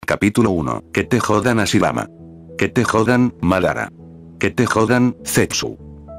Capítulo 1. Que te jodan Ashirama. Que te jodan, Madara. Que te jodan, Zetsu.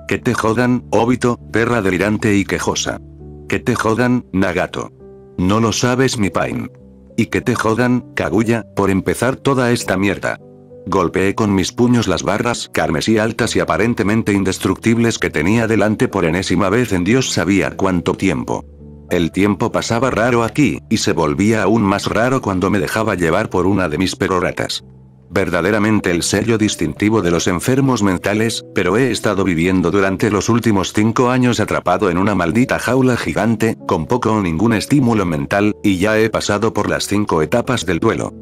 Que te jodan, Obito, perra delirante y quejosa. Que te jodan, Nagato. No lo sabes mi Pain. Y que te jodan, Kaguya, por empezar toda esta mierda. Golpeé con mis puños las barras carmesí altas y aparentemente indestructibles que tenía delante por enésima vez en Dios sabía cuánto tiempo. El tiempo pasaba raro aquí, y se volvía aún más raro cuando me dejaba llevar por una de mis peroratas. Verdaderamente el sello distintivo de los enfermos mentales, pero he estado viviendo durante los últimos 5 años atrapado en una maldita jaula gigante, con poco o ningún estímulo mental, y ya he pasado por las 5 etapas del duelo.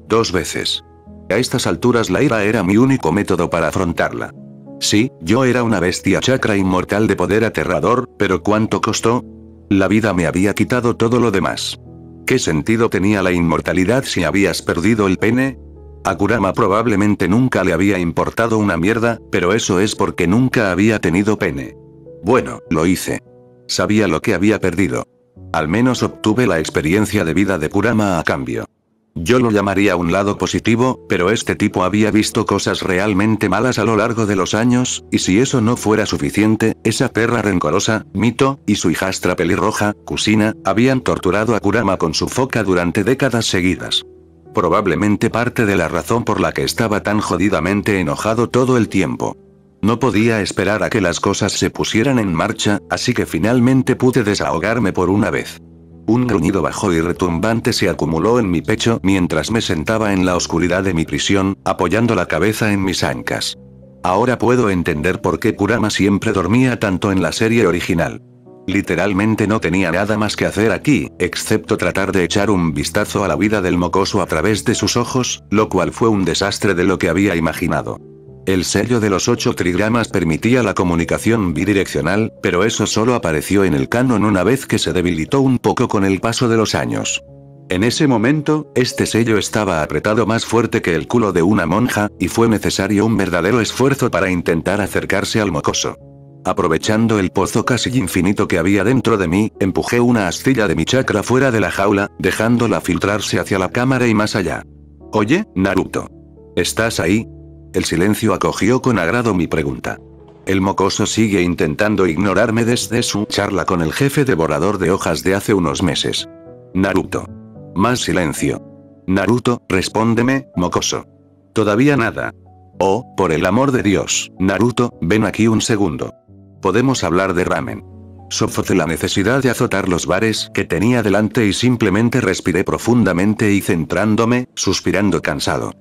2 veces. A estas alturas la ira era mi único método para afrontarla. Sí, yo era una bestia chakra inmortal de poder aterrador, pero ¿cuánto costó? La vida me había quitado todo lo demás. ¿Qué sentido tenía la inmortalidad si habías perdido el pene? A Kurama probablemente nunca le había importado una mierda, pero eso es porque nunca había tenido pene. Bueno, lo hice. Sabía lo que había perdido. Al menos obtuve la experiencia de vida de Kurama a cambio. Yo lo llamaría un lado positivo, pero este tipo había visto cosas realmente malas a lo largo de los años, y si eso no fuera suficiente, esa perra rencorosa, Mito, y su hijastra pelirroja, Kusina, habían torturado a Kurama con su foca durante décadas seguidas. Probablemente parte de la razón por la que estaba tan jodidamente enojado todo el tiempo. No podía esperar a que las cosas se pusieran en marcha, así que finalmente pude desahogarme por una vez. Un gruñido bajo y retumbante se acumuló en mi pecho mientras me sentaba en la oscuridad de mi prisión, apoyando la cabeza en mis ancas. Ahora puedo entender por qué Kurama siempre dormía tanto en la serie original. Literalmente no tenía nada más que hacer aquí, excepto tratar de echar un vistazo a la vida del mocoso a través de sus ojos, lo cual fue un desastre de lo que había imaginado. El sello de los 8 trigramas permitía la comunicación bidireccional, pero eso solo apareció en el canon una vez que se debilitó un poco con el paso de los años. En ese momento, este sello estaba apretado más fuerte que el culo de una monja, y fue necesario un verdadero esfuerzo para intentar acercarse al mocoso. Aprovechando el pozo casi infinito que había dentro de mí, empujé una astilla de mi chakra fuera de la jaula, dejándola filtrarse hacia la cámara y más allá. «Oye, Naruto. ¿Estás ahí?» El silencio acogió con agrado mi pregunta. El mocoso sigue intentando ignorarme desde su charla con el jefe devorador de hojas de hace unos meses. Naruto. Más silencio. Naruto, respóndeme, mocoso. Todavía nada. Oh, por el amor de Dios, Naruto, ven aquí un segundo. Podemos hablar de ramen. Sofocé la necesidad de azotar los bares que tenía delante y simplemente respiré profundamente y centrándome, suspirando cansado.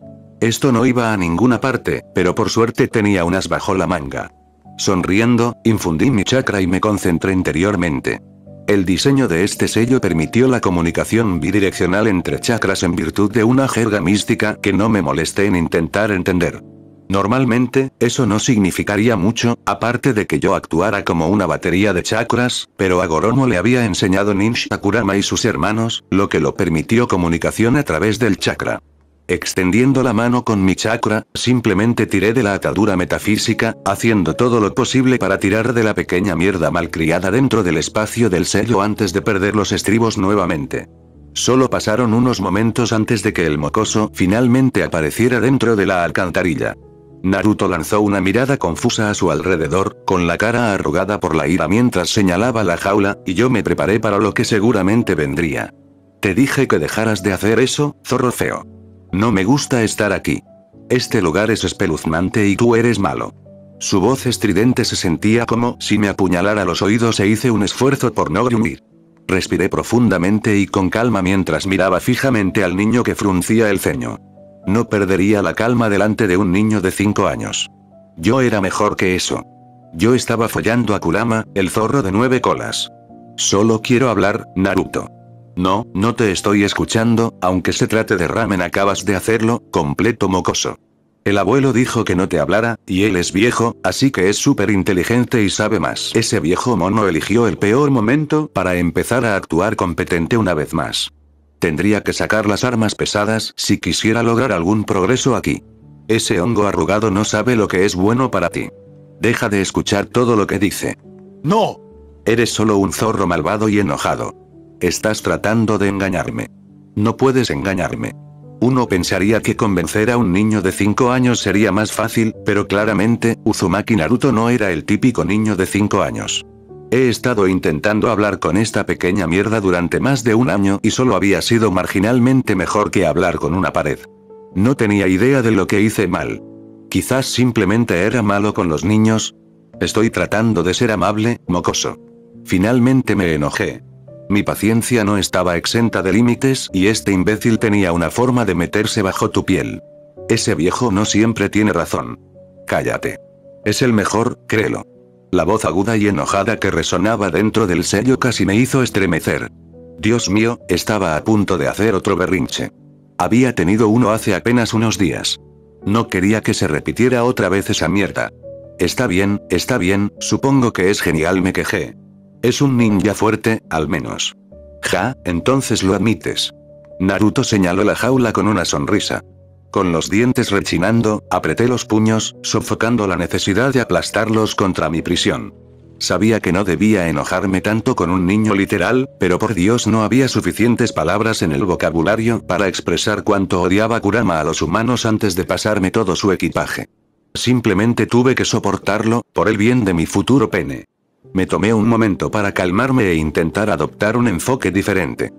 Esto no iba a ninguna parte, pero por suerte tenía unas bajo la manga. Sonriendo, infundí mi chakra y me concentré interiormente. El diseño de este sello permitió la comunicación bidireccional entre chakras en virtud de una jerga mística que no me molesté en intentar entender. Normalmente, eso no significaría mucho, aparte de que yo actuara como una batería de chakras, pero a Goromo le había enseñado Ninja Kurama y sus hermanos, lo que lo permitió comunicación a través del chakra. Extendiendo la mano con mi chakra, simplemente tiré de la atadura metafísica, haciendo todo lo posible para tirar de la pequeña mierda malcriada dentro del espacio del sello antes de perder los estribos nuevamente. Solo pasaron unos momentos antes de que el mocoso finalmente apareciera dentro de la alcantarilla. Naruto lanzó una mirada confusa a su alrededor, con la cara arrugada por la ira mientras señalaba la jaula, y yo me preparé para lo que seguramente vendría. Te dije que dejaras de hacer eso, zorro feo. No me gusta estar aquí. Este lugar es espeluznante y tú eres malo. Su voz estridente se sentía como si me apuñalara los oídos e hice un esfuerzo por no gruñir. Respiré profundamente y con calma mientras miraba fijamente al niño que fruncía el ceño. No perdería la calma delante de un niño de 5 años. Yo era mejor que eso. Yo estaba follando a Kurama, el zorro de 9 colas. Solo quiero hablar, Naruto. No, no te estoy escuchando, aunque se trate de ramen acabas de hacerlo, completo mocoso. El abuelo dijo que no te hablara, y él es viejo, así que es súper inteligente y sabe más. Ese viejo mono eligió el peor momento para empezar a actuar competente una vez más. Tendría que sacar las armas pesadas si quisiera lograr algún progreso aquí. Ese hongo arrugado no sabe lo que es bueno para ti. Deja de escuchar todo lo que dice. ¡No! Eres solo un zorro malvado y enojado. Estás tratando de engañarme. No puedes engañarme. Uno pensaría que convencer a un niño de 5 años sería más fácil, pero claramente, Uzumaki Naruto no era el típico niño de 5 años. He estado intentando hablar con esta pequeña mierda durante más de un año y solo había sido marginalmente mejor que hablar con una pared. No tenía idea de lo que hice mal. Quizás simplemente era malo con los niños. Estoy tratando de ser amable, mocoso. Finalmente me enojé. Mi paciencia no estaba exenta de límites y este imbécil tenía una forma de meterse bajo tu piel. Ese viejo no siempre tiene razón. Cállate. Es el mejor, créelo. La voz aguda y enojada que resonaba dentro del sello casi me hizo estremecer. Dios mío, estaba a punto de hacer otro berrinche. Había tenido uno hace apenas unos días. No quería que se repitiera otra vez esa mierda. Está bien, supongo que es genial, me quejé. Es un ninja fuerte, al menos. Ja, entonces lo admites. Naruto señaló la jaula con una sonrisa. Con los dientes rechinando, apreté los puños, sofocando la necesidad de aplastarlos contra mi prisión. Sabía que no debía enojarme tanto con un niño literal, pero por Dios no había suficientes palabras en el vocabulario para expresar cuánto odiaba Kurama a los humanos antes de pasarme todo su equipaje. Simplemente tuve que soportarlo, por el bien de mi futuro pene. Me tomé un momento para calmarme e intentar adoptar un enfoque diferente.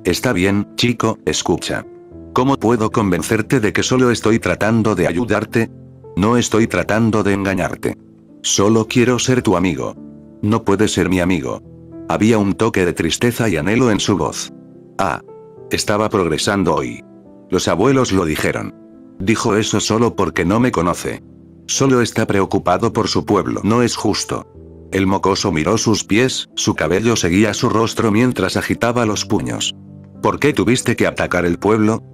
Está bien, chico, escucha. ¿Cómo puedo convencerte de que solo estoy tratando de ayudarte? No estoy tratando de engañarte. Solo quiero ser tu amigo. No puedes ser mi amigo. Había un toque de tristeza y anhelo en su voz. Ah. Estaba progresando hoy. Los abuelos lo dijeron. Dijo eso solo porque no me conoce. Solo está preocupado por su pueblo. No es justo. El mocoso miró sus pies, su cabello seguía su rostro mientras agitaba los puños. ¿Por qué tuviste que atacar el pueblo?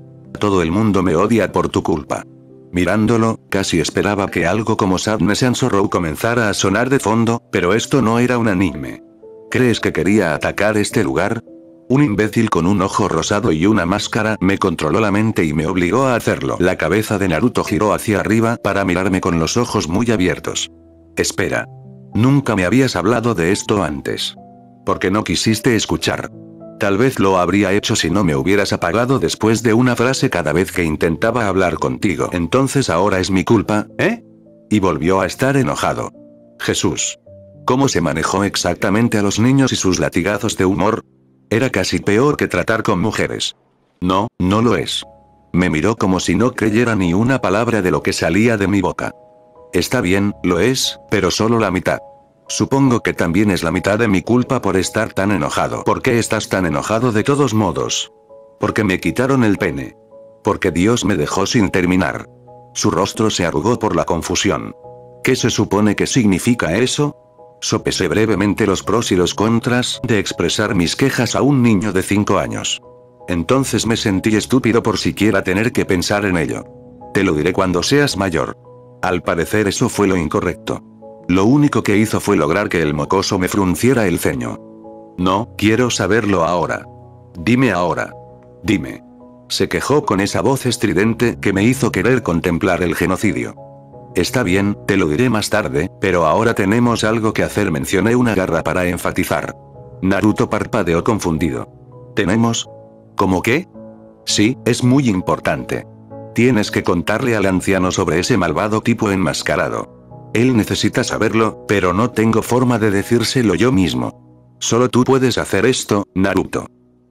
Todo el mundo me odia por tu culpa. Mirándolo, casi esperaba que algo como Sadness and Sorrow comenzara a sonar de fondo, pero esto no era un anime. ¿Crees que quería atacar este lugar? Un imbécil con un ojo rosado y una máscara me controló la mente y me obligó a hacerlo. La cabeza de Naruto giró hacia arriba para mirarme con los ojos muy abiertos. Espera. Nunca me habías hablado de esto antes. ¿Por qué no quisiste escuchar? Tal vez lo habría hecho si no me hubieras apagado después de una frase cada vez que intentaba hablar contigo. Entonces ahora es mi culpa, ¿eh? Y volvió a estar enojado. Jesús. ¿Cómo se manejó exactamente a los niños y sus latigazos de humor? Era casi peor que tratar con mujeres. No, no lo es. Me miró como si no creyera ni una palabra de lo que salía de mi boca. Está bien, lo es, pero solo la mitad. Supongo que también es la mitad de mi culpa por estar tan enojado. ¿Por qué estás tan enojado de todos modos? Porque me quitaron el pene. Porque Dios me dejó sin terminar. Su rostro se arrugó por la confusión. ¿Qué se supone que significa eso? Sopesé brevemente los pros y los contras de expresar mis quejas a un niño de 5 años. Entonces me sentí estúpido por siquiera tener que pensar en ello. Te lo diré cuando seas mayor. Al parecer eso fue lo incorrecto. Lo único que hizo fue lograr que el mocoso me frunciera el ceño. No, quiero saberlo ahora. Dime ahora. Dime. Se quejó con esa voz estridente que me hizo querer contemplar el genocidio. Está bien, te lo diré más tarde, pero ahora tenemos algo que hacer. Mencioné una garra para enfatizar. Naruto parpadeó confundido. ¿Tenemos? ¿Cómo qué? Sí, es muy importante. Tienes que contarle al anciano sobre ese malvado tipo enmascarado. Él necesita saberlo, pero no tengo forma de decírselo yo mismo. Solo tú puedes hacer esto, Naruto.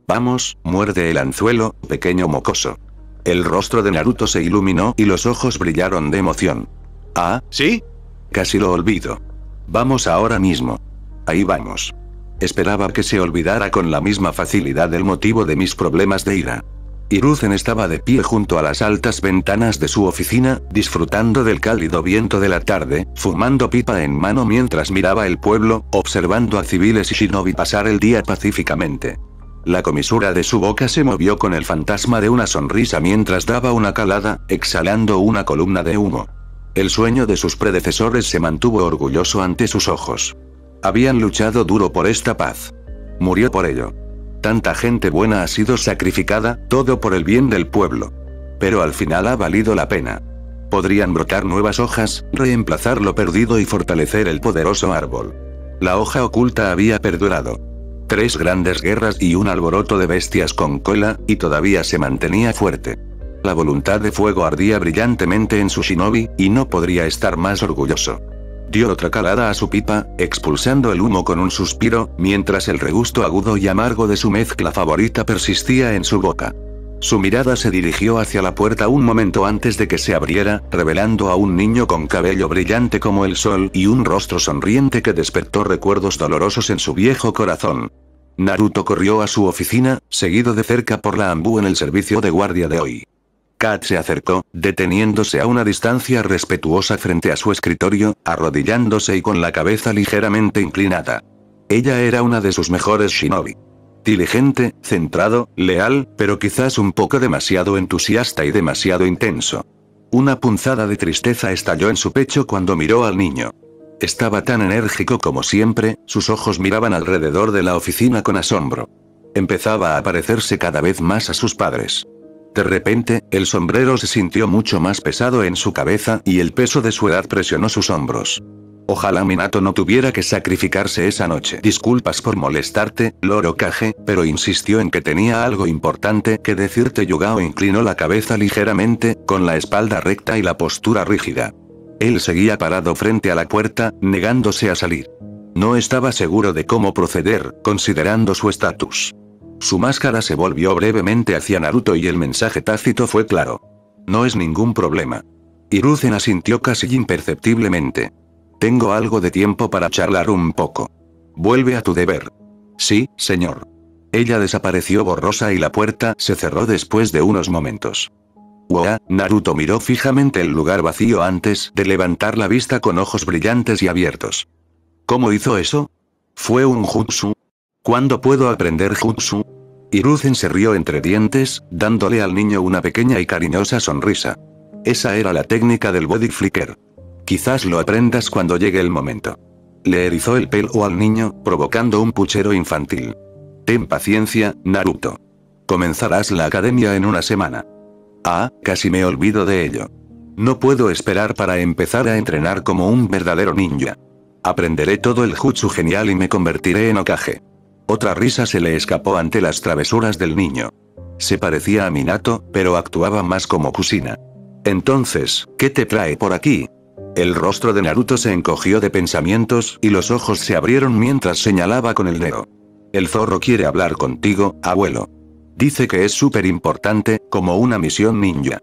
Vamos, muerde el anzuelo, pequeño mocoso. El rostro de Naruto se iluminó y los ojos brillaron de emoción. ¿Ah, sí? Casi lo olvido. Vamos ahora mismo. Ahí vamos. Esperaba que se olvidara con la misma facilidad el motivo de mis problemas de ira. Hiruzen estaba de pie junto a las altas ventanas de su oficina, disfrutando del cálido viento de la tarde, fumando pipa en mano mientras miraba el pueblo, observando a civiles y shinobi pasar el día pacíficamente. La comisura de su boca se movió con el fantasma de una sonrisa mientras daba una calada, exhalando una columna de humo. El sueño de sus predecesores se mantuvo orgulloso ante sus ojos. Habían luchado duro por esta paz. Murió por ello. Tanta gente buena ha sido sacrificada, todo por el bien del pueblo. Pero al final ha valido la pena. Podrían brotar nuevas hojas, reemplazar lo perdido y fortalecer el poderoso árbol. La hoja oculta había perdurado. 3 grandes guerras y un alboroto de bestias con cola, y todavía se mantenía fuerte. La voluntad de fuego ardía brillantemente en su shinobi, y no podría estar más orgulloso. Dio otra calada a su pipa, expulsando el humo con un suspiro, mientras el regusto agudo y amargo de su mezcla favorita persistía en su boca. Su mirada se dirigió hacia la puerta un momento antes de que se abriera, revelando a un niño con cabello brillante como el sol y un rostro sonriente que despertó recuerdos dolorosos en su viejo corazón. Naruto corrió a su oficina, seguido de cerca por la Anbu en el servicio de guardia de hoy. Kat se acercó, deteniéndose a una distancia respetuosa frente a su escritorio, arrodillándose y con la cabeza ligeramente inclinada. Ella era una de sus mejores shinobi. Diligente, centrado, leal, pero quizás un poco demasiado entusiasta y demasiado intenso. Una punzada de tristeza estalló en su pecho cuando miró al niño. Estaba tan enérgico como siempre, sus ojos miraban alrededor de la oficina con asombro. Empezaba a parecerse cada vez más a sus padres. De repente, el sombrero se sintió mucho más pesado en su cabeza y el peso de su edad presionó sus hombros. Ojalá Minato no tuviera que sacrificarse esa noche. Disculpas por molestarte, Lord Hokage, pero insistió en que tenía algo importante que decirte. Yugao inclinó la cabeza ligeramente, con la espalda recta y la postura rígida. Él seguía parado frente a la puerta, negándose a salir. No estaba seguro de cómo proceder, considerando su estatus. Su máscara se volvió brevemente hacia Naruto y el mensaje tácito fue claro. No es ningún problema. Hiruzen asintió casi imperceptiblemente. Tengo algo de tiempo para charlar un poco. Vuelve a tu deber. Sí, señor. Ella desapareció borrosa y la puerta se cerró después de unos momentos. Wow, Naruto miró fijamente el lugar vacío antes de levantar la vista con ojos brillantes y abiertos. ¿Cómo hizo eso? ¿Fue un jutsu? ¿Cuándo puedo aprender jutsu? Hiruzen se rió entre dientes, dándole al niño una pequeña y cariñosa sonrisa. Esa era la técnica del body flicker. Quizás lo aprendas cuando llegue el momento. Le erizó el pelo al niño, provocando un puchero infantil. Ten paciencia, Naruto. Comenzarás la academia en una semana. Ah, casi me olvido de ello. No puedo esperar para empezar a entrenar como un verdadero ninja. Aprenderé todo el jutsu genial y me convertiré en Hokage. Otra risa se le escapó ante las travesuras del niño. Se parecía a Minato, pero actuaba más como Kusina. Entonces, ¿qué te trae por aquí? El rostro de Naruto se encogió de pensamientos y los ojos se abrieron mientras señalaba con el dedo. El zorro quiere hablar contigo, abuelo. Dice que es súper importante, como una misión ninja.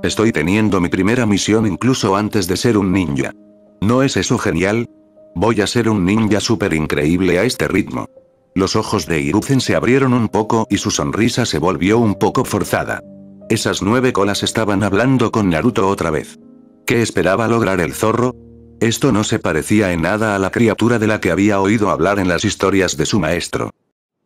Estoy teniendo mi primera misión incluso antes de ser un ninja. ¿No es eso genial? Voy a ser un ninja súper increíble a este ritmo. Los ojos de Hiruzen se abrieron un poco y su sonrisa se volvió un poco forzada. Esas 9 colas estaban hablando con Naruto otra vez. ¿Qué esperaba lograr el zorro? Esto no se parecía en nada a la criatura de la que había oído hablar en las historias de su maestro.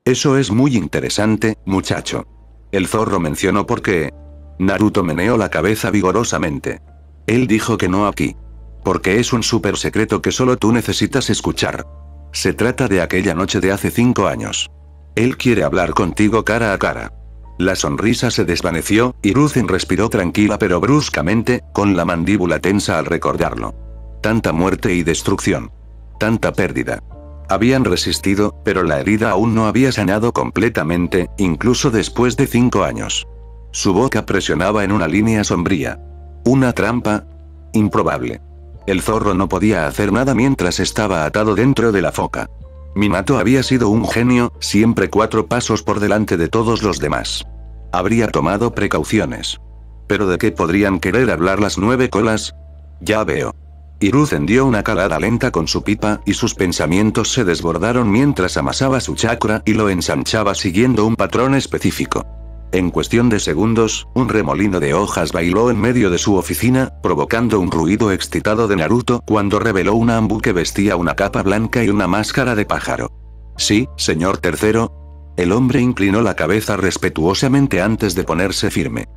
Eso es muy interesante, muchacho. El zorro mencionó por qué. Naruto meneó la cabeza vigorosamente. Él dijo que no aquí. Porque es un súper secreto que solo tú necesitas escuchar. Se trata de aquella noche de hace 5 años. Él quiere hablar contigo cara a cara. La sonrisa se desvaneció, y Hiruzen respiró tranquila pero bruscamente, con la mandíbula tensa al recordarlo. Tanta muerte y destrucción. Tanta pérdida. Habían resistido, pero la herida aún no había sanado completamente, incluso después de 5 años. Su boca presionaba en una línea sombría. ¿Una trampa? Improbable. El zorro no podía hacer nada mientras estaba atado dentro de la foca. Minato había sido un genio, siempre 4 pasos por delante de todos los demás. Habría tomado precauciones. ¿Pero de qué podrían querer hablar las 9 colas? Ya veo. Hiruzen dio una calada lenta con su pipa y sus pensamientos se desbordaron mientras amasaba su chakra y lo ensanchaba siguiendo un patrón específico. En cuestión de segundos, un remolino de hojas bailó en medio de su oficina, provocando un ruido excitado de Naruto cuando reveló una Anbu que vestía una capa blanca y una máscara de pájaro. Sí, señor tercero. El hombre inclinó la cabeza respetuosamente antes de ponerse firme.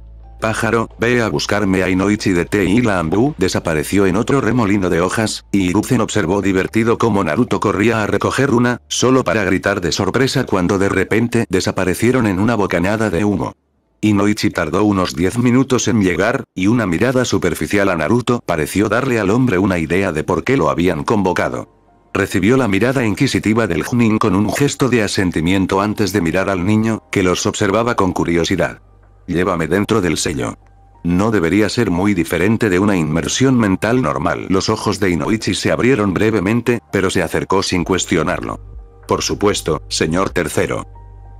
Pájaro, ve a buscarme a Inoichi de Te y la Anbu desapareció en otro remolino de hojas, y Hiruzen observó divertido cómo Naruto corría a recoger una, solo para gritar de sorpresa cuando de repente desaparecieron en una bocanada de humo. Inoichi tardó unos 10 minutos en llegar, y una mirada superficial a Naruto pareció darle al hombre una idea de por qué lo habían convocado. Recibió la mirada inquisitiva del Chunin con un gesto de asentimiento antes de mirar al niño, que los observaba con curiosidad. Llévame dentro del sello. No debería ser muy diferente de una inmersión mental normal. Los ojos de Inoichi se abrieron brevemente, pero se acercó sin cuestionarlo. Por supuesto, señor tercero.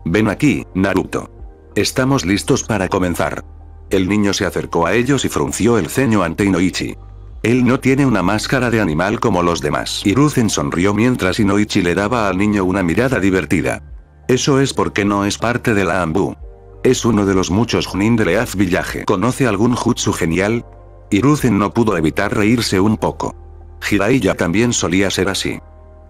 Ven aquí, Naruto. Estamos listos para comenzar. El niño se acercó a ellos y frunció el ceño ante Inoichi. Él no tiene una máscara de animal como los demás. Hiruzen sonrió mientras Inoichi le daba al niño una mirada divertida. Eso es porque no es parte de la Anbu. Es uno de los muchos Chunin de Leaf Village. ¿Conoce algún jutsu genial? Hiruzen no pudo evitar reírse un poco. Jiraiya también solía ser así.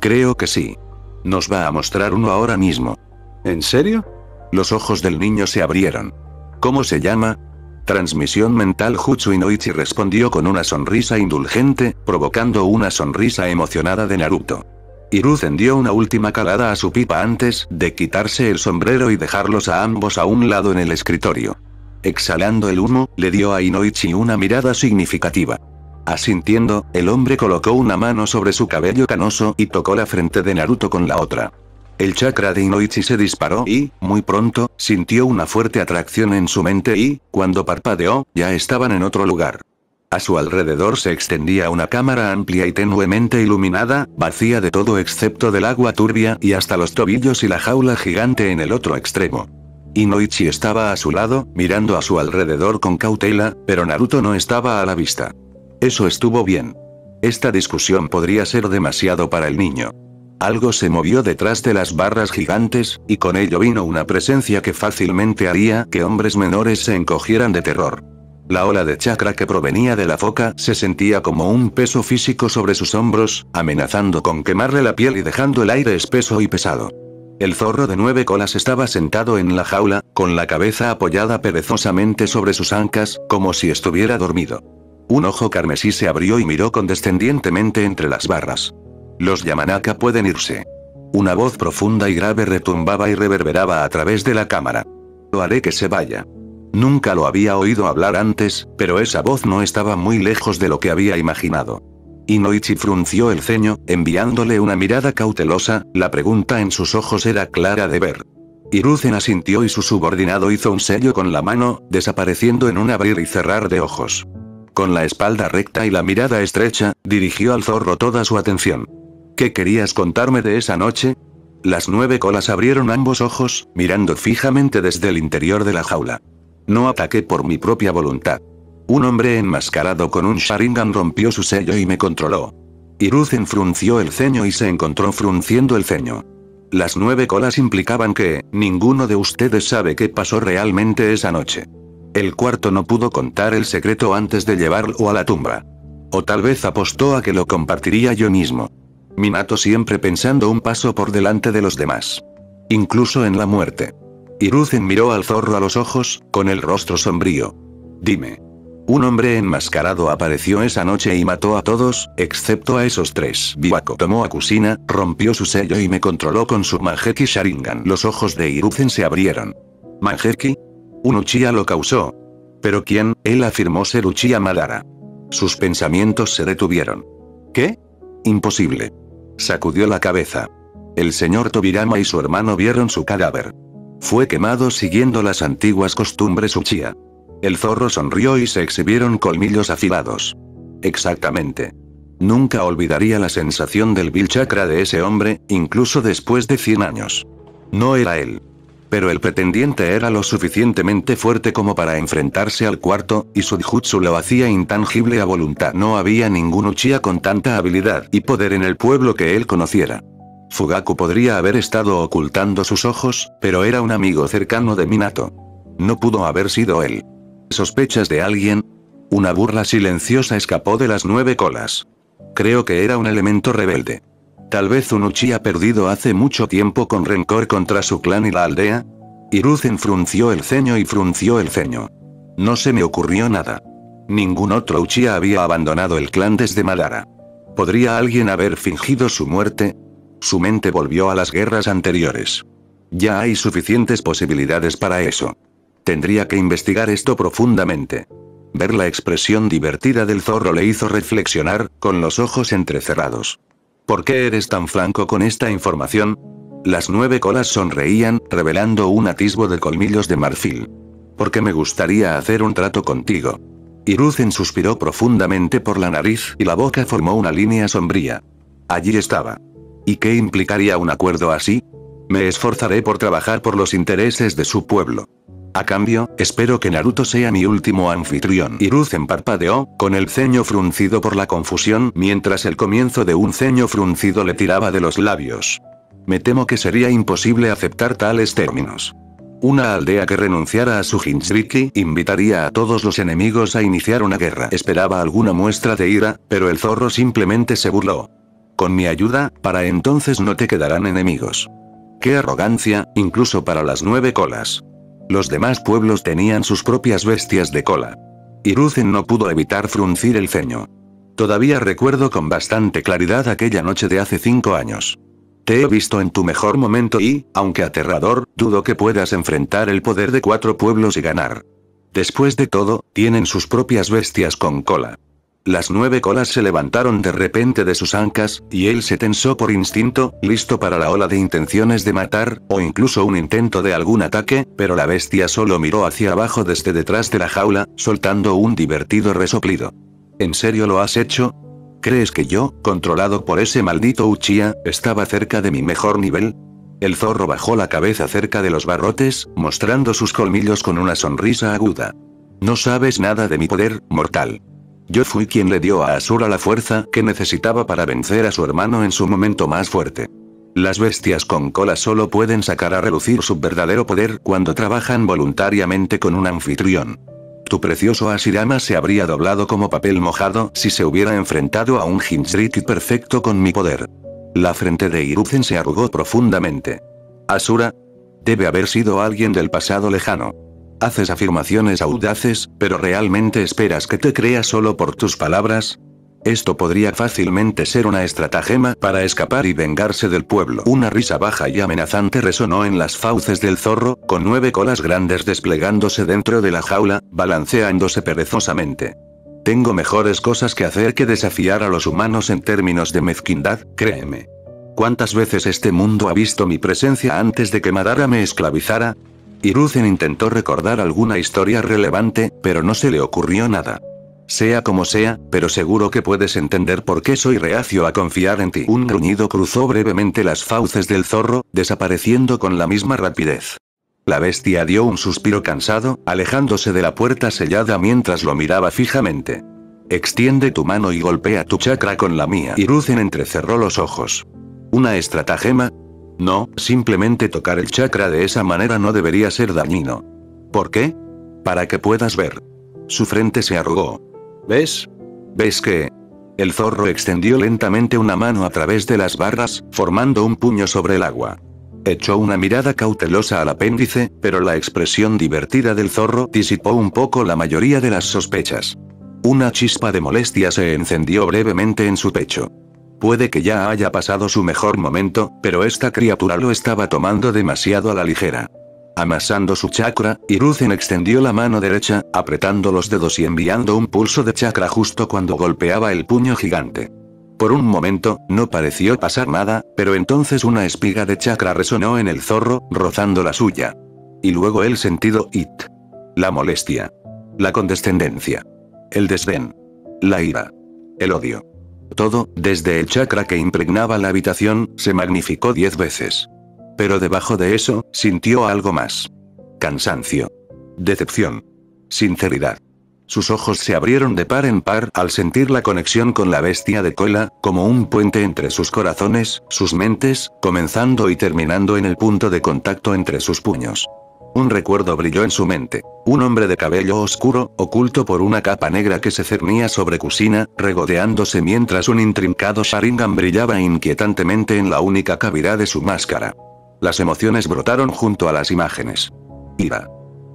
Creo que sí. Nos va a mostrar uno ahora mismo. ¿En serio? Los ojos del niño se abrieron. ¿Cómo se llama? Transmisión mental Jutsu. Inoichi respondió con una sonrisa indulgente, provocando una sonrisa emocionada de Naruto. Hiruzen dio una última calada a su pipa antes de quitarse el sombrero y dejarlos a ambos a un lado en el escritorio. Exhalando el humo, le dio a Inoichi una mirada significativa. Asintiendo, el hombre colocó una mano sobre su cabello canoso y tocó la frente de Naruto con la otra. El chakra de Inoichi se disparó y, muy pronto, sintió una fuerte atracción en su mente y, cuando parpadeó, ya estaban en otro lugar. A su alrededor se extendía una cámara amplia y tenuemente iluminada, vacía de todo excepto del agua turbia y hasta los tobillos y la jaula gigante en el otro extremo. Inoichi estaba a su lado, mirando a su alrededor con cautela, pero Naruto no estaba a la vista. Eso estuvo bien. Esta discusión podría ser demasiado para el niño. Algo se movió detrás de las barras gigantes, y con ello vino una presencia que fácilmente haría que hombres menores se encogieran de terror. La ola de chakra que provenía de la foca se sentía como un peso físico sobre sus hombros, amenazando con quemarle la piel y dejando el aire espeso y pesado. El zorro de 9 colas estaba sentado en la jaula, con la cabeza apoyada perezosamente sobre sus ancas, como si estuviera dormido. Un ojo carmesí se abrió y miró condescendientemente entre las barras. Los Yamanaka pueden irse. Una voz profunda y grave retumbaba y reverberaba a través de la cámara. Lo haré que se vaya. Nunca lo había oído hablar antes, pero esa voz no estaba muy lejos de lo que había imaginado. Inoichi frunció el ceño, enviándole una mirada cautelosa, la pregunta en sus ojos era clara de ver. Hiruzen asintió y su subordinado hizo un sello con la mano, desapareciendo en un abrir y cerrar de ojos. Con la espalda recta y la mirada estrecha, dirigió al zorro toda su atención. ¿Qué querías contarme de esa noche? Las 9 colas abrieron ambos ojos, mirando fijamente desde el interior de la jaula. No ataqué por mi propia voluntad. Un hombre enmascarado con un Sharingan rompió su sello y me controló. Hiruzen frunció el ceño y se encontró frunciendo el ceño. Las 9 colas implicaban que, ninguno de ustedes sabe qué pasó realmente esa noche. El cuarto no pudo contar el secreto antes de llevarlo a la tumba. O tal vez apostó a que lo compartiría yo mismo. Minato siempre pensando un paso por delante de los demás. Incluso en la muerte. Hiruzen miró al zorro a los ojos, con el rostro sombrío. Dime. Un hombre enmascarado apareció esa noche y mató a todos, excepto a esos 3. Biwako tomó a Kusina, rompió su sello y me controló con su Manjeki Sharingan. Los ojos de Hiruzen se abrieron. ¿Manjeki? Un Uchiha lo causó. ¿Pero quién? Él afirmó ser Uchiha Madara. Sus pensamientos se detuvieron. ¿Qué? Imposible. Sacudió la cabeza. El señor Tobirama y su hermano vieron su cadáver. Fue quemado siguiendo las antiguas costumbres Uchiha. El zorro sonrió y se exhibieron colmillos afilados. Exactamente. Nunca olvidaría la sensación del vil chakra de ese hombre, incluso después de 100 años. No era él. Pero el pretendiente era lo suficientemente fuerte como para enfrentarse al cuarto, y su jutsu lo hacía intangible a voluntad. No había ningún Uchiha con tanta habilidad y poder en el pueblo que él conociera. Fugaku podría haber estado ocultando sus ojos, pero era un amigo cercano de Minato. No pudo haber sido él. ¿Sospechas de alguien? Una burla silenciosa escapó de las 9 colas. Creo que era un elemento rebelde. Tal vez un Uchiha perdido hace mucho tiempo con rencor contra su clan y la aldea. Hiruzen frunció el ceño y frunció el ceño. No se me ocurrió nada. Ningún otro Uchiha había abandonado el clan desde Madara. ¿Podría alguien haber fingido su muerte? Su mente volvió a las guerras anteriores. Ya hay suficientes posibilidades para eso. Tendría que investigar esto profundamente. Ver la expresión divertida del zorro le hizo reflexionar, con los ojos entrecerrados. ¿Por qué eres tan franco con esta información? Las 9 colas sonreían, revelando un atisbo de colmillos de marfil. Porque me gustaría hacer un trato contigo. Hiruzen suspiró profundamente por la nariz y la boca formó una línea sombría. Allí estaba. ¿Y qué implicaría un acuerdo así? Me esforzaré por trabajar por los intereses de su pueblo. A cambio, espero que Naruto sea mi último anfitrión. Hiruzen parpadeó, con el ceño fruncido por la confusión, mientras el comienzo de un ceño fruncido le tiraba de los labios. Me temo que sería imposible aceptar tales términos. Una aldea que renunciara a su Jinchuriki invitaría a todos los enemigos a iniciar una guerra. Esperaba alguna muestra de ira, pero el zorro simplemente se burló. Con mi ayuda, para entonces no te quedarán enemigos. ¡Qué arrogancia, incluso para las 9 colas! Los demás pueblos tenían sus propias bestias de cola. Hiruzen no pudo evitar fruncir el ceño. Todavía recuerdo con bastante claridad aquella noche de hace 5 años. Te he visto en tu mejor momento y, aunque aterrador, dudo que puedas enfrentar el poder de 4 pueblos y ganar. Después de todo, tienen sus propias bestias con cola. Las 9 colas se levantaron de repente de sus ancas, y él se tensó por instinto, listo para la ola de intenciones de matar, o incluso un intento de algún ataque, pero la bestia solo miró hacia abajo desde detrás de la jaula, soltando un divertido resoplido. ¿En serio lo has hecho? ¿Crees que yo, controlado por ese maldito Uchiha, estaba cerca de mi mejor nivel? El zorro bajó la cabeza cerca de los barrotes, mostrando sus colmillos con una sonrisa aguda. No sabes nada de mi poder, mortal. Yo fui quien le dio a Asura la fuerza que necesitaba para vencer a su hermano en su momento más fuerte. Las bestias con cola solo pueden sacar a relucir su verdadero poder cuando trabajan voluntariamente con un anfitrión. Tu precioso Hashirama se habría doblado como papel mojado si se hubiera enfrentado a un Jinchuriki perfecto con mi poder. La frente de Hiruzen se arrugó profundamente. Asura. Debe haber sido alguien del pasado lejano. Haces afirmaciones audaces, pero ¿realmente esperas que te crea solo por tus palabras? Esto podría fácilmente ser una estratagema para escapar y vengarse del pueblo. Una risa baja y amenazante resonó en las fauces del zorro, con 9 colas grandes desplegándose dentro de la jaula, balanceándose perezosamente. Tengo mejores cosas que hacer que desafiar a los humanos en términos de mezquindad, créeme. ¿Cuántas veces este mundo ha visto mi presencia antes de que Madara me esclavizara? Hiruzen intentó recordar alguna historia relevante, pero no se le ocurrió nada. Sea como sea, pero seguro que puedes entender por qué soy reacio a confiar en ti. Un gruñido cruzó brevemente las fauces del zorro, desapareciendo con la misma rapidez. La bestia dio un suspiro cansado, alejándose de la puerta sellada mientras lo miraba fijamente. Extiende tu mano y golpea tu chakra con la mía. Hiruzen entrecerró los ojos. ¿Una estratagema? No, simplemente tocar el chakra de esa manera no debería ser dañino. ¿Por qué? Para que puedas ver. Su frente se arrugó. ¿Ves? ¿Ves que? El zorro extendió lentamente una mano a través de las barras, formando un puño sobre el agua. Echó una mirada cautelosa al apéndice, pero la expresión divertida del zorro disipó un poco la mayoría de las sospechas. Una chispa de molestia se encendió brevemente en su pecho. Puede que ya haya pasado su mejor momento, pero esta criatura lo estaba tomando demasiado a la ligera. Amasando su chakra, Hiruzen extendió la mano derecha, apretando los dedos y enviando un pulso de chakra justo cuando golpeaba el puño gigante. Por un momento, no pareció pasar nada, pero entonces una espiga de chakra resonó en el zorro, rozando la suya. Y luego el sentido it. La molestia. La condescendencia. El desdén. La ira. El odio. Todo, desde el chakra que impregnaba la habitación, se magnificó 10 veces. Pero debajo de eso, sintió algo más. Cansancio. Decepción. Sinceridad. Sus ojos se abrieron de par en par al sentir la conexión con la bestia de cola, como un puente entre sus corazones, sus mentes, comenzando y terminando en el punto de contacto entre sus puños. Un recuerdo brilló en su mente. Un hombre de cabello oscuro, oculto por una capa negra que se cernía sobre Kushina, regodeándose mientras un intrincado Sharingan brillaba inquietantemente en la única cavidad de su máscara. Las emociones brotaron junto a las imágenes. Ira.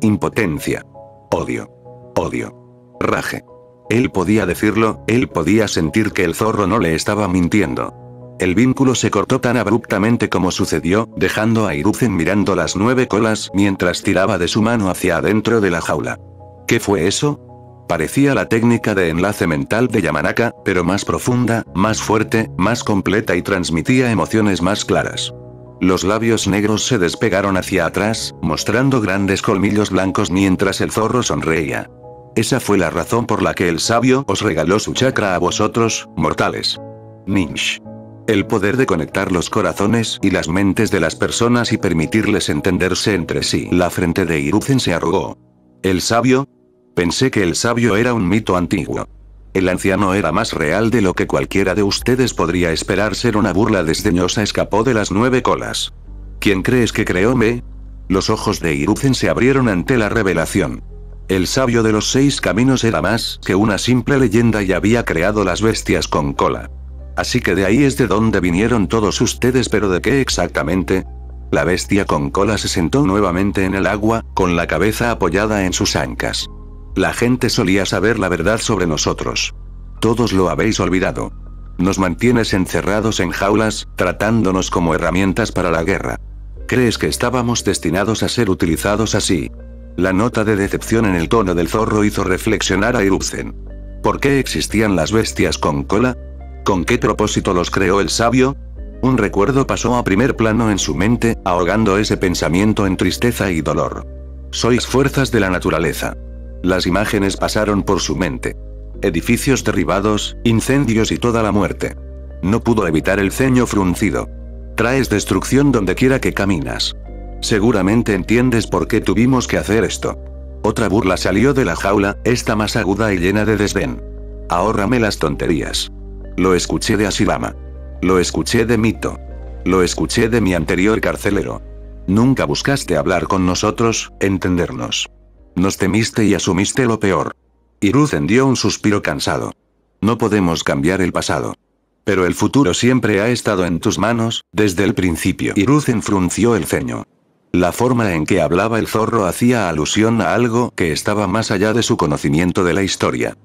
Impotencia. Odio. Odio. Raje. Él podía decirlo, él podía sentir que el zorro no le estaba mintiendo. El vínculo se cortó tan abruptamente como sucedió, dejando a Hiruzen mirando las 9 colas mientras tiraba de su mano hacia adentro de la jaula. ¿Qué fue eso? Parecía la técnica de enlace mental de Yamanaka, pero más profunda, más fuerte, más completa y transmitía emociones más claras. Los labios negros se despegaron hacia atrás, mostrando grandes colmillos blancos mientras el zorro sonreía. Esa fue la razón por la que el sabio os regaló su chakra a vosotros, mortales. Ninsh. El poder de conectar los corazones y las mentes de las personas y permitirles entenderse entre sí. La frente de Hiruzen se arrugó. ¿El sabio? Pensé que el sabio era un mito antiguo. El anciano era más real de lo que cualquiera de ustedes podría esperar ser. Una burla desdeñosa escapó de las 9 colas. ¿Quién crees que creó me? Los ojos de Hiruzen se abrieron ante la revelación. El sabio de los 6 caminos era más que una simple leyenda y había creado las bestias con cola. Así que de ahí es de donde vinieron todos ustedes, pero ¿de qué exactamente? La bestia con cola se sentó nuevamente en el agua, con la cabeza apoyada en sus ancas. La gente solía saber la verdad sobre nosotros. Todos lo habéis olvidado. Nos mantienes encerrados en jaulas, tratándonos como herramientas para la guerra. ¿Crees que estábamos destinados a ser utilizados así? La nota de decepción en el tono del zorro hizo reflexionar a Hiruzen. ¿Por qué existían las bestias con cola? ¿Con qué propósito los creó el sabio? Un recuerdo pasó a primer plano en su mente, ahogando ese pensamiento en tristeza y dolor. Sois fuerzas de la naturaleza. Las imágenes pasaron por su mente. Edificios derribados, incendios y toda la muerte. No pudo evitar el ceño fruncido. Traes destrucción donde quiera que caminas. Seguramente entiendes por qué tuvimos que hacer esto. Otra burla salió de la jaula, esta más aguda y llena de desdén. Ahórrame las tonterías. Lo escuché de Ashirama. Lo escuché de Mito. Lo escuché de mi anterior carcelero. Nunca buscaste hablar con nosotros, entendernos. Nos temiste y asumiste lo peor. Hiruzen dio un suspiro cansado. No podemos cambiar el pasado. Pero el futuro siempre ha estado en tus manos, desde el principio. Hiruzen frunció el ceño. La forma en que hablaba el zorro hacía alusión a algo que estaba más allá de su conocimiento de la historia.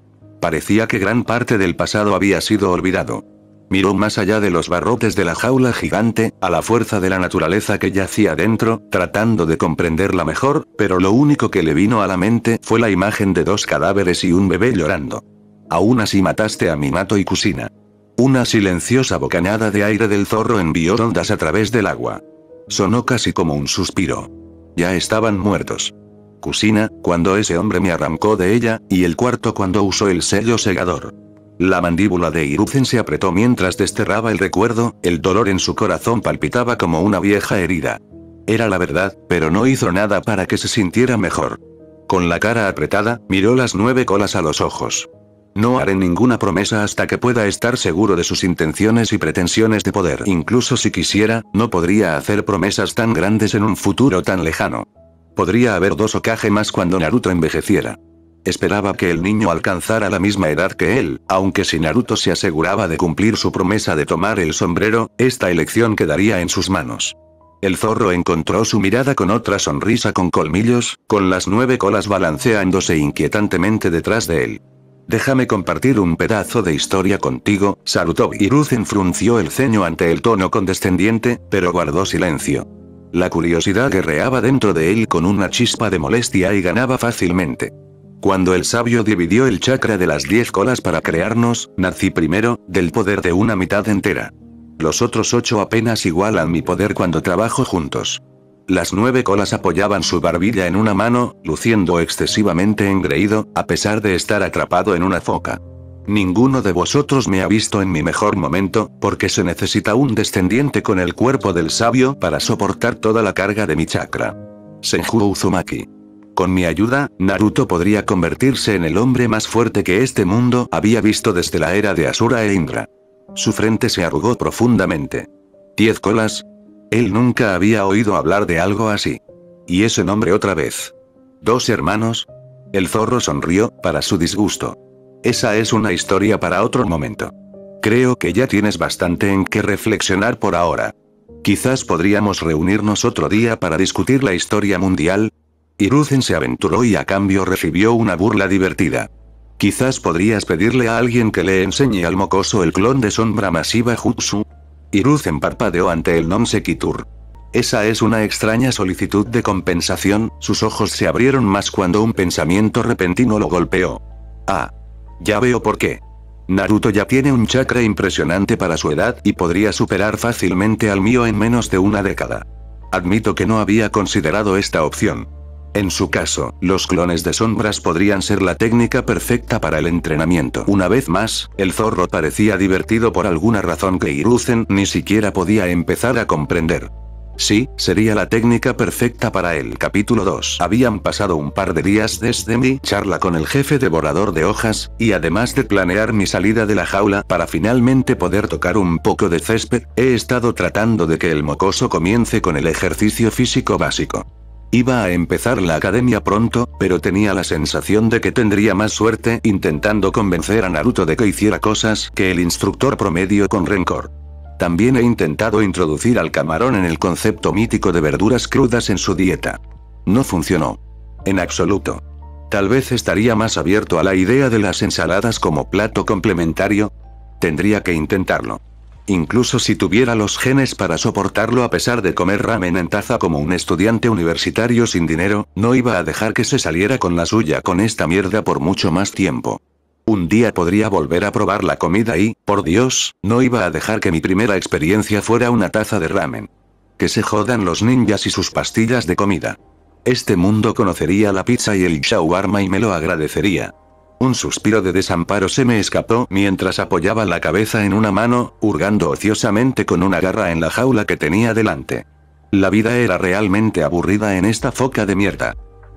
Parecía que gran parte del pasado había sido olvidado. Miró más allá de los barrotes de la jaula gigante, a la fuerza de la naturaleza que yacía dentro, tratando de comprenderla mejor, pero lo único que le vino a la mente fue la imagen de 2 cadáveres y un bebé llorando. Aún así mataste a Minato y Kusina. Una silenciosa bocanada de aire del zorro envió ondas a través del agua. Sonó casi como un suspiro. Ya estaban muertos. Kusina, cuando ese hombre me arrancó de ella, y el cuarto cuando usó el sello segador. La mandíbula de Hiruzen se apretó mientras desterraba el recuerdo, el dolor en su corazón palpitaba como una vieja herida. Era la verdad, pero no hizo nada para que se sintiera mejor. Con la cara apretada, miró las 9 colas a los ojos. No haré ninguna promesa hasta que pueda estar seguro de sus intenciones y pretensiones de poder. Incluso si quisiera, no podría hacer promesas tan grandes en un futuro tan lejano. Podría haber 2 Hokage más cuando Naruto envejeciera. Esperaba que el niño alcanzara la misma edad que él, aunque si Naruto se aseguraba de cumplir su promesa de tomar el sombrero, esta elección quedaría en sus manos. El zorro encontró su mirada con otra sonrisa con colmillos, con las 9 colas balanceándose inquietantemente detrás de él. Déjame compartir un pedazo de historia contigo, Sarutobi. Hiruzen frunció el ceño ante el tono condescendiente, pero guardó silencio. La curiosidad guerreaba dentro de él con una chispa de molestia y ganaba fácilmente. Cuando el sabio dividió el chakra de las 10 colas para crearnos, nací primero, del poder de una mitad entera. Los otros 8 apenas igualan mi poder cuando trabajo juntos. Las 9 colas apoyaban su barbilla en una mano, luciendo excesivamente engreído, a pesar de estar atrapado en una foca. Ninguno de vosotros me ha visto en mi mejor momento, porque se necesita un descendiente con el cuerpo del sabio para soportar toda la carga de mi chakra. Senju Uzumaki. Con mi ayuda, Naruto podría convertirse en el hombre más fuerte que este mundo había visto desde la era de Asura e Indra. Su frente se arrugó profundamente. 10 colas. Él nunca había oído hablar de algo así. Y ese nombre otra vez. 2 hermanos. El zorro sonrió, para su disgusto. Esa es una historia para otro momento. Creo que ya tienes bastante en qué reflexionar por ahora. Quizás podríamos reunirnos otro día para discutir la historia mundial. Hiruzen se aventuró y a cambio recibió una burla divertida. Quizás podrías pedirle a alguien que le enseñe al mocoso el clon de sombra masiva Jutsu. Hiruzen parpadeó ante el non sequitur. Esa es una extraña solicitud de compensación, sus ojos se abrieron más cuando un pensamiento repentino lo golpeó. Ah. Ya veo por qué. Naruto ya tiene un chakra impresionante para su edad y podría superar fácilmente al mío en menos de una década. Admito que no había considerado esta opción. En su caso, los clones de sombras podrían ser la técnica perfecta para el entrenamiento. Una vez más, el zorro parecía divertido por alguna razón que Hiruzen ni siquiera podía empezar a comprender. Sí, sería la técnica perfecta para él. Capítulo 2. Habían pasado un par de días desde mi charla con el jefe devorador de hojas, y además de planear mi salida de la jaula para finalmente poder tocar un poco de césped, he estado tratando de que el mocoso comience con el ejercicio físico básico. Iba a empezar la academia pronto, pero tenía la sensación de que tendría más suerte intentando convencer a Naruto de que hiciera cosas que el instructor promedio con rencor. También he intentado introducir al camarón en el concepto mítico de verduras crudas en su dieta. No funcionó. En absoluto. Tal vez estaría más abierto a la idea de las ensaladas como plato complementario. Tendría que intentarlo. Incluso si tuviera los genes para soportarlo a pesar de comer ramen en taza como un estudiante universitario sin dinero, no iba a dejar que se saliera con la suya con esta mierda por mucho más tiempo. Un día podría volver a probar la comida y, por Dios, no iba a dejar que mi primera experiencia fuera una taza de ramen. Que se jodan los ninjas y sus pastillas de comida. Este mundo conocería la pizza y el shawarma y me lo agradecería. Un suspiro de desamparo se me escapó mientras apoyaba la cabeza en una mano, hurgando ociosamente con una garra en la jaula que tenía delante. La vida era realmente aburrida en esta foca de mierda.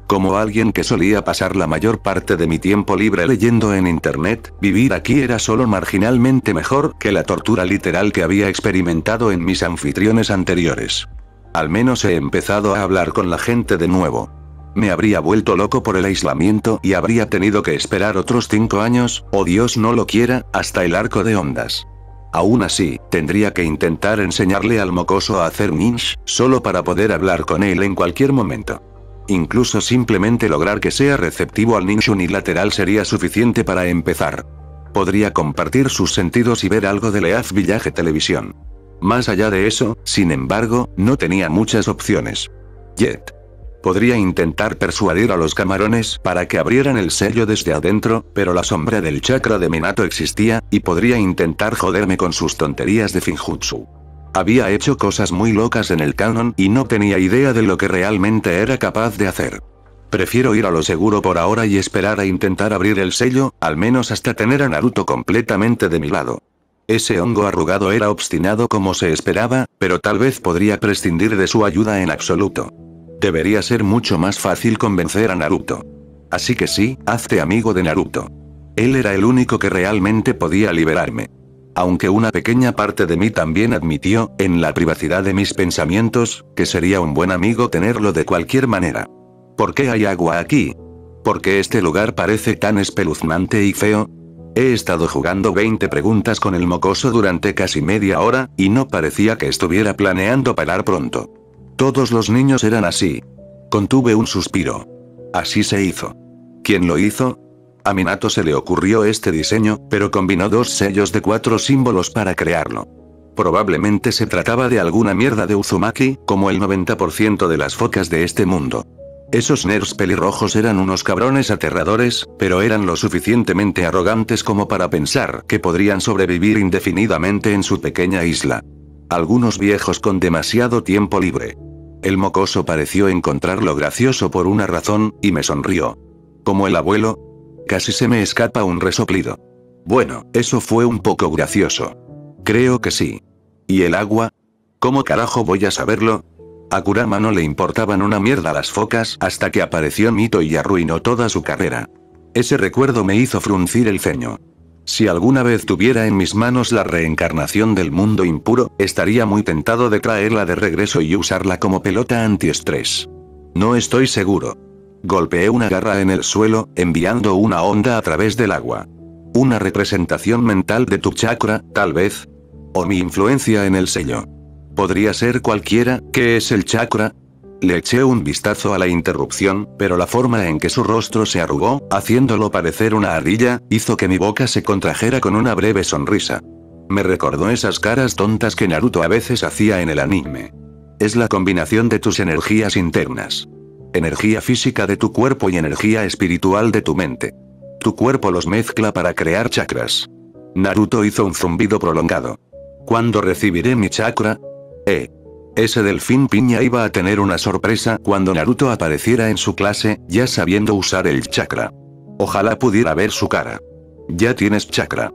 Como alguien que solía pasar la mayor parte de mi tiempo libre leyendo en internet, vivir aquí era solo marginalmente mejor que la tortura literal que había experimentado en mis anfitriones anteriores. Al menos he empezado a hablar con la gente de nuevo. Me habría vuelto loco por el aislamiento y habría tenido que esperar otros 5 años, o Dios no lo quiera, hasta el arco de ondas. Aún así, tendría que intentar enseñarle al mocoso a hacer ninja, solo para poder hablar con él en cualquier momento. Incluso simplemente lograr que sea receptivo al ninja unilateral sería suficiente para empezar. Podría compartir sus sentidos y ver algo de Leaf Village Televisión. Más allá de eso, sin embargo, no tenía muchas opciones. Jet. Podría intentar persuadir a los camarones para que abrieran el sello desde adentro, pero la sombra del chakra de Minato existía, y podría intentar joderme con sus tonterías de Finjutsu. Había hecho cosas muy locas en el canon y no tenía idea de lo que realmente era capaz de hacer. Prefiero ir a lo seguro por ahora y esperar a intentar abrir el sello, al menos hasta tener a Naruto completamente de mi lado. Ese hongo arrugado era obstinado como se esperaba, pero tal vez podría prescindir de su ayuda en absoluto. Debería ser mucho más fácil convencer a Naruto. Así que sí, hazte amigo de Naruto. Él era el único que realmente podía liberarme. Aunque una pequeña parte de mí también admitió, en la privacidad de mis pensamientos, que sería un buen amigo tenerlo de cualquier manera. ¿Por qué hay agua aquí? ¿Por qué este lugar parece tan espeluznante y feo? He estado jugando 20 preguntas con el mocoso durante casi media hora, y no parecía que estuviera planeando parar pronto. Todos los niños eran así. Contuve un suspiro. Así se hizo. ¿Quién lo hizo? A Minato se le ocurrió este diseño, pero combinó 2 sellos de 4 símbolos para crearlo. Probablemente se trataba de alguna mierda de Uzumaki, como el 90% de las focas de este mundo. Esos nerds pelirrojos eran unos cabrones aterradores, pero eran lo suficientemente arrogantes como para pensar que podrían sobrevivir indefinidamente en su pequeña isla. Algunos viejos con demasiado tiempo libre. El mocoso pareció encontrarlo gracioso por una razón, y me sonrió. ¿Como el abuelo? Casi se me escapa un resoplido. Bueno, eso fue un poco gracioso. Creo que sí. ¿Y el agua? ¿Cómo carajo voy a saberlo? A Kurama no le importaban una mierda las focas hasta que apareció Mito y arruinó toda su carrera. Ese recuerdo me hizo fruncir el ceño. Si alguna vez tuviera en mis manos la reencarnación del mundo impuro, estaría muy tentado de traerla de regreso y usarla como pelota antiestrés. No estoy seguro. Golpeé una garra en el suelo, enviando una onda a través del agua. Una representación mental de tu chakra, tal vez. O mi influencia en el sello. Podría ser cualquiera. ¿Qué es el chakra? Le eché un vistazo a la interrupción, pero la forma en que su rostro se arrugó, haciéndolo parecer una ardilla, hizo que mi boca se contrajera con una breve sonrisa. Me recordó esas caras tontas que Naruto a veces hacía en el anime. Es la combinación de tus energías internas. Energía física de tu cuerpo y energía espiritual de tu mente. Tu cuerpo los mezcla para crear chakras. Naruto hizo un zumbido prolongado. ¿Cuándo recibiré mi chakra? Ese delfín piña iba a tener una sorpresa cuando Naruto apareciera en su clase, ya sabiendo usar el chakra. Ojalá pudiera ver su cara. Ya tienes chakra.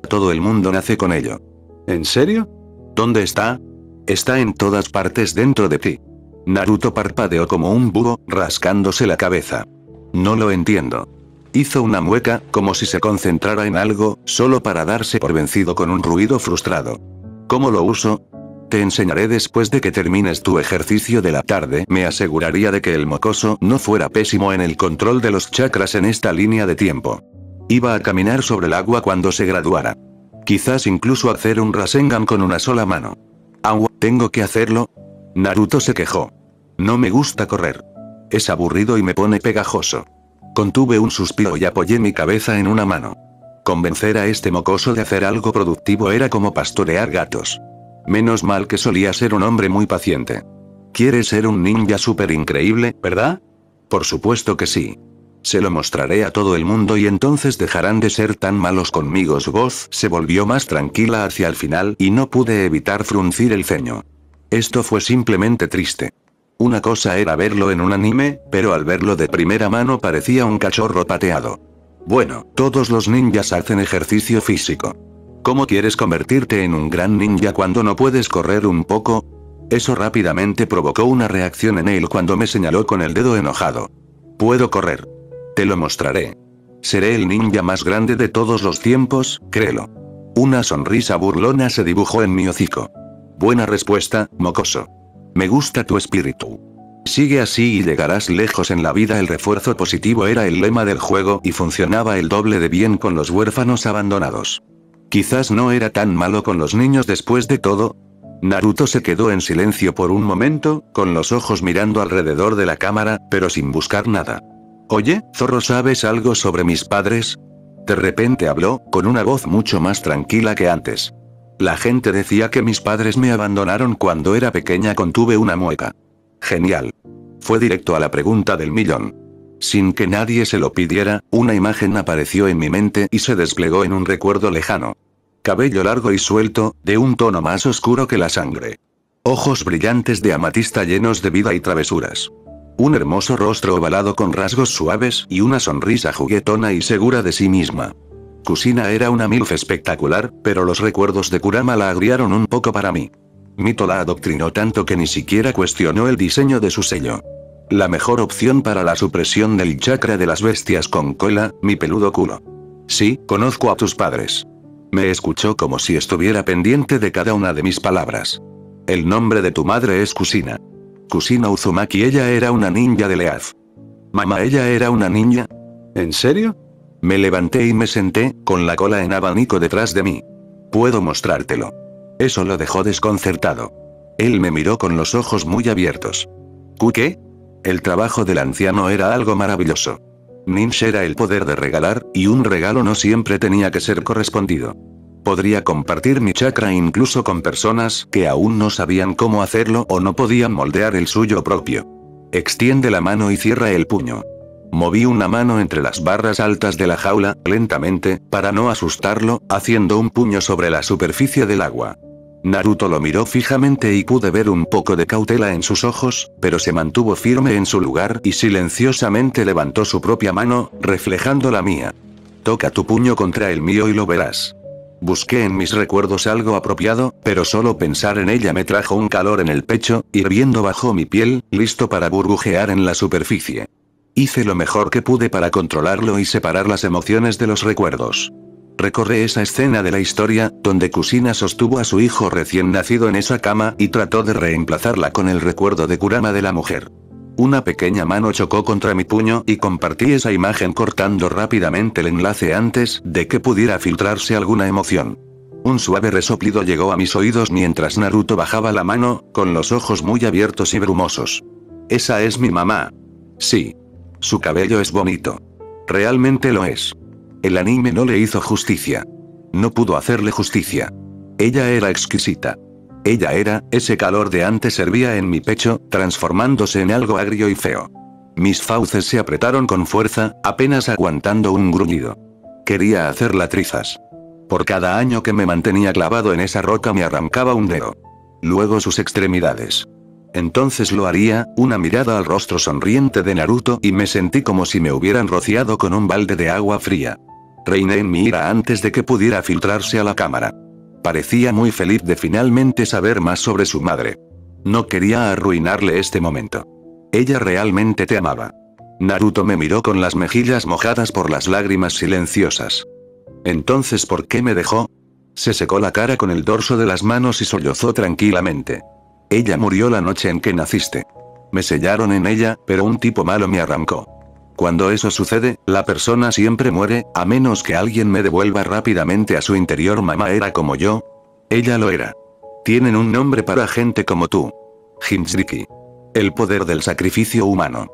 Todo el mundo nace con ello. ¿En serio? ¿Dónde está? Está en todas partes dentro de ti. Naruto parpadeó como un búho, rascándose la cabeza. No lo entiendo. Hizo una mueca, como si se concentrara en algo, solo para darse por vencido con un ruido frustrado. ¿Cómo lo uso? Te enseñaré después de que termines tu ejercicio de la tarde. Me aseguraría de que el mocoso no fuera pésimo en el control de los chakras en esta línea de tiempo. Iba a caminar sobre el agua cuando se graduara. Quizás incluso hacer un Rasengan con una sola mano. Agua, ¿tengo que hacerlo? Naruto se quejó. No me gusta correr. Es aburrido y me pone pegajoso. Contuve un suspiro y apoyé mi cabeza en una mano. Convencer a este mocoso de hacer algo productivo era como pastorear gatos. Menos mal que solía ser un hombre muy paciente. ¿Quieres ser un ninja súper increíble, verdad? Por supuesto que sí. Se lo mostraré a todo el mundo y entonces dejarán de ser tan malos conmigo. Su voz se volvió más tranquila hacia el final y no pude evitar fruncir el ceño. Esto fue simplemente triste. Una cosa era verlo en un anime, pero al verlo de primera mano parecía un cachorro pateado. Bueno, todos los ninjas hacen ejercicio físico. ¿Cómo quieres convertirte en un gran ninja cuando no puedes correr un poco? Eso rápidamente provocó una reacción en él cuando me señaló con el dedo enojado. Puedo correr. Te lo mostraré. Seré el ninja más grande de todos los tiempos, créelo. Una sonrisa burlona se dibujó en mi hocico. Buena respuesta, mocoso. Me gusta tu espíritu. Sigue así y llegarás lejos en la vida. El refuerzo positivo era el lema del juego y funcionaba el doble de bien con los huérfanos abandonados. Quizás no era tan malo con los niños después de todo. Naruto se quedó en silencio por un momento, con los ojos mirando alrededor de la cámara, pero sin buscar nada. Oye, zorro, ¿sabes algo sobre mis padres? De repente habló, con una voz mucho más tranquila que antes. La gente decía que mis padres me abandonaron cuando era pequeña. Contuve una mueca. Genial. Fue directo a la pregunta del millón. Sin que nadie se lo pidiera, una imagen apareció en mi mente y se desplegó en un recuerdo lejano. Cabello largo y suelto, de un tono más oscuro que la sangre. Ojos brillantes de amatista llenos de vida y travesuras. Un hermoso rostro ovalado con rasgos suaves y una sonrisa juguetona y segura de sí misma. Kusina era una milf espectacular, pero los recuerdos de Kurama la agriaron un poco para mí. Mito la adoctrinó tanto que ni siquiera cuestionó el diseño de su sello. La mejor opción para la supresión del chakra de las bestias con cola, mi peludo culo. Sí, conozco a tus padres. Me escuchó como si estuviera pendiente de cada una de mis palabras. El nombre de tu madre es Kusina. Kusina Uzumaki. Ella era una ninja de Leaf. Mamá, ¿ella era una ninja? ¿En serio? Me levanté y me senté, con la cola en abanico detrás de mí. Puedo mostrártelo. Eso lo dejó desconcertado. Él me miró con los ojos muy abiertos. ¿Qué? El trabajo del anciano era algo maravilloso. Ninja era el poder de regalar, y un regalo no siempre tenía que ser correspondido. Podría compartir mi chakra incluso con personas que aún no sabían cómo hacerlo o no podían moldear el suyo propio. Extiende la mano y cierra el puño. Moví una mano entre las barras altas de la jaula, lentamente, para no asustarlo, haciendo un puño sobre la superficie del agua. Naruto lo miró fijamente y pude ver un poco de cautela en sus ojos, pero se mantuvo firme en su lugar y silenciosamente levantó su propia mano, reflejando la mía. Toca tu puño contra el mío y lo verás. Busqué en mis recuerdos algo apropiado, pero solo pensar en ella me trajo un calor en el pecho, hirviendo bajo mi piel, listo para burbujear en la superficie. Hice lo mejor que pude para controlarlo y separar las emociones de los recuerdos. Recorrí esa escena de la historia, donde Kusina sostuvo a su hijo recién nacido en esa cama y trató de reemplazarla con el recuerdo de Kurama de la mujer. Una pequeña mano chocó contra mi puño y compartí esa imagen cortando rápidamente el enlace antes de que pudiera filtrarse alguna emoción. Un suave resoplido llegó a mis oídos mientras Naruto bajaba la mano, con los ojos muy abiertos y brumosos. Esa es mi mamá. Sí. Su cabello es bonito. Realmente lo es. El anime no le hizo justicia. No pudo hacerle justicia. Ella era exquisita. Ella era, ese calor de antes hervía en mi pecho, transformándose en algo agrio y feo. Mis fauces se apretaron con fuerza, apenas aguantando un gruñido. Quería hacerla trizas. Por cada año que me mantenía clavado en esa roca me arrancaba un dedo. Luego sus extremidades. Entonces lo haría, una mirada al rostro sonriente de Naruto y me sentí como si me hubieran rociado con un balde de agua fría. Reiné en mi ira antes de que pudiera filtrarse a la cámara. Parecía muy feliz de finalmente saber más sobre su madre. No quería arruinarle este momento. Ella realmente te amaba. Naruto me miró con las mejillas mojadas por las lágrimas silenciosas. Entonces, ¿por qué me dejó? Se secó la cara con el dorso de las manos y sollozó tranquilamente. Ella murió la noche en que naciste. Me sellaron en ella, pero un tipo malo me arrancó. Cuando eso sucede, la persona siempre muere, a menos que alguien me devuelva rápidamente a su interior. Mamá era como yo. Ella lo era. Tienen un nombre para gente como tú. Jinchuriki. El poder del sacrificio humano.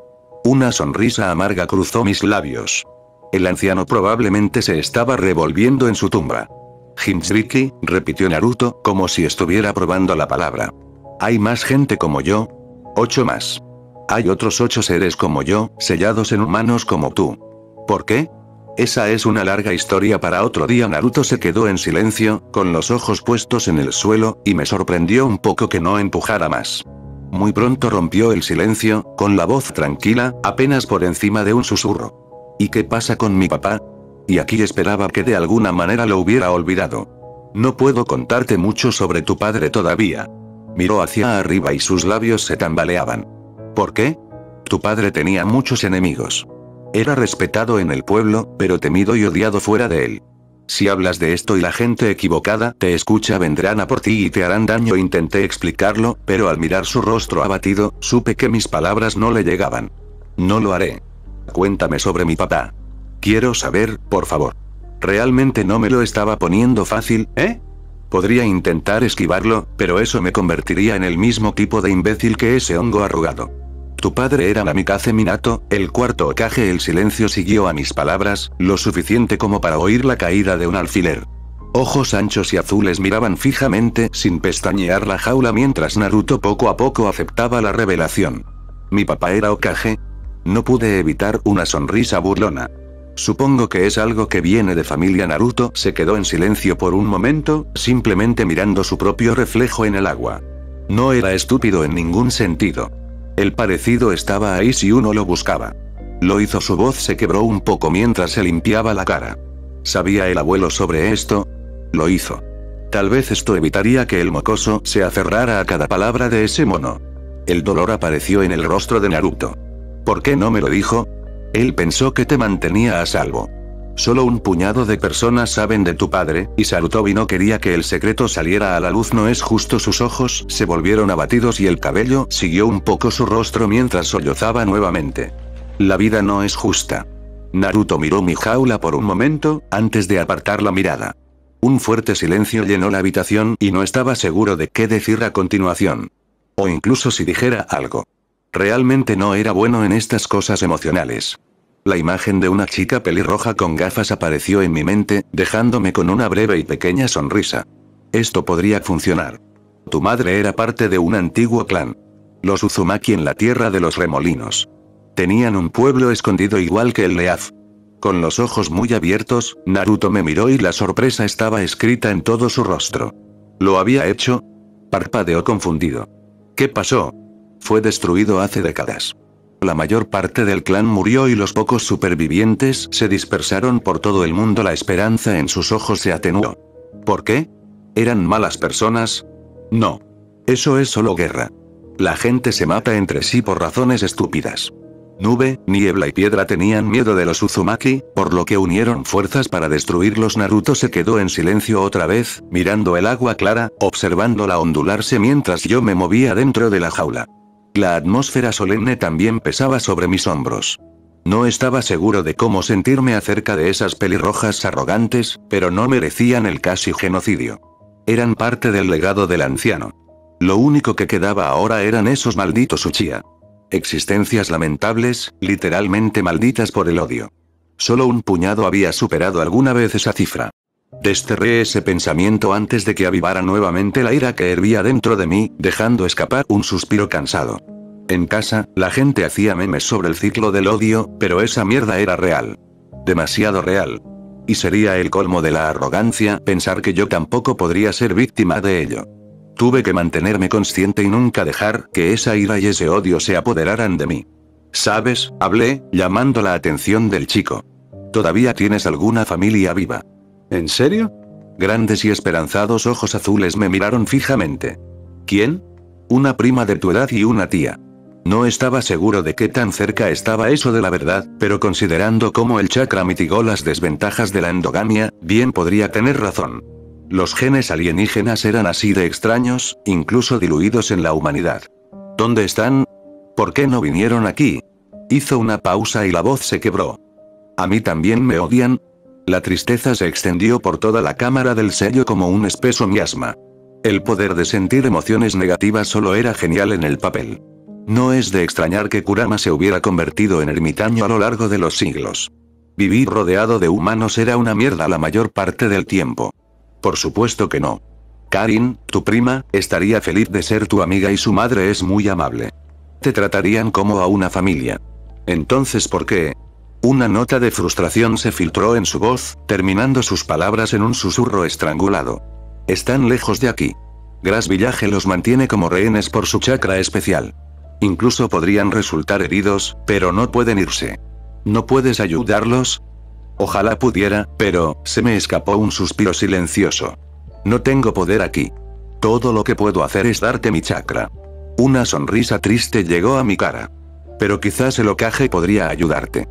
Una sonrisa amarga cruzó mis labios. El anciano probablemente se estaba revolviendo en su tumba. Jinchuriki, repitió Naruto, como si estuviera probando la palabra. ¿Hay más gente como yo? 8 más. Hay otros 8 seres como yo, sellados en humanos como tú. ¿Por qué? Esa es una larga historia para otro día. Naruto se quedó en silencio, con los ojos puestos en el suelo, y me sorprendió un poco que no empujara más. Muy pronto rompió el silencio, con la voz tranquila, apenas por encima de un susurro. ¿Y qué pasa con mi papá? Y aquí esperaba que de alguna manera lo hubiera olvidado. No puedo contarte mucho sobre tu padre todavía. Miró hacia arriba y sus labios se tambaleaban. ¿Por qué? Tu padre tenía muchos enemigos. Era respetado en el pueblo, pero temido y odiado fuera de él. Si hablas de esto y la gente equivocada te escucha, vendrán a por ti y te harán daño. Intenté explicarlo, pero al mirar su rostro abatido, supe que mis palabras no le llegaban. No lo haré. Cuéntame sobre mi papá. Quiero saber, por favor. Realmente no me lo estaba poniendo fácil, ¿eh? Podría intentar esquivarlo, pero eso me convertiría en el mismo tipo de imbécil que ese hongo arrugado. Tu padre era Namikaze Minato, el cuarto Hokage. El silencio siguió a mis palabras, lo suficiente como para oír la caída de un alfiler. Ojos anchos y azules miraban fijamente, sin pestañear, la jaula mientras Naruto poco a poco aceptaba la revelación. ¿Mi papá era Hokage? No pude evitar una sonrisa burlona. Supongo que es algo que viene de familia. Naruto se quedó en silencio por un momento, simplemente mirando su propio reflejo en el agua. No era estúpido en ningún sentido. El parecido estaba ahí si uno lo buscaba. Lo hizo. Su voz se quebró un poco mientras se limpiaba la cara. ¿Sabía el abuelo sobre esto? Lo hizo. Tal vez esto evitaría que el mocoso se aferrara a cada palabra de ese mono. El dolor apareció en el rostro de Naruto. ¿Por qué no me lo dijo? Él pensó que te mantenía a salvo. Solo un puñado de personas saben de tu padre, y Sarutobi no quería que el secreto saliera a la luz. No es justo. Sus ojos se volvieron abatidos y el cabello siguió un poco su rostro mientras sollozaba nuevamente. La vida no es justa. Naruto miró mi jaula por un momento, antes de apartar la mirada. Un fuerte silencio llenó la habitación y no estaba seguro de qué decir a continuación. O incluso si dijera algo. Realmente no era bueno en estas cosas emocionales. La imagen de una chica pelirroja con gafas apareció en mi mente, dejándome con una breve y pequeña sonrisa. Esto podría funcionar. Tu madre era parte de un antiguo clan. Los Uzumaki, en la tierra de los remolinos. Tenían un pueblo escondido igual que el Leaf. Con los ojos muy abiertos, Naruto me miró y la sorpresa estaba escrita en todo su rostro. ¿Lo había hecho? Parpadeó confundido. ¿Qué pasó? Fue destruido hace décadas. La mayor parte del clan murió y los pocos supervivientes se dispersaron por todo el mundo. La esperanza en sus ojos se atenuó. ¿Por qué? ¿Eran malas personas? No. Eso es solo guerra. La gente se mata entre sí por razones estúpidas. Nube, niebla y piedra tenían miedo de los Uzumaki, por lo que unieron fuerzas para destruirlos. Naruto se quedó en silencio otra vez, mirando el agua clara, observándola ondularse mientras yo me movía dentro de la jaula. La atmósfera solemne también pesaba sobre mis hombros. No estaba seguro de cómo sentirme acerca de esas pelirrojas arrogantes, pero no merecían el casi genocidio. Eran parte del legado del anciano. Lo único que quedaba ahora eran esos malditos Uchiha. Existencias lamentables, literalmente malditas por el odio. Solo un puñado había superado alguna vez esa cifra. Desterré ese pensamiento antes de que avivara nuevamente la ira que hervía dentro de mí, dejando escapar un suspiro cansado. En casa, la gente hacía memes sobre el ciclo del odio, pero esa mierda era real. Demasiado real. Y sería el colmo de la arrogancia pensar que yo tampoco podría ser víctima de ello. Tuve que mantenerme consciente y nunca dejar que esa ira y ese odio se apoderaran de mí. ¿Sabes? Hablé, llamando la atención del chico. ¿Todavía tienes alguna familia viva? ¿En serio? Grandes y esperanzados ojos azules me miraron fijamente. ¿Quién? Una prima de tu edad y una tía. No estaba seguro de qué tan cerca estaba eso de la verdad, pero considerando cómo el chakra mitigó las desventajas de la endogamia, bien podría tener razón. Los genes alienígenas eran así de extraños, incluso diluidos en la humanidad. ¿Dónde están? ¿Por qué no vinieron aquí? Hizo una pausa y la voz se quebró. ¿A mí también me odian? La tristeza se extendió por toda la cámara del sello como un espeso miasma. El poder de sentir emociones negativas solo era genial en el papel. No es de extrañar que Kurama se hubiera convertido en ermitaño a lo largo de los siglos. Vivir rodeado de humanos era una mierda la mayor parte del tiempo. Por supuesto que no. Karin, tu prima, estaría feliz de ser tu amiga y su madre es muy amable. Te tratarían como a una familia. Entonces, ¿por qué? Una nota de frustración se filtró en su voz, terminando sus palabras en un susurro estrangulado. Están lejos de aquí. Gras Village los mantiene como rehenes por su chakra especial. Incluso podrían resultar heridos, pero no pueden irse. ¿No puedes ayudarlos? Ojalá pudiera, pero, se me escapó un suspiro silencioso. No tengo poder aquí. Todo lo que puedo hacer es darte mi chakra. Una sonrisa triste llegó a mi cara. Pero quizás el Hokage podría ayudarte.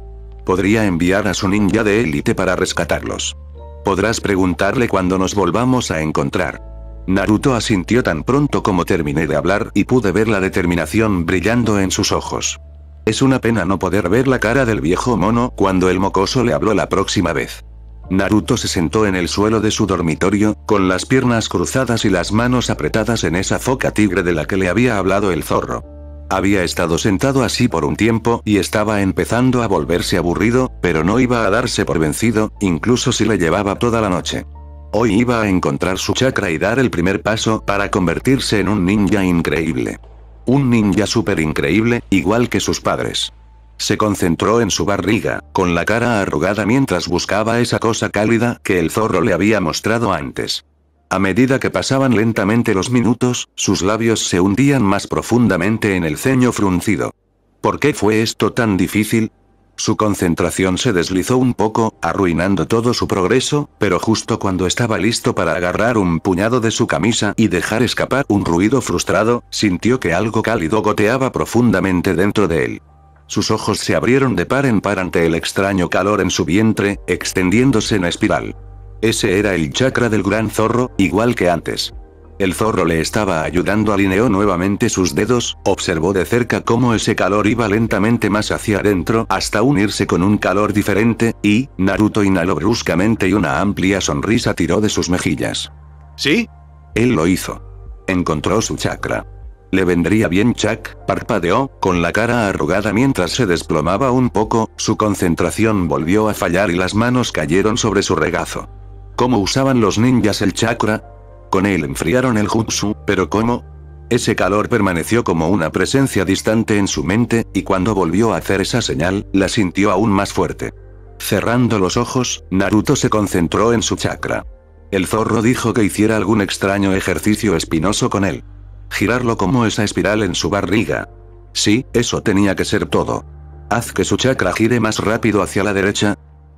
Podría enviar a su ninja de élite para rescatarlos. Podrás preguntarle cuando nos volvamos a encontrar. Naruto asintió tan pronto como terminé de hablar y pude ver la determinación brillando en sus ojos. Es una pena no poder ver la cara del viejo mono cuando el mocoso le habló la próxima vez. Naruto se sentó en el suelo de su dormitorio, con las piernas cruzadas y las manos apretadas en esa foca tigre de la que le había hablado el zorro. Había estado sentado así por un tiempo y estaba empezando a volverse aburrido, pero no iba a darse por vencido, incluso si le llevaba toda la noche. Hoy iba a encontrar su chakra y dar el primer paso para convertirse en un ninja increíble. Un ninja súper increíble, igual que sus padres. Se concentró en su barriga, con la cara arrugada mientras buscaba esa cosa cálida que el zorro le había mostrado antes. A medida que pasaban lentamente los minutos, sus labios se hundían más profundamente en el ceño fruncido. ¿Por qué fue esto tan difícil? Su concentración se deslizó un poco, arruinando todo su progreso, pero justo cuando estaba listo para agarrar un puñado de su camisa y dejar escapar un ruido frustrado, sintió que algo cálido goteaba profundamente dentro de él. Sus ojos se abrieron de par en par ante el extraño calor en su vientre, extendiéndose en espiral. Ese era el chakra del gran zorro, igual que antes. El zorro le estaba ayudando. Alineó nuevamente sus dedos, observó de cerca cómo ese calor iba lentamente más hacia adentro hasta unirse con un calor diferente, y, Naruto inhaló bruscamente y una amplia sonrisa tiró de sus mejillas. ¿Sí? Él lo hizo. Encontró su chakra. ¿Le vendría bien Chuck? Parpadeó, con la cara arrugada mientras se desplomaba un poco, su concentración volvió a fallar y las manos cayeron sobre su regazo. ¿Cómo usaban los ninjas el chakra? Con él enfriaron el jutsu, pero ¿cómo? Ese calor permaneció como una presencia distante en su mente, y cuando volvió a hacer esa señal, la sintió aún más fuerte. Cerrando los ojos, Naruto se concentró en su chakra. El zorro dijo que hiciera algún extraño ejercicio espinoso con él. Girarlo como esa espiral en su barriga. Sí, eso tenía que ser todo. Haz que su chakra gire más rápido hacia la derecha.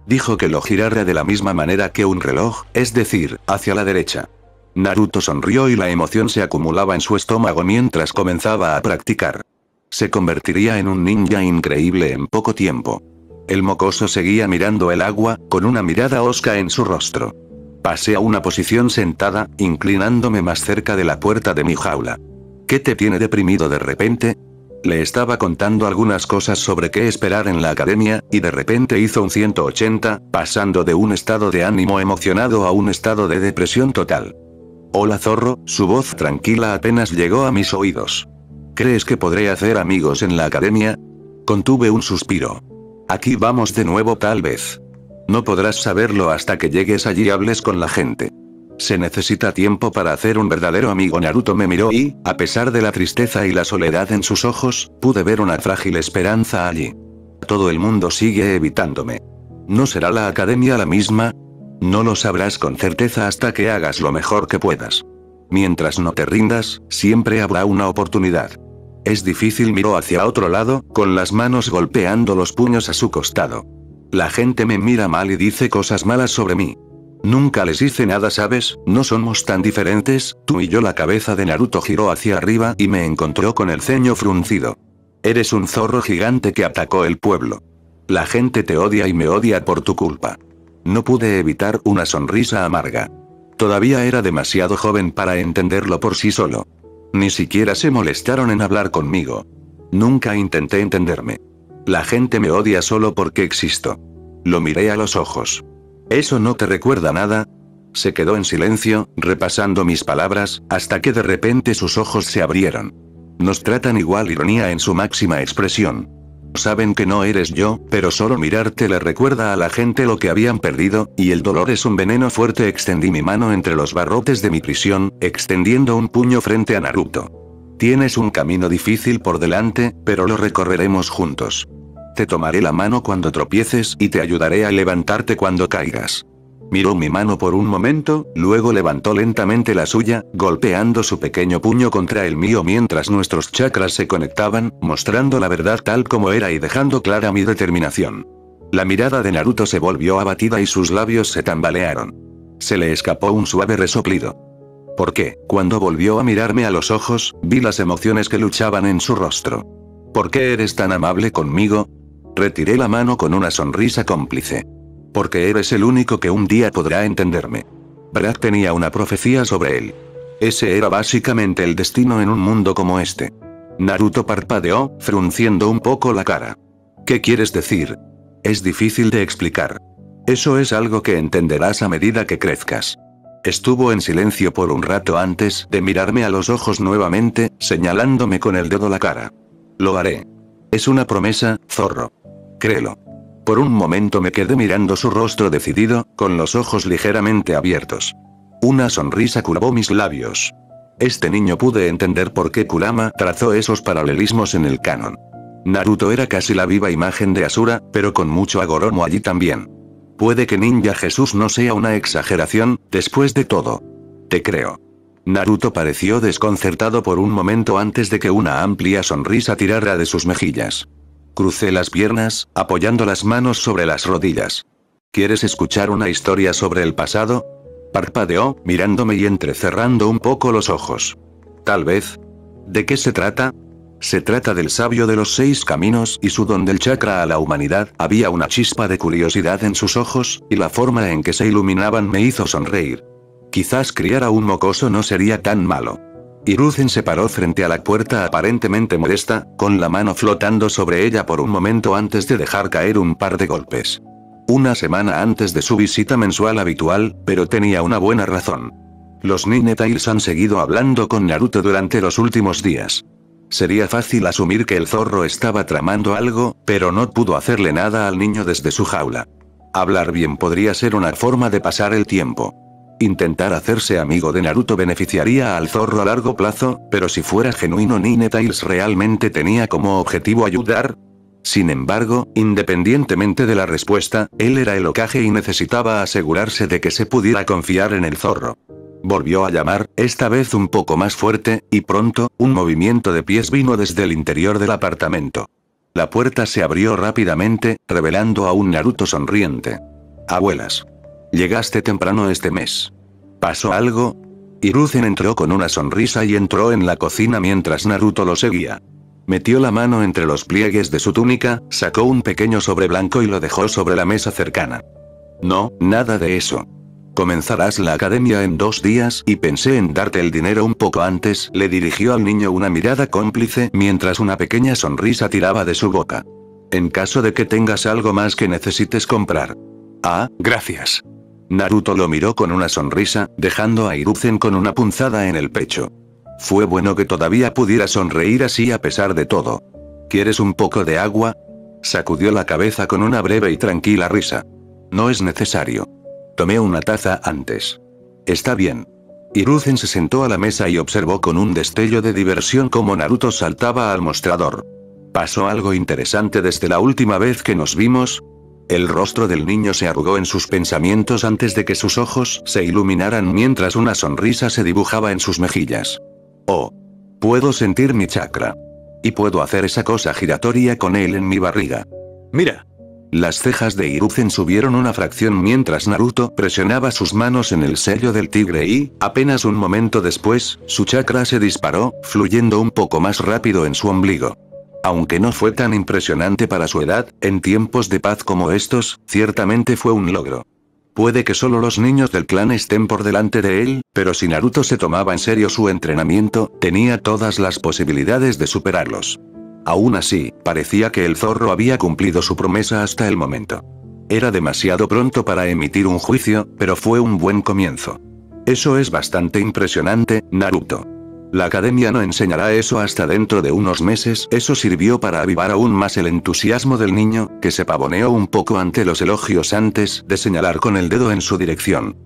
Dijo que lo girara de la misma manera que un reloj, es decir, hacia la derecha. Naruto sonrió y la emoción se acumulaba en su estómago mientras comenzaba a practicar. Se convertiría en un ninja increíble en poco tiempo. El mocoso seguía mirando el agua, con una mirada hosca en su rostro. Pasé a una posición sentada, inclinándome más cerca de la puerta de mi jaula. ¿Qué te tiene deprimido de repente? Le estaba contando algunas cosas sobre qué esperar en la academia, y de repente hizo un 180, pasando de un estado de ánimo emocionado a un estado de depresión total. Hola zorro, su voz tranquila apenas llegó a mis oídos. ¿Crees que podré hacer amigos en la academia? Contuve un suspiro. Aquí vamos de nuevo tal vez. No podrás saberlo hasta que llegues allí y hables con la gente. Se necesita tiempo para hacer un verdadero amigo. Naruto me miró y, a pesar de la tristeza y la soledad en sus ojos, pude ver una frágil esperanza allí. Todo el mundo sigue evitándome. ¿No será la academia la misma? No lo sabrás con certeza hasta que hagas lo mejor que puedas. Mientras no te rindas, siempre habrá una oportunidad. Es difícil, miró hacia otro lado, con las manos golpeando los puños a su costado. La gente me mira mal y dice cosas malas sobre mí. Nunca les hice nada, ¿sabes? No somos tan diferentes, tú y yo. La cabeza de Naruto giró hacia arriba y me encontró con el ceño fruncido. Eres un zorro gigante que atacó el pueblo. La gente te odia y me odia por tu culpa. No pude evitar una sonrisa amarga. Todavía era demasiado joven para entenderlo por sí solo. Ni siquiera se molestaron en hablar conmigo. Nunca intenté entenderme. La gente me odia solo porque existo. Lo miré a los ojos. ¿Eso no te recuerda nada? Se quedó en silencio, repasando mis palabras, hasta que de repente sus ojos se abrieron. Nos tratan igual, ironía en su máxima expresión. Saben que no eres yo, pero solo mirarte le recuerda a la gente lo que habían perdido, y el dolor es un veneno fuerte. Extendí mi mano entre los barrotes de mi prisión, extendiendo un puño frente a Naruto. Tienes un camino difícil por delante, pero lo recorreremos juntos. Te tomaré la mano cuando tropieces y te ayudaré a levantarte cuando caigas. Miró mi mano por un momento, luego levantó lentamente la suya, golpeando su pequeño puño contra el mío mientras nuestros chakras se conectaban, mostrando la verdad tal como era y dejando clara mi determinación. La mirada de Naruto se volvió abatida y sus labios se tambalearon. Se le escapó un suave resoplido. ¿Por qué? Cuando volvió a mirarme a los ojos, vi las emociones que luchaban en su rostro. ¿Por qué eres tan amable conmigo? Retiré la mano con una sonrisa cómplice. Porque eres el único que un día podrá entenderme. Brad tenía una profecía sobre él. Ese era básicamente el destino en un mundo como este. Naruto parpadeó, frunciendo un poco la cara. ¿Qué quieres decir? Es difícil de explicar. Eso es algo que entenderás a medida que crezcas. Estuvo en silencio por un rato antes de mirarme a los ojos nuevamente, señalándome con el dedo la cara. Lo haré. Es una promesa, zorro. Créelo. Por un momento me quedé mirando su rostro decidido, con los ojos ligeramente abiertos. Una sonrisa curvó mis labios. Este niño pude entender por qué Kurama trazó esos paralelismos en el canon. Naruto era casi la viva imagen de Asura, pero con mucho Agoromo allí también. Puede que Ninja Jesús no sea una exageración, después de todo. Te creo. Naruto pareció desconcertado por un momento antes de que una amplia sonrisa tirara de sus mejillas. Crucé las piernas, apoyando las manos sobre las rodillas. ¿Quieres escuchar una historia sobre el pasado? Parpadeó, mirándome y entrecerrando un poco los ojos. Tal vez. ¿De qué se trata? Se trata del sabio de los 6 caminos y su don del chakra a la humanidad. Había una chispa de curiosidad en sus ojos, y la forma en que se iluminaban me hizo sonreír. Quizás criar a un mocoso no sería tan malo. Hiruzen se paró frente a la puerta aparentemente molesta, con la mano flotando sobre ella por un momento antes de dejar caer un par de golpes. Una semana antes de su visita mensual habitual, pero tenía una buena razón. Los Ninetales han seguido hablando con Naruto durante los últimos días. Sería fácil asumir que el zorro estaba tramando algo, pero no pudo hacerle nada al niño desde su jaula. Hablar bien podría ser una forma de pasar el tiempo. Intentar hacerse amigo de Naruto beneficiaría al zorro a largo plazo, pero si fuera genuino, Ninetales realmente tenía como objetivo ayudar. Sin embargo, independientemente de la respuesta, él era el Hokage y necesitaba asegurarse de que se pudiera confiar en el zorro. Volvió a llamar, esta vez un poco más fuerte, y pronto, un movimiento de pies vino desde el interior del apartamento. La puerta se abrió rápidamente, revelando a un Naruto sonriente. Abuelas. Llegaste temprano este mes. ¿Pasó algo? Hiruzen entró con una sonrisa y entró en la cocina mientras Naruto lo seguía. Metió la mano entre los pliegues de su túnica, sacó un pequeño sobre blanco y lo dejó sobre la mesa cercana. No, nada de eso. Comenzarás la academia en 2 días y pensé en darte el dinero un poco antes. Le dirigió al niño una mirada cómplice mientras una pequeña sonrisa tiraba de su boca. En caso de que tengas algo más que necesites comprar. Ah, gracias. Naruto lo miró con una sonrisa, dejando a Hiruzen con una punzada en el pecho. Fue bueno que todavía pudiera sonreír así a pesar de todo. ¿Quieres un poco de agua? Sacudió la cabeza con una breve y tranquila risa. No es necesario. Tomé una taza antes. Está bien. Hiruzen se sentó a la mesa y observó con un destello de diversión cómo Naruto saltaba al mostrador. ¿Pasó algo interesante desde la última vez que nos vimos? El rostro del niño se arrugó en sus pensamientos antes de que sus ojos se iluminaran mientras una sonrisa se dibujaba en sus mejillas. Oh. Puedo sentir mi chakra. Y puedo hacer esa cosa giratoria con él en mi barriga. Mira. Las cejas de Hiruzen subieron una fracción mientras Naruto presionaba sus manos en el sello del tigre y, apenas un momento después, su chakra se disparó, fluyendo un poco más rápido en su ombligo. Aunque no fue tan impresionante para su edad, en tiempos de paz como estos, ciertamente fue un logro. Puede que solo los niños del clan estén por delante de él, pero si Naruto se tomaba en serio su entrenamiento, tenía todas las posibilidades de superarlos. Aún así, parecía que el zorro había cumplido su promesa hasta el momento. Era demasiado pronto para emitir un juicio, pero fue un buen comienzo. Eso es bastante impresionante, Naruto. La academia no enseñará eso hasta dentro de unos meses. Eso sirvió para avivar aún más el entusiasmo del niño, que se pavoneó un poco ante los elogios antes de señalar con el dedo en su dirección.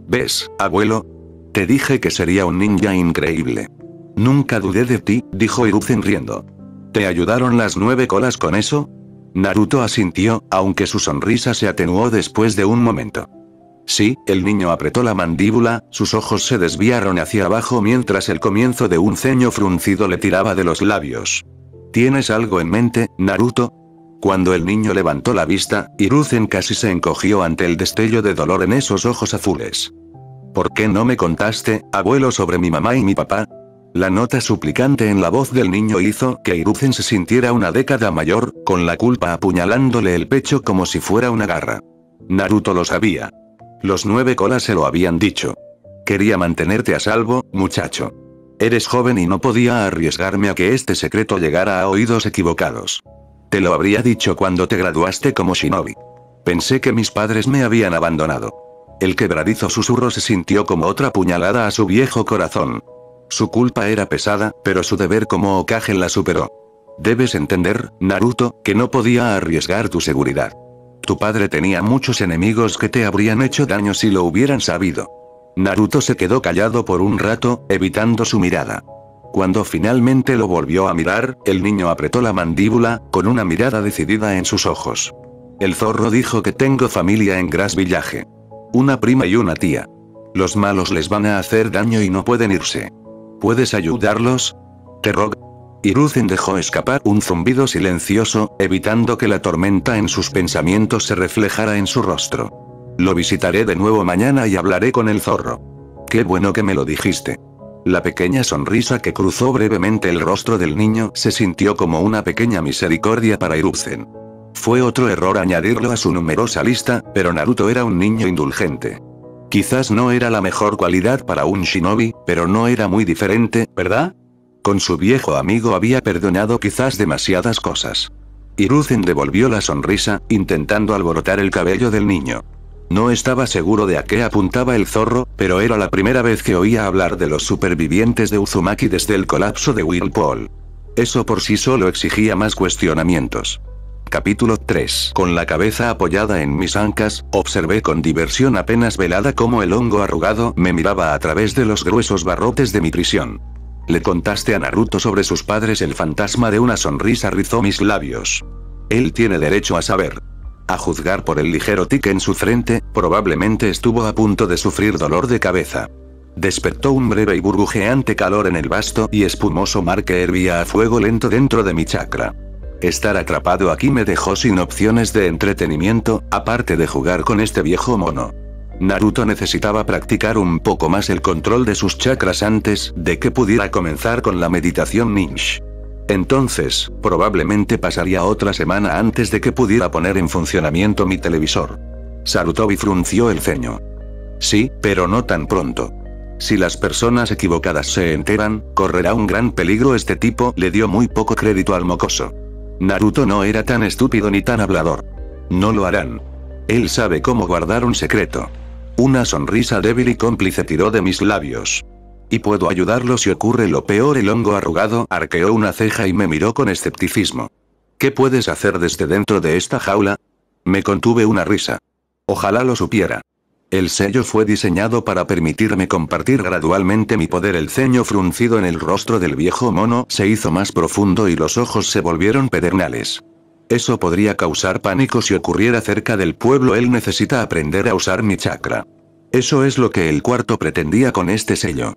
¿Ves, abuelo? Te dije que sería un ninja increíble. Nunca dudé de ti, dijo Hiruzen riendo. ¿Te ayudaron las 9 colas con eso? Naruto asintió, aunque su sonrisa se atenuó después de un momento. Sí, el niño apretó la mandíbula, sus ojos se desviaron hacia abajo mientras el comienzo de un ceño fruncido le tiraba de los labios. ¿Tienes algo en mente, Naruto? Cuando el niño levantó la vista, Hiruzen casi se encogió ante el destello de dolor en esos ojos azules. ¿Por qué no me contaste, abuelo, sobre mi mamá y mi papá? La nota suplicante en la voz del niño hizo que Hiruzen se sintiera una década mayor, con la culpa apuñalándole el pecho como si fuera una garra. Naruto lo sabía. Los 9 colas se lo habían dicho. Quería mantenerte a salvo, muchacho. Eres joven y no podía arriesgarme a que este secreto llegara a oídos equivocados. Te lo habría dicho cuando te graduaste como shinobi. Pensé que mis padres me habían abandonado. El quebradizo susurro se sintió como otra puñalada a su viejo corazón. Su culpa era pesada, pero su deber como Hokage la superó. Debes entender, Naruto, que no podía arriesgar tu seguridad. Tu padre tenía muchos enemigos que te habrían hecho daño si lo hubieran sabido. Naruto se quedó callado por un rato, evitando su mirada. Cuando finalmente lo volvió a mirar, el niño apretó la mandíbula, con una mirada decidida en sus ojos. El zorro dijo que tengo familia en Grass Village. Una prima y una tía. Los malos les van a hacer daño y no pueden irse. ¿Puedes ayudarlos? Te rogo. Hiruzen dejó escapar un zumbido silencioso, evitando que la tormenta en sus pensamientos se reflejara en su rostro. Lo visitaré de nuevo mañana y hablaré con el zorro. Qué bueno que me lo dijiste. La pequeña sonrisa que cruzó brevemente el rostro del niño se sintió como una pequeña misericordia para Hiruzen. Fue otro error añadirlo a su numerosa lista, pero Naruto era un niño indulgente. Quizás no era la mejor cualidad para un shinobi, pero no era muy diferente, ¿verdad? Con su viejo amigo había perdonado quizás demasiadas cosas. Hiruzen devolvió la sonrisa, intentando alborotar el cabello del niño. No estaba seguro de a qué apuntaba el zorro, pero era la primera vez que oía hablar de los supervivientes de Uzumaki desde el colapso de Whirlpool. Eso por sí solo exigía más cuestionamientos. Capítulo 3. Con la cabeza apoyada en mis ancas, observé con diversión apenas velada cómo el hongo arrugado me miraba a través de los gruesos barrotes de mi prisión. ¿Le contaste a Naruto sobre sus padres? El fantasma de una sonrisa rizó mis labios. Él tiene derecho a saber. A juzgar por el ligero tic en su frente, probablemente estuvo a punto de sufrir dolor de cabeza. Despertó un breve y burbujeante calor en el vasto y espumoso mar que hervía a fuego lento dentro de mi chakra. Estar atrapado aquí me dejó sin opciones de entretenimiento, aparte de jugar con este viejo mono. Naruto necesitaba practicar un poco más el control de sus chakras antes de que pudiera comenzar con la meditación ninja. Entonces, probablemente pasaría otra semana antes de que pudiera poner en funcionamiento mi televisor. Sarutobi frunció el ceño. Sí, pero no tan pronto. Si las personas equivocadas se enteran, correrá un gran peligro. Este tipo le dio muy poco crédito al mocoso. Naruto no era tan estúpido ni tan hablador. No lo harán. Él sabe cómo guardar un secreto. Una sonrisa débil y cómplice tiró de mis labios. Y puedo ayudarlo si ocurre lo peor. El hongo arrugado arqueó una ceja y me miró con escepticismo. ¿Qué puedes hacer desde dentro de esta jaula? Me contuve una risa. Ojalá lo supiera. El sello fue diseñado para permitirme compartir gradualmente mi poder. El ceño fruncido en el rostro del viejo mono se hizo más profundo y los ojos se volvieron pedernales. Eso podría causar pánico si ocurriera cerca del pueblo. Él necesita aprender a usar mi chakra. Eso es lo que el cuarto pretendía con este sello.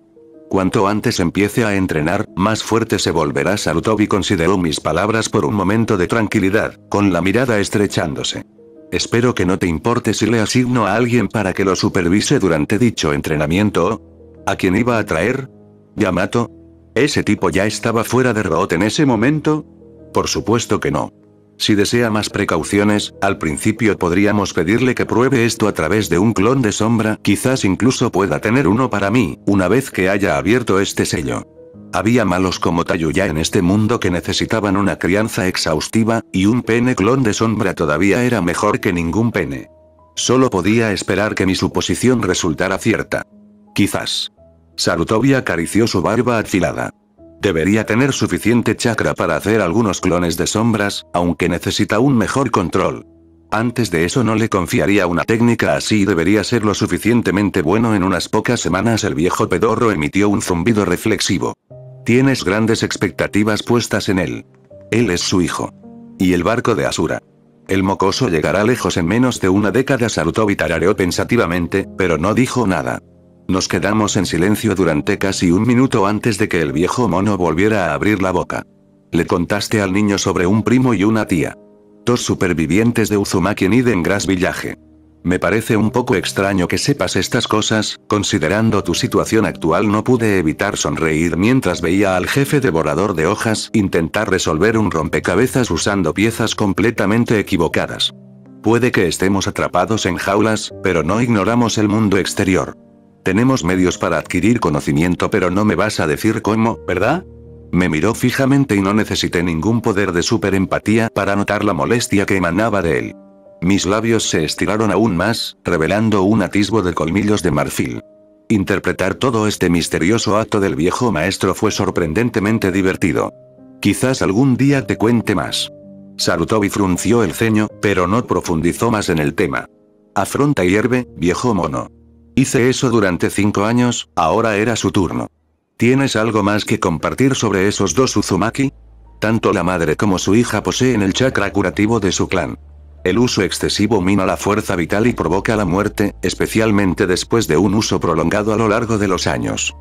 Cuanto antes empiece a entrenar, más fuerte se volverá. Sarutobi consideró mis palabras por un momento de tranquilidad, con la mirada estrechándose. Espero que no te importe si le asigno a alguien para que lo supervise durante dicho entrenamiento. ¿A quién iba a traer? ¿Yamato? ¿Ese tipo ya estaba fuera de Root en ese momento? Por supuesto que no. Si desea más precauciones, al principio podríamos pedirle que pruebe esto a través de un clon de sombra. Quizás incluso pueda tener uno para mí, una vez que haya abierto este sello. Había malos como Tayuya en este mundo que necesitaban una crianza exhaustiva, y un pene clon de sombra todavía era mejor que ningún pene. Solo podía esperar que mi suposición resultara cierta. Quizás. Sarutobi acarició su barba afilada. Debería tener suficiente chakra para hacer algunos clones de sombras, aunque necesita un mejor control. Antes de eso no le confiaría una técnica así y debería ser lo suficientemente bueno. En unas pocas semanas el viejo pedorro emitió un zumbido reflexivo. Tienes grandes expectativas puestas en él. Él es su hijo. Y el barco de Asura. El mocoso llegará lejos en menos de una década. Sarutobi tarareó pensativamente, pero no dijo nada. Nos quedamos en silencio durante casi un minuto antes de que el viejo mono volviera a abrir la boca. Le contaste al niño sobre un primo y una tía. 2 supervivientes de Uzumaki en Eden Grass Village. Me parece un poco extraño que sepas estas cosas, considerando tu situación actual. No pude evitar sonreír mientras veía al jefe devorador de hojas intentar resolver un rompecabezas usando piezas completamente equivocadas. Puede que estemos atrapados en jaulas, pero no ignoramos el mundo exterior. Tenemos medios para adquirir conocimiento, pero no me vas a decir cómo, ¿verdad? Me miró fijamente y no necesité ningún poder de superempatía para notar la molestia que emanaba de él. Mis labios se estiraron aún más, revelando un atisbo de colmillos de marfil. Interpretar todo este misterioso acto del viejo maestro fue sorprendentemente divertido. Quizás algún día te cuente más. Sarutobi frunció el ceño, pero no profundizó más en el tema. Afronta y hierve, viejo mono. Hice eso durante 5 años, ahora era su turno. ¿Tienes algo más que compartir sobre esos 2 Uzumaki? Tanto la madre como su hija poseen el chakra curativo de su clan. El uso excesivo mina la fuerza vital y provoca la muerte, especialmente después de un uso prolongado a lo largo de los años.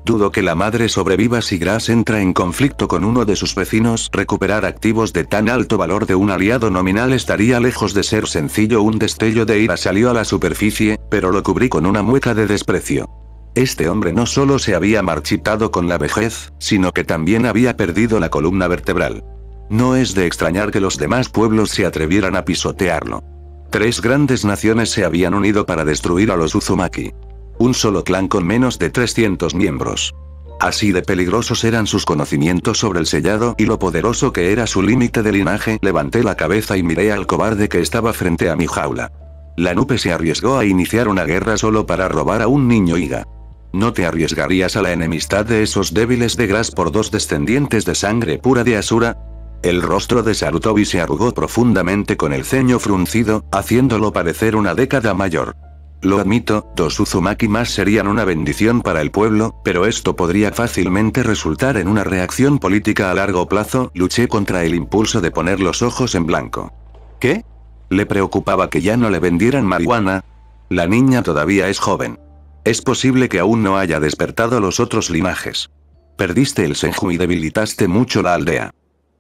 Dudo que la madre sobreviva si Grass entra en conflicto con uno de sus vecinos. Recuperar activos de tan alto valor de un aliado nominal estaría lejos de ser sencillo. Un destello de ira salió a la superficie, pero lo cubrí con una mueca de desprecio. Este hombre no solo se había marchitado con la vejez, sino que también había perdido la columna vertebral. No es de extrañar que los demás pueblos se atrevieran a pisotearlo. 3 grandes naciones se habían unido para destruir a los Uzumaki. Un solo clan con menos de 300 miembros. Así de peligrosos eran sus conocimientos sobre el sellado y lo poderoso que era su límite de linaje. Levanté la cabeza y miré al cobarde que estaba frente a mi jaula. La nube se arriesgó a iniciar una guerra solo para robar a un niño Iga. ¿No te arriesgarías a la enemistad de esos débiles de Grass por 2 descendientes de sangre pura de Asura? El rostro de Sarutobi se arrugó profundamente con el ceño fruncido, haciéndolo parecer una década mayor. Lo admito, 2 Uzumaki más serían una bendición para el pueblo, pero esto podría fácilmente resultar en una reacción política a largo plazo. Luché contra el impulso de poner los ojos en blanco. ¿Qué? ¿Le preocupaba que ya no le vendieran marihuana? La niña todavía es joven. Es posible que aún no haya despertado los otros linajes. Perdiste el Senju y debilitaste mucho la aldea.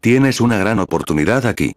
Tienes una gran oportunidad aquí.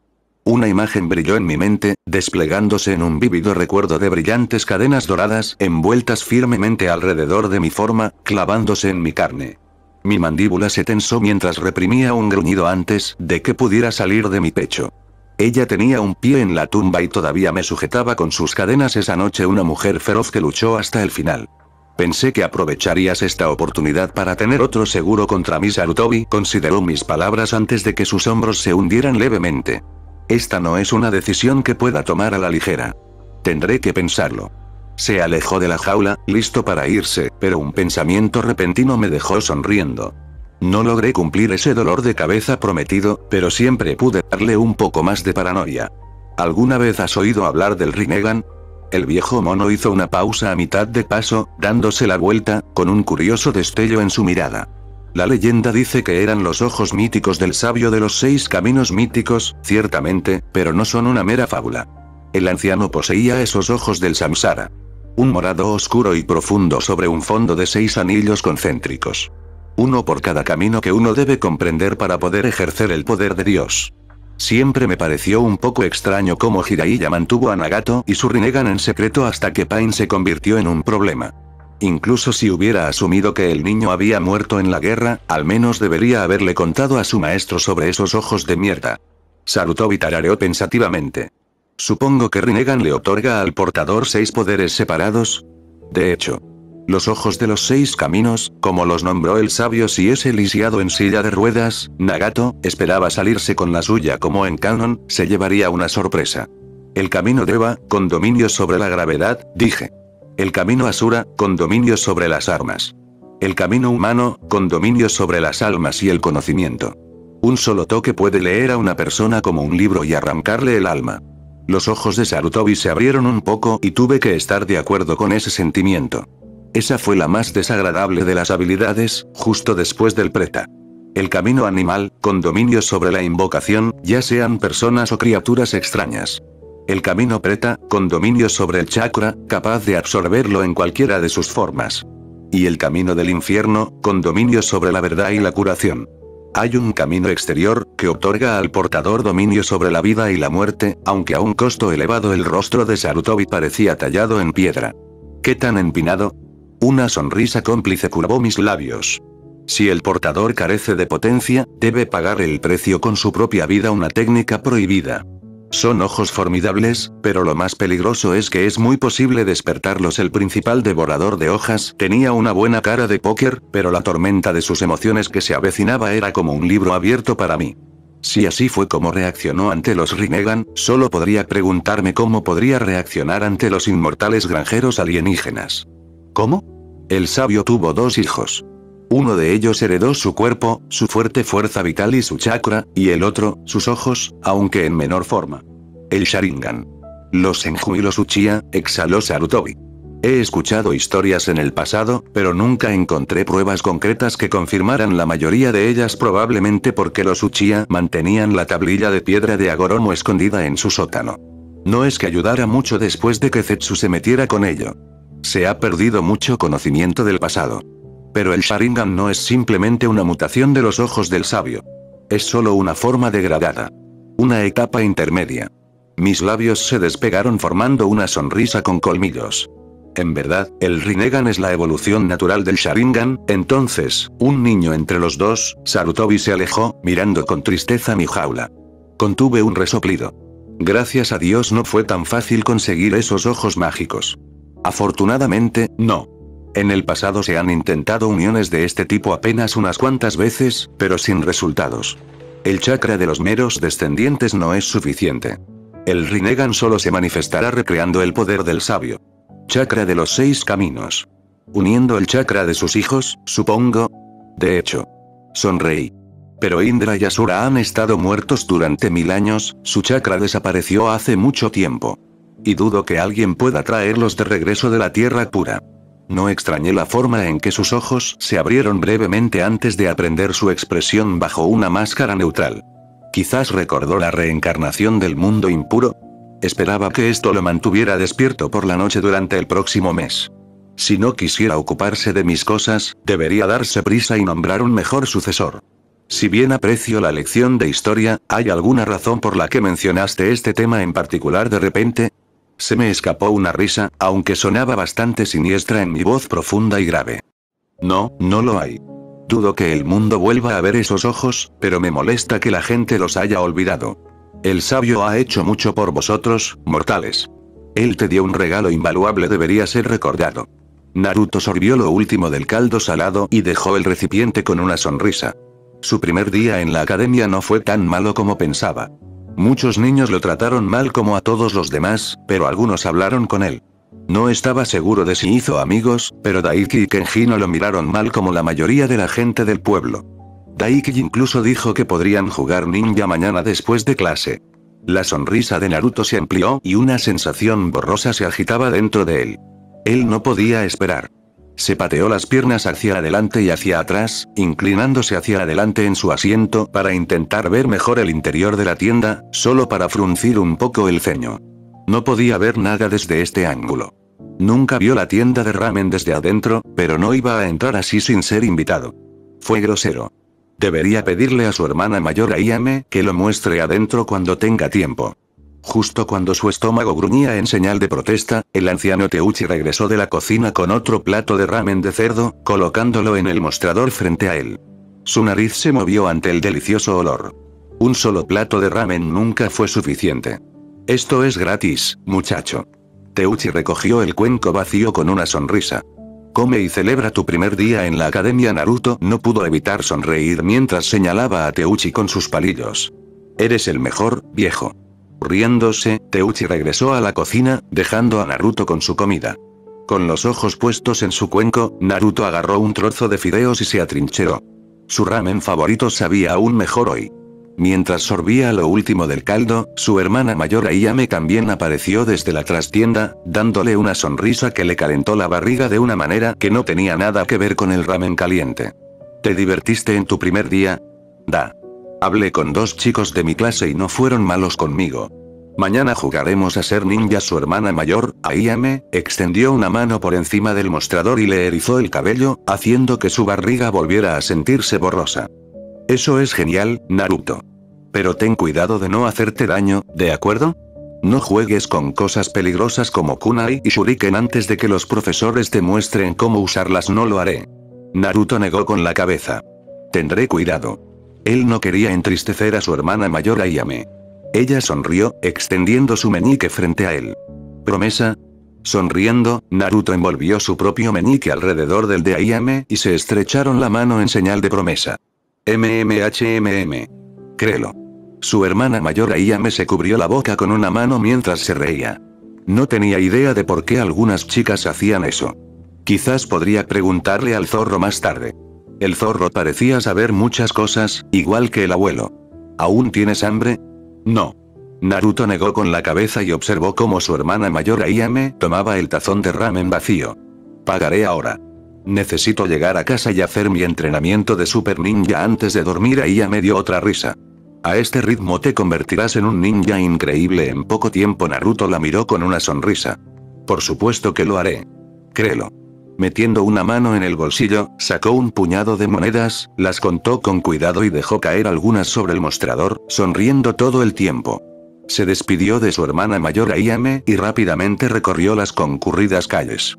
Una imagen brilló en mi mente, desplegándose en un vívido recuerdo de brillantes cadenas doradas envueltas firmemente alrededor de mi forma, clavándose en mi carne. Mi mandíbula se tensó mientras reprimía un gruñido antes de que pudiera salir de mi pecho. Ella tenía un pie en la tumba y todavía me sujetaba con sus cadenas. Esa noche una mujer feroz que luchó hasta el final. Pensé que aprovecharías esta oportunidad para tener otro seguro contra mí. Sarutobi consideró mis palabras antes de que sus hombros se hundieran levemente. Esta no es una decisión que pueda tomar a la ligera. Tendré que pensarlo. Se alejó de la jaula, listo para irse, pero un pensamiento repentino me dejó sonriendo. No logré cumplir ese dolor de cabeza prometido, pero siempre pude darle un poco más de paranoia. ¿Alguna vez has oído hablar del Rinnegan? El viejo mono hizo una pausa a mitad de paso, dándose la vuelta, con un curioso destello en su mirada. La leyenda dice que eran los ojos míticos del sabio de los 6 caminos míticos, ciertamente, pero no son una mera fábula. El anciano poseía esos ojos del samsara. Un morado oscuro y profundo sobre un fondo de 6 anillos concéntricos. Uno por cada camino que uno debe comprender para poder ejercer el poder de Dios. Siempre me pareció un poco extraño cómo Jiraiya mantuvo a Nagato y su Rinnegan en secreto hasta que Pain se convirtió en un problema. Incluso si hubiera asumido que el niño había muerto en la guerra, al menos debería haberle contado a su maestro sobre esos ojos de mierda. Sarutobi tarareó pensativamente. Supongo que Rinnegan le otorga al portador 6 poderes separados. De hecho, los ojos de los 6 caminos, como los nombró el sabio si es lisiado en silla de ruedas, Nagato, esperaba salirse con la suya como en canon, se llevaría una sorpresa. El camino Deva, con dominio sobre la gravedad, dije. El camino Asura, con dominio sobre las armas. El camino humano, con dominio sobre las almas y el conocimiento. Un solo toque puede leer a una persona como un libro y arrancarle el alma. Los ojos de Sarutobi se abrieron un poco y tuve que estar de acuerdo con ese sentimiento. Esa fue la más desagradable de las habilidades, justo después del preta. El camino animal, con dominio sobre la invocación, ya sean personas o criaturas extrañas. El camino preta, con dominio sobre el chakra, capaz de absorberlo en cualquiera de sus formas. Y el camino del infierno, con dominio sobre la verdad y la curación. Hay un camino exterior, que otorga al portador dominio sobre la vida y la muerte, aunque a un costo elevado. El rostro de Sarutobi parecía tallado en piedra. ¿Qué tan empinado? Una sonrisa cómplice curvó mis labios. Si el portador carece de potencia, debe pagar el precio con su propia vida, una técnica prohibida. Son ojos formidables, pero lo más peligroso es que es muy posible despertarlos. El principal devorador de hojas tenía una buena cara de póker, pero la tormenta de sus emociones que se avecinaba era como un libro abierto para mí. Si así fue como reaccionó ante los Rinnegan, solo podría preguntarme cómo podría reaccionar ante los inmortales granjeros alienígenas. ¿Cómo? El sabio tuvo 2 hijos. Uno de ellos heredó su cuerpo, su fuerte fuerza vital y su chakra, y el otro, sus ojos, aunque en menor forma. El Sharingan. Los Senju y los Uchiha, exhaló Sarutobi. He escuchado historias en el pasado, pero nunca encontré pruebas concretas que confirmaran la mayoría de ellas, probablemente porque los Uchiha mantenían la tablilla de piedra de Agoromo escondida en su sótano. No es que ayudara mucho después de que Zetsu se metiera con ello. Se ha perdido mucho conocimiento del pasado. Pero el Sharingan no es simplemente una mutación de los ojos del sabio. Es solo una forma degradada. Una etapa intermedia. Mis labios se despegaron formando una sonrisa con colmillos. En verdad, el Rinnegan es la evolución natural del Sharingan. Entonces, un niño entre los dos, Sarutobi se alejó, mirando con tristeza mi jaula. Contuve un resoplido. Gracias a Dios no fue tan fácil conseguir esos ojos mágicos. Afortunadamente, no. En el pasado se han intentado uniones de este tipo apenas unas cuantas veces, pero sin resultados. El chakra de los meros descendientes no es suficiente. El Rinnegan solo se manifestará recreando el poder del sabio. Chakra de los 6 caminos. Uniendo el chakra de sus hijos, supongo. De hecho. Sonreí. Pero Indra y Asura han estado muertos durante 1000 años, su chakra desapareció hace mucho tiempo. Y dudo que alguien pueda traerlos de regreso de la tierra pura. No extrañé la forma en que sus ojos se abrieron brevemente antes de aprender su expresión bajo una máscara neutral. Quizás recordó la reencarnación del mundo impuro. Esperaba que esto lo mantuviera despierto por la noche durante el próximo mes. Si no quisiera ocuparse de mis cosas, debería darse prisa y nombrar un mejor sucesor. Si bien aprecio la lección de historia, ¿hay alguna razón por la que mencionaste este tema en particular de repente? Se me escapó una risa, aunque sonaba bastante siniestra en mi voz profunda y grave. No, no lo hay. Dudo que el mundo vuelva a ver esos ojos, pero me molesta que la gente los haya olvidado. El sabio ha hecho mucho por vosotros, mortales. Él te dio un regalo invaluable, debería ser recordado. Naruto sorbió lo último del caldo salado y dejó el recipiente con una sonrisa. Su primer día en la academia no fue tan malo como pensaba. Muchos niños lo trataron mal como a todos los demás, pero algunos hablaron con él. No estaba seguro de si hizo amigos, pero Daiki y Kenji no lo miraron mal como la mayoría de la gente del pueblo. Daiki incluso dijo que podrían jugar ninja mañana después de clase. La sonrisa de Naruto se amplió y una sensación borrosa se agitaba dentro de él. Él no podía esperar. Se pateó las piernas hacia adelante y hacia atrás, inclinándose hacia adelante en su asiento para intentar ver mejor el interior de la tienda, solo para fruncir un poco el ceño. No podía ver nada desde este ángulo. Nunca vio la tienda de ramen desde adentro, pero no iba a entrar así sin ser invitado. Fue grosero. Debería pedirle a su hermana mayor Ayame que lo muestre adentro cuando tenga tiempo. Justo cuando su estómago gruñía en señal de protesta, el anciano Teuchi regresó de la cocina con otro plato de ramen de cerdo, colocándolo en el mostrador frente a él. Su nariz se movió ante el delicioso olor. Un solo plato de ramen nunca fue suficiente. Esto es gratis, muchacho. Teuchi recogió el cuenco vacío con una sonrisa. Come y celebra tu primer día en la academia. Naruto no pudo evitar sonreír mientras señalaba a Teuchi con sus palillos. Eres el mejor, viejo. Riéndose, Teuchi regresó a la cocina, dejando a Naruto con su comida. Con los ojos puestos en su cuenco, Naruto agarró un trozo de fideos y se atrincheró. Su ramen favorito sabía aún mejor hoy. Mientras sorbía lo último del caldo, su hermana mayor Ayame también apareció desde la trastienda, dándole una sonrisa que le calentó la barriga de una manera que no tenía nada que ver con el ramen caliente. ¿Te divertiste en tu primer día? Hablé con 2 chicos de mi clase y no fueron malos conmigo. Mañana jugaremos a ser ninjas. Su hermana mayor, Ayame, extendió una mano por encima del mostrador y le erizó el cabello, haciendo que su barriga volviera a sentirse borrosa. Eso es genial, Naruto. Pero ten cuidado de no hacerte daño, ¿de acuerdo? No juegues con cosas peligrosas como kunai y shuriken antes de que los profesores te muestren cómo usarlas. No lo haré. Naruto negó con la cabeza. Tendré cuidado. Él no quería entristecer a su hermana mayor Ayame. Ella sonrió, extendiendo su meñique frente a él. ¿Promesa? Sonriendo, Naruto envolvió su propio meñique alrededor del de Ayame y se estrecharon la mano en señal de promesa. Créelo. Su hermana mayor Ayame se cubrió la boca con una mano mientras se reía. No tenía idea de por qué algunas chicas hacían eso. Quizás podría preguntarle al zorro más tarde. El zorro parecía saber muchas cosas, igual que el abuelo. ¿Aún tienes hambre? No. Naruto negó con la cabeza y observó cómo su hermana mayor Ayame tomaba el tazón de ramen vacío. Pagaré ahora. Necesito llegar a casa y hacer mi entrenamiento de super ninja antes de dormir. Ayame dio otra risa. A este ritmo te convertirás en un ninja increíble en poco tiempo. Naruto la miró con una sonrisa. Por supuesto que lo haré. Créelo. Metiendo una mano en el bolsillo, sacó un puñado de monedas, las contó con cuidado y dejó caer algunas sobre el mostrador, sonriendo todo el tiempo. Se despidió de su hermana mayor Ayame y rápidamente recorrió las concurridas calles.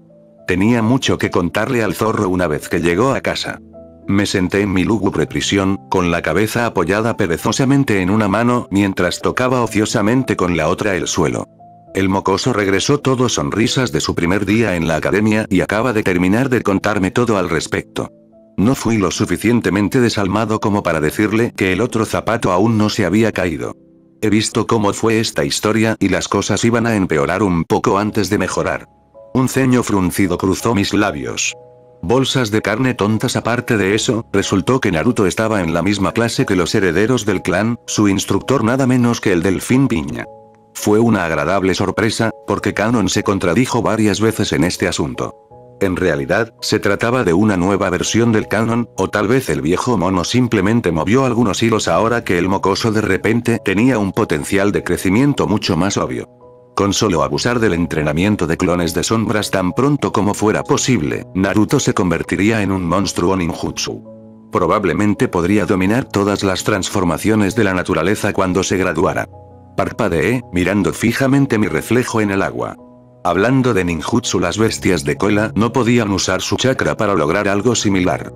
Tenía mucho que contarle al zorro una vez que llegó a casa. Me senté en mi lúgubre prisión, con la cabeza apoyada perezosamente en una mano mientras tocaba ociosamente con la otra el suelo. El mocoso regresó todo sonrisas de su primer día en la academia y acaba de terminar de contarme todo al respecto. No fui lo suficientemente desalmado como para decirle que el otro zapato aún no se había caído. He visto cómo fue esta historia y las cosas iban a empeorar un poco antes de mejorar. Un ceño fruncido cruzó mis labios. Bolsas de carne tontas. Aparte de eso, resultó que Naruto estaba en la misma clase que los herederos del clan, su instructor nada menos que el Delfín Piña. Fue una agradable sorpresa, porque Kanon se contradijo varias veces en este asunto. En realidad, se trataba de una nueva versión del canon, o tal vez el viejo mono simplemente movió algunos hilos ahora que el mocoso de repente tenía un potencial de crecimiento mucho más obvio. Con solo abusar del entrenamiento de clones de sombras tan pronto como fuera posible, Naruto se convertiría en un monstruo ninjutsu. Probablemente podría dominar todas las transformaciones de la naturaleza cuando se graduara. Parpadeé, mirando fijamente mi reflejo en el agua. Hablando de ninjutsu, las bestias de cola no podían usar su chakra para lograr algo similar.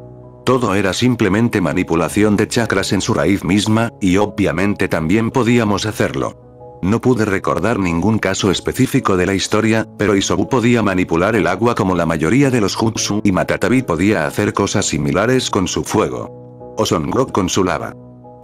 Todo era simplemente manipulación de chakras en su raíz misma, y obviamente también podíamos hacerlo. No pude recordar ningún caso específico de la historia, pero Isobu podía manipular el agua como la mayoría de los jutsu y Matatabi podía hacer cosas similares con su fuego. O Son Goku con su lava.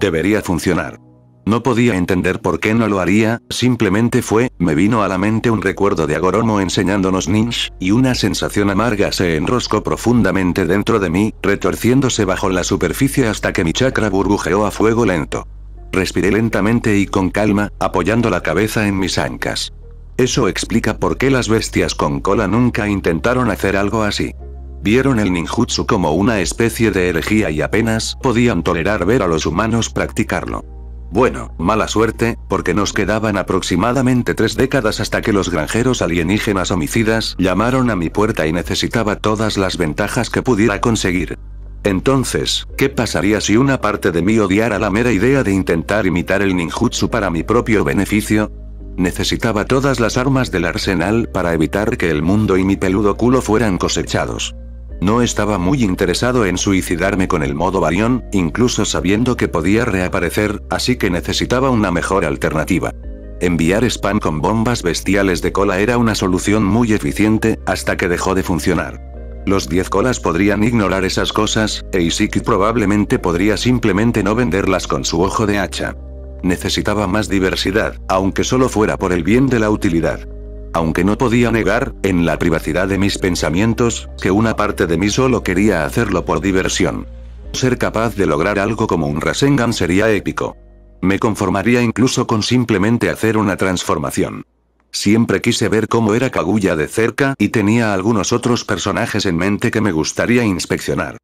Debería funcionar. No podía entender por qué no lo haría, simplemente me vino a la mente un recuerdo de Agoromo enseñándonos ninja, y una sensación amarga se enroscó profundamente dentro de mí, retorciéndose bajo la superficie hasta que mi chakra burbujeó a fuego lento. Respiré lentamente y con calma, apoyando la cabeza en mis ancas. Eso explica por qué las bestias con cola nunca intentaron hacer algo así. Vieron el ninjutsu como una especie de herejía y apenas podían tolerar ver a los humanos practicarlo. Bueno, mala suerte, porque nos quedaban aproximadamente 3 décadas hasta que los granjeros alienígenas homicidas llamaron a mi puerta y necesitaba todas las ventajas que pudiera conseguir. Entonces, ¿qué pasaría si una parte de mí odiara la mera idea de intentar imitar el ninjutsu para mi propio beneficio? Necesitaba todas las armas del arsenal para evitar que el mundo y mi peludo culo fueran cosechados. No estaba muy interesado en suicidarme con el modo Barión, incluso sabiendo que podía reaparecer, así que necesitaba una mejor alternativa. Enviar spam con bombas bestiales de cola era una solución muy eficiente, hasta que dejó de funcionar. Los 10 colas podrían ignorar esas cosas, e Isiki probablemente podría simplemente no venderlas con su ojo de hacha. Necesitaba más diversidad, aunque solo fuera por el bien de la utilidad. Aunque no podía negar, en la privacidad de mis pensamientos, que una parte de mí solo quería hacerlo por diversión. Ser capaz de lograr algo como un Rasengan sería épico. Me conformaría incluso con simplemente hacer una transformación. Siempre quise ver cómo era Kaguya de cerca y tenía algunos otros personajes en mente que me gustaría inspeccionar.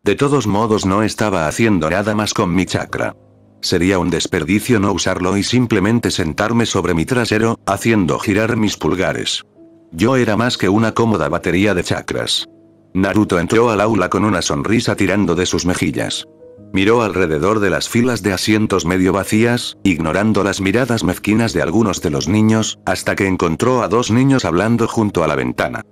De todos modos no estaba haciendo nada más con mi chakra. Sería un desperdicio no usarlo y simplemente sentarme sobre mi trasero, haciendo girar mis pulgares. Yo era más que una cómoda batería de chakras. Naruto entró al aula con una sonrisa tirando de sus mejillas. Miró alrededor de las filas de asientos medio vacías, ignorando las miradas mezquinas de algunos de los niños, hasta que encontró a 2 niños hablando junto a la ventana.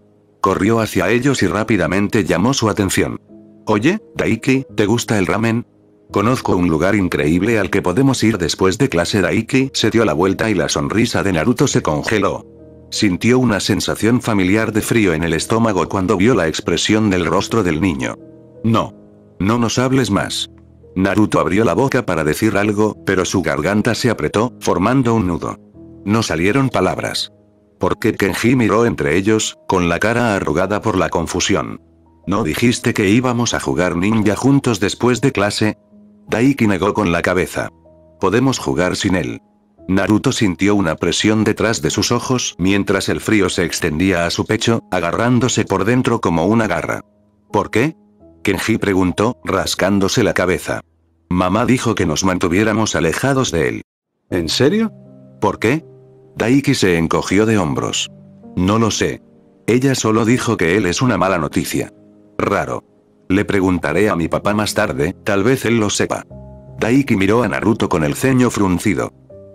Corrió hacia ellos y rápidamente llamó su atención. Oye, Daiki, ¿te gusta el ramen? Conozco un lugar increíble al que podemos ir después de clase. Daiki se dio la vuelta y la sonrisa de Naruto se congeló. Sintió una sensación familiar de frío en el estómago cuando vio la expresión del rostro del niño. No. No nos hables más. Naruto abrió la boca para decir algo, pero su garganta se apretó, formando un nudo. No salieron palabras. ¿Por qué? Kenji miró entre ellos, con la cara arrugada por la confusión. ¿No dijiste que íbamos a jugar ninja juntos después de clase? Daiki negó con la cabeza. Podemos jugar sin él. Naruto sintió una presión detrás de sus ojos mientras el frío se extendía a su pecho, agarrándose por dentro como una garra. ¿Por qué? Kenji preguntó, rascándose la cabeza. Mamá dijo que nos mantuviéramos alejados de él. ¿En serio? ¿Por qué? Daiki se encogió de hombros. No lo sé. Ella solo dijo que él es una mala noticia. Raro. Le preguntaré a mi papá más tarde, tal vez él lo sepa. Daiki miró a Naruto con el ceño fruncido.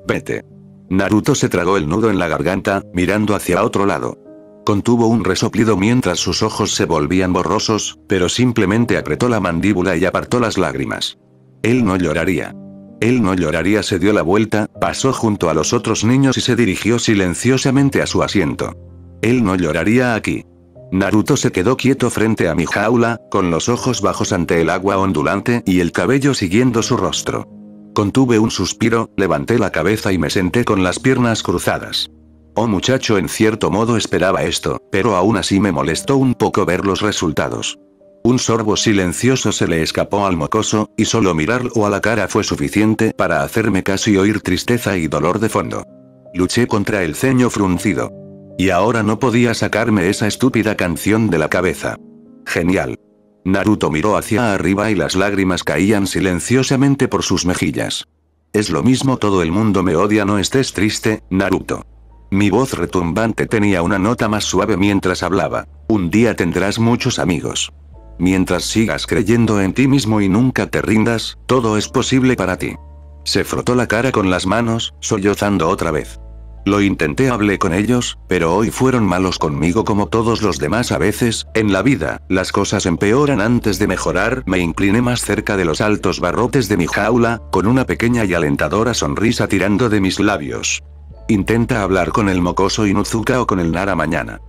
Vete. Naruto se tragó el nudo en la garganta, mirando hacia otro lado. Contuvo un resoplido mientras sus ojos se volvían borrosos, pero simplemente apretó la mandíbula y apartó las lágrimas. Él no lloraría. Él no lloraría. Se dio la vuelta, pasó junto a los otros niños y se dirigió silenciosamente a su asiento. Él no lloraría aquí. Naruto se quedó quieto frente a mi jaula, con los ojos bajos ante el agua ondulante y el cabello siguiendo su rostro. Contuve un suspiro, levanté la cabeza y me senté con las piernas cruzadas. Oh muchacho, en cierto modo esperaba esto, pero aún así me molestó un poco ver los resultados. Un sorbo silencioso se le escapó al mocoso, y solo mirarlo a la cara fue suficiente para hacerme casi oír tristeza y dolor de fondo. Luché contra el ceño fruncido. Y ahora no podía sacarme esa estúpida canción de la cabeza. Genial. Naruto miró hacia arriba y las lágrimas caían silenciosamente por sus mejillas. Es lo mismo, todo el mundo me odia, no estés triste, Naruto. Mi voz retumbante tenía una nota más suave mientras hablaba. Un día tendrás muchos amigos. Mientras sigas creyendo en ti mismo y nunca te rindas, todo es posible para ti. Se frotó la cara con las manos, sollozando otra vez. Lo intenté, hablé con ellos, pero hoy fueron malos conmigo como todos los demás. A veces, en la vida, las cosas empeoran antes de mejorar. Me incliné más cerca de los altos barrotes de mi jaula, con una pequeña y alentadora sonrisa tirando de mis labios. Intenta hablar con el mocoso Inuzuka o con el Nara mañana.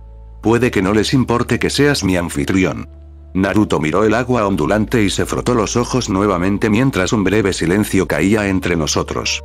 Puede que no les importe que seas mi anfitrión. Naruto miró el agua ondulante y se frotó los ojos nuevamente mientras un breve silencio caía entre nosotros.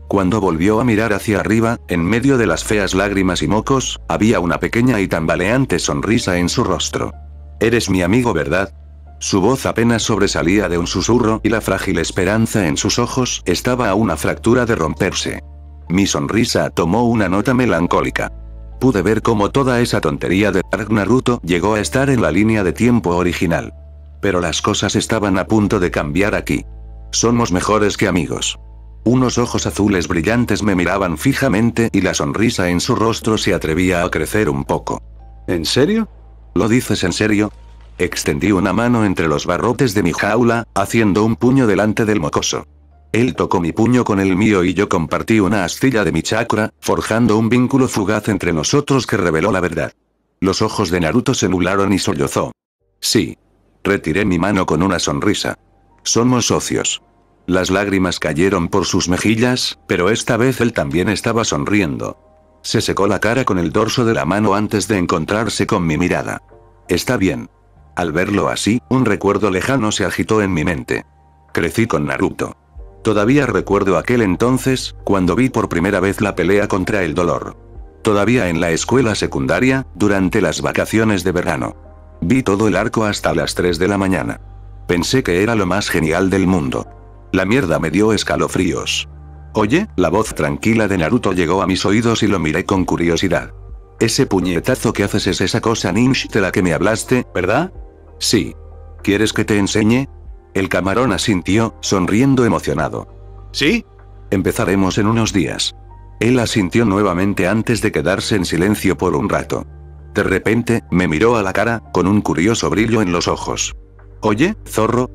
Cuando volvió a mirar hacia arriba, en medio de las feas lágrimas y mocos, había una pequeña y tambaleante sonrisa en su rostro. Eres mi amigo, ¿verdad? Su voz apenas sobresalía de un susurro y la frágil esperanza en sus ojos estaba a una fractura de romperse. Mi sonrisa tomó una nota melancólica. Pude ver cómo toda esa tontería de Dark Naruto llegó a estar en la línea de tiempo original. Pero las cosas estaban a punto de cambiar aquí. Somos mejores que amigos. Unos ojos azules brillantes me miraban fijamente y la sonrisa en su rostro se atrevía a crecer un poco. ¿En serio? ¿Lo dices en serio? Extendí una mano entre los barrotes de mi jaula, haciendo un puño delante del mocoso. Él tocó mi puño con el mío y yo compartí una astilla de mi chakra, forjando un vínculo fugaz entre nosotros que reveló la verdad. Los ojos de Naruto se nublaron y sollozó. Sí. Retiré mi mano con una sonrisa. Somos socios. Las lágrimas cayeron por sus mejillas, pero esta vez él también estaba sonriendo. Se secó la cara con el dorso de la mano antes de encontrarse con mi mirada. Está bien. Al verlo así, un recuerdo lejano se agitó en mi mente. Crecí con Naruto. Todavía recuerdo aquel entonces, cuando vi por primera vez la pelea contra el dolor. Todavía en la escuela secundaria, durante las vacaciones de verano. Vi todo el arco hasta las 3 de la mañana. Pensé que era lo más genial del mundo. La mierda me dio escalofríos. Oye, la voz tranquila de Naruto llegó a mis oídos y lo miré con curiosidad. Ese puñetazo que haces es esa cosa ninja de la que me hablaste, ¿verdad? Sí. ¿Quieres que te enseñe? El camarón asintió, sonriendo emocionado. ¿Sí? Empezaremos en unos días. Él asintió nuevamente antes de quedarse en silencio por un rato. De repente, me miró a la cara, con un curioso brillo en los ojos. Oye, zorro,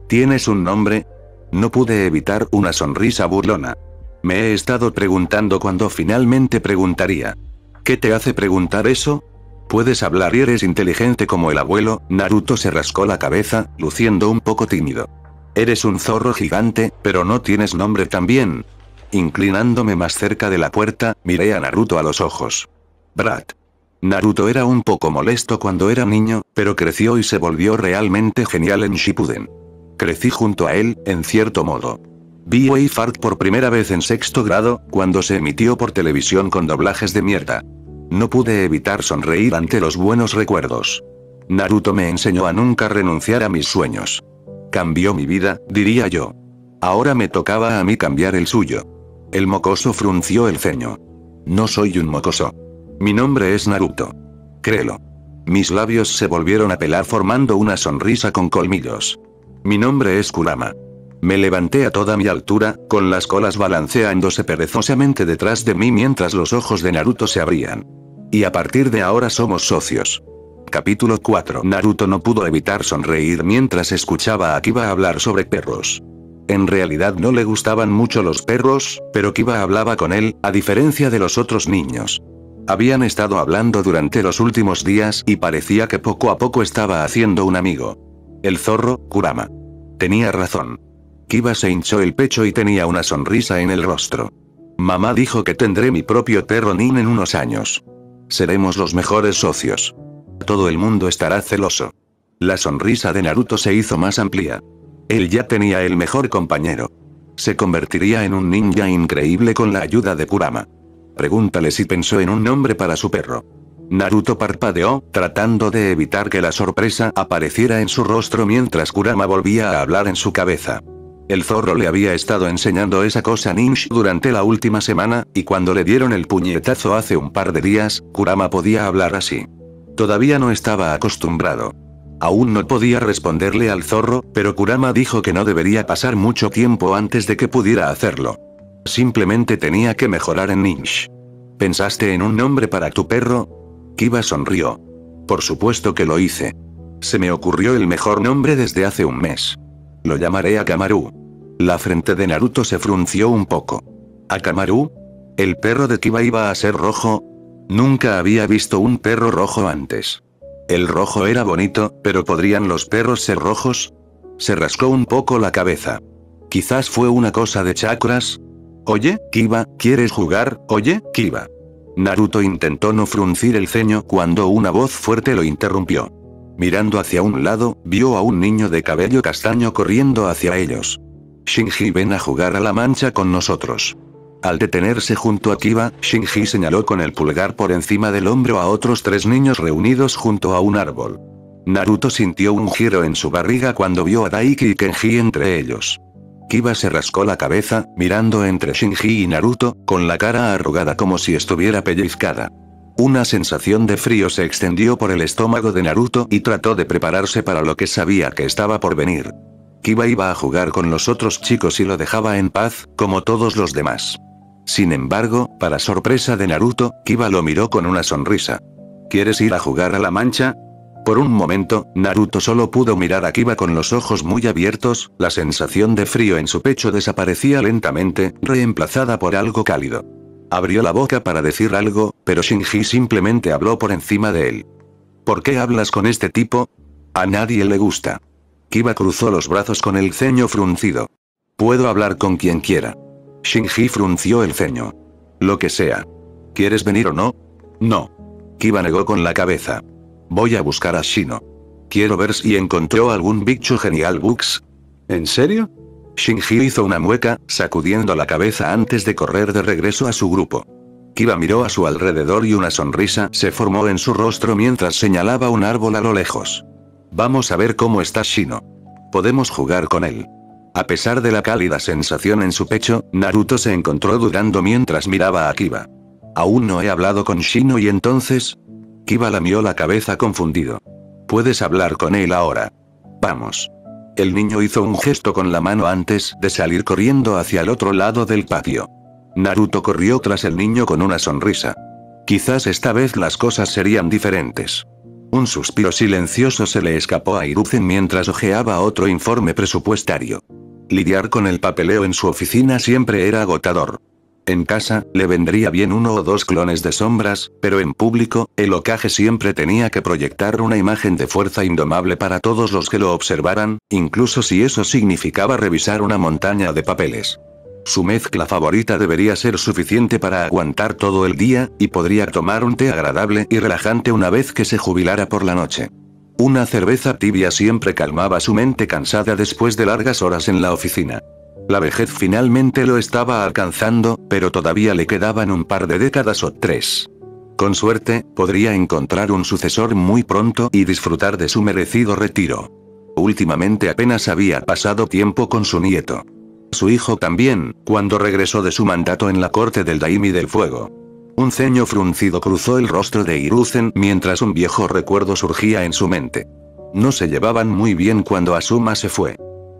¿tienes un nombre? No pude evitar una sonrisa burlona. Me he estado preguntando cuándo finalmente preguntaría. ¿Qué te hace preguntar eso? Puedes hablar y eres inteligente como el abuelo. Naruto se rascó la cabeza, luciendo un poco tímido. Eres un zorro gigante, pero no tienes nombre también. Inclinándome más cerca de la puerta, miré a Naruto a los ojos. Brat. Naruto era un poco molesto cuando era niño, pero creció y se volvió realmente genial en Shippuden. Crecí junto a él, en cierto modo. Vi Way Fart por primera vez en 6º grado, cuando se emitió por televisión con doblajes de mierda. No pude evitar sonreír ante los buenos recuerdos. Naruto me enseñó a nunca renunciar a mis sueños. Cambió mi vida, diría yo. Ahora me tocaba a mí cambiar el suyo. El mocoso frunció el ceño. No soy un mocoso. Mi nombre es Naruto. Créelo. Mis labios se volvieron a pelar formando una sonrisa con colmillos. Mi nombre es Kurama. Me levanté a toda mi altura, con las colas balanceándose perezosamente detrás de mí mientras los ojos de Naruto se abrían. Y a partir de ahora somos socios. Capítulo 4. Naruto no pudo evitar sonreír mientras escuchaba a Kiba hablar sobre perros. En realidad no le gustaban mucho los perros, pero Kiba hablaba con él, a diferencia de los otros niños. Habían estado hablando durante los últimos días y parecía que poco a poco estaba haciendo un amigo. El zorro, Kurama. Tenía razón. Kiba se hinchó el pecho y tenía una sonrisa en el rostro. Mamá dijo que tendré mi propio perro nin en unos años. Seremos los mejores socios. Todo el mundo estará celoso. La sonrisa de Naruto se hizo más amplia. Él ya tenía el mejor compañero. Se convertiría en un ninja increíble con la ayuda de Kurama. Pregúntale si pensó en un nombre para su perro. Naruto parpadeó, tratando de evitar que la sorpresa apareciera en su rostro mientras Kurama volvía a hablar en su cabeza. El zorro le había estado enseñando esa cosa ninja durante la última semana, y cuando le dieron el puñetazo hace un par de días, Kurama podía hablar así. Todavía no estaba acostumbrado. Aún no podía responderle al zorro, pero Kurama dijo que no debería pasar mucho tiempo antes de que pudiera hacerlo. Simplemente tenía que mejorar en ninja. ¿Pensaste en un nombre para tu perro? Kiba sonrió. Por supuesto que lo hice. Se me ocurrió el mejor nombre desde hace un mes. Lo llamaré Akamaru. La frente de Naruto se frunció un poco. ¿Akamaru? ¿El perro de Kiba iba a ser rojo? Nunca había visto un perro rojo antes. El rojo era bonito, pero ¿podrían los perros ser rojos? Se rascó un poco la cabeza. Quizás fue una cosa de chakras. Oye, Kiba, ¿quieres jugar? Oye, Kiba. Naruto intentó no fruncir el ceño cuando una voz fuerte lo interrumpió. Mirando hacia un lado, vio a un niño de cabello castaño corriendo hacia ellos. Shinji, ven a jugar a la mancha con nosotros. Al detenerse junto a Kiba, Shinji señaló con el pulgar por encima del hombro a otros 3 niños reunidos junto a un árbol. Naruto sintió un giro en su barriga cuando vio a Daiki y Kenji entre ellos. Kiba se rascó la cabeza, mirando entre Shinji y Naruto, con la cara arrugada como si estuviera pellizcada. Una sensación de frío se extendió por el estómago de Naruto y trató de prepararse para lo que sabía que estaba por venir. Kiba iba a jugar con los otros chicos y lo dejaba en paz, como todos los demás. Sin embargo, para sorpresa de Naruto, Kiba lo miró con una sonrisa. ¿Quieres ir a jugar a la mancha? Por un momento, Naruto solo pudo mirar a Kiba con los ojos muy abiertos, la sensación de frío en su pecho desaparecía lentamente, reemplazada por algo cálido. Abrió la boca para decir algo, pero Shinji simplemente habló por encima de él. ¿Por qué hablas con este tipo? A nadie le gusta. Kiba cruzó los brazos con el ceño fruncido. Puedo hablar con quien quiera. Shinji frunció el ceño. Lo que sea. ¿Quieres venir o no? No. Kiba negó con la cabeza. Voy a buscar a Shino. Quiero ver si encontró algún bicho genial Bux. ¿En serio? Shinji hizo una mueca, sacudiendo la cabeza antes de correr de regreso a su grupo. Kiba miró a su alrededor y una sonrisa se formó en su rostro mientras señalaba un árbol a lo lejos. Vamos a ver cómo está Shino. Podemos jugar con él. A pesar de la cálida sensación en su pecho, Naruto se encontró dudando mientras miraba a Kiba. Aún no he hablado con Shino y entonces... Kiba lamió la cabeza confundido. Puedes hablar con él ahora. Vamos. El niño hizo un gesto con la mano antes de salir corriendo hacia el otro lado del patio. Naruto corrió tras el niño con una sonrisa. Quizás esta vez las cosas serían diferentes. Un suspiro silencioso se le escapó a Hiruzen mientras hojeaba otro informe presupuestario. Lidiar con el papeleo en su oficina siempre era agotador. En casa, le vendría bien uno o dos clones de sombras, pero en público, el Hokage siempre tenía que proyectar una imagen de fuerza indomable para todos los que lo observaran, incluso si eso significaba revisar una montaña de papeles. Su mezcla favorita debería ser suficiente para aguantar todo el día, y podría tomar un té agradable y relajante una vez que se jubilara por la noche. Una cerveza tibia siempre calmaba su mente cansada después de largas horas en la oficina. La vejez finalmente lo estaba alcanzando, pero todavía le quedaban un par de décadas o 3. Con suerte, podría encontrar un sucesor muy pronto y disfrutar de su merecido retiro. Últimamente apenas había pasado tiempo con su nieto. Su hijo también, cuando regresó de su mandato en la corte del Daimi del Fuego. Un ceño fruncido cruzó el rostro de Hiruzen mientras un viejo recuerdo surgía en su mente. No se llevaban muy bien cuando Asuma se fue.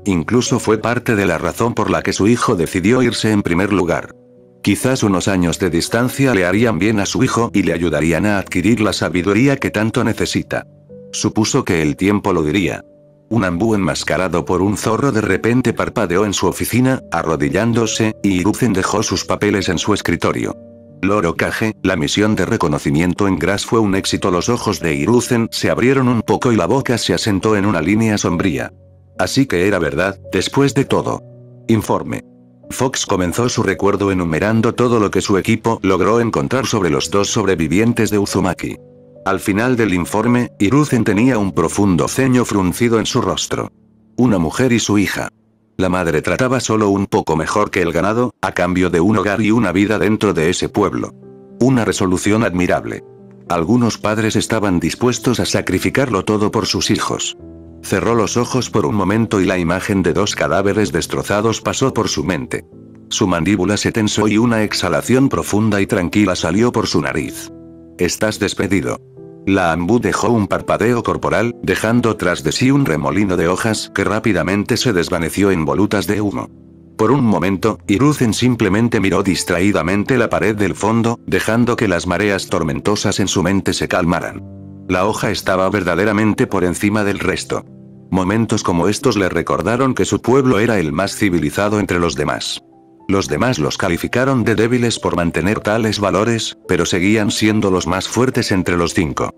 Incluso fue parte de la razón por la que su hijo decidió irse en primer lugar. Quizás unos años de distancia le harían bien a su hijo y le ayudarían a adquirir la sabiduría que tanto necesita. Supuso que el tiempo lo diría. Un ambú enmascarado por un zorro de repente parpadeó en su oficina, arrodillándose, y Hiruzen dejó sus papeles en su escritorio. Lord Hokage, la misión de reconocimiento en Grass fue un éxito. Los ojos de Hiruzen se abrieron un poco y la boca se asentó en una línea sombría. Así que era verdad, después de todo. Informe. Fox comenzó su recuerdo enumerando todo lo que su equipo logró encontrar sobre los dos sobrevivientes de Uzumaki. Al final del informe, Hiruzen tenía un profundo ceño fruncido en su rostro. Una mujer y su hija. La madre trataba solo un poco mejor que el ganado, a cambio de un hogar y una vida dentro de ese pueblo. Una resolución admirable. Algunos padres estaban dispuestos a sacrificarlo todo por sus hijos. Cerró los ojos por un momento y la imagen de dos cadáveres destrozados pasó por su mente. Su mandíbula se tensó y una exhalación profunda y tranquila salió por su nariz. Estás despedido. La ambú dejó un parpadeo corporal, dejando tras de sí un remolino de hojas que rápidamente se desvaneció en volutas de humo. Por un momento, Hiruzen simplemente miró distraídamente la pared del fondo, dejando que las mareas tormentosas en su mente se calmaran. La hoja estaba verdaderamente por encima del resto. Momentos como estos le recordaron que su pueblo era el más civilizado entre los demás. Los demás los calificaron de débiles por mantener tales valores, pero seguían siendo los más fuertes entre los 5.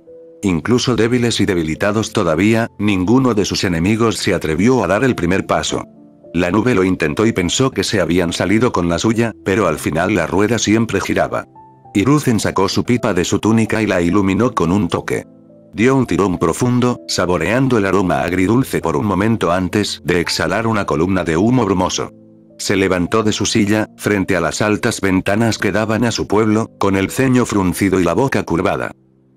Incluso débiles y debilitados todavía, ninguno de sus enemigos se atrevió a dar el primer paso. La nube lo intentó y pensó que se habían salido con la suya, pero al final la rueda siempre giraba. Hiruzen sacó su pipa de su túnica y la iluminó con un toque. Dio un tirón profundo, saboreando el aroma agridulce por un momento antes de exhalar una columna de humo brumoso. Se levantó de su silla, frente a las altas ventanas que daban a su pueblo, con el ceño fruncido y la boca curvada.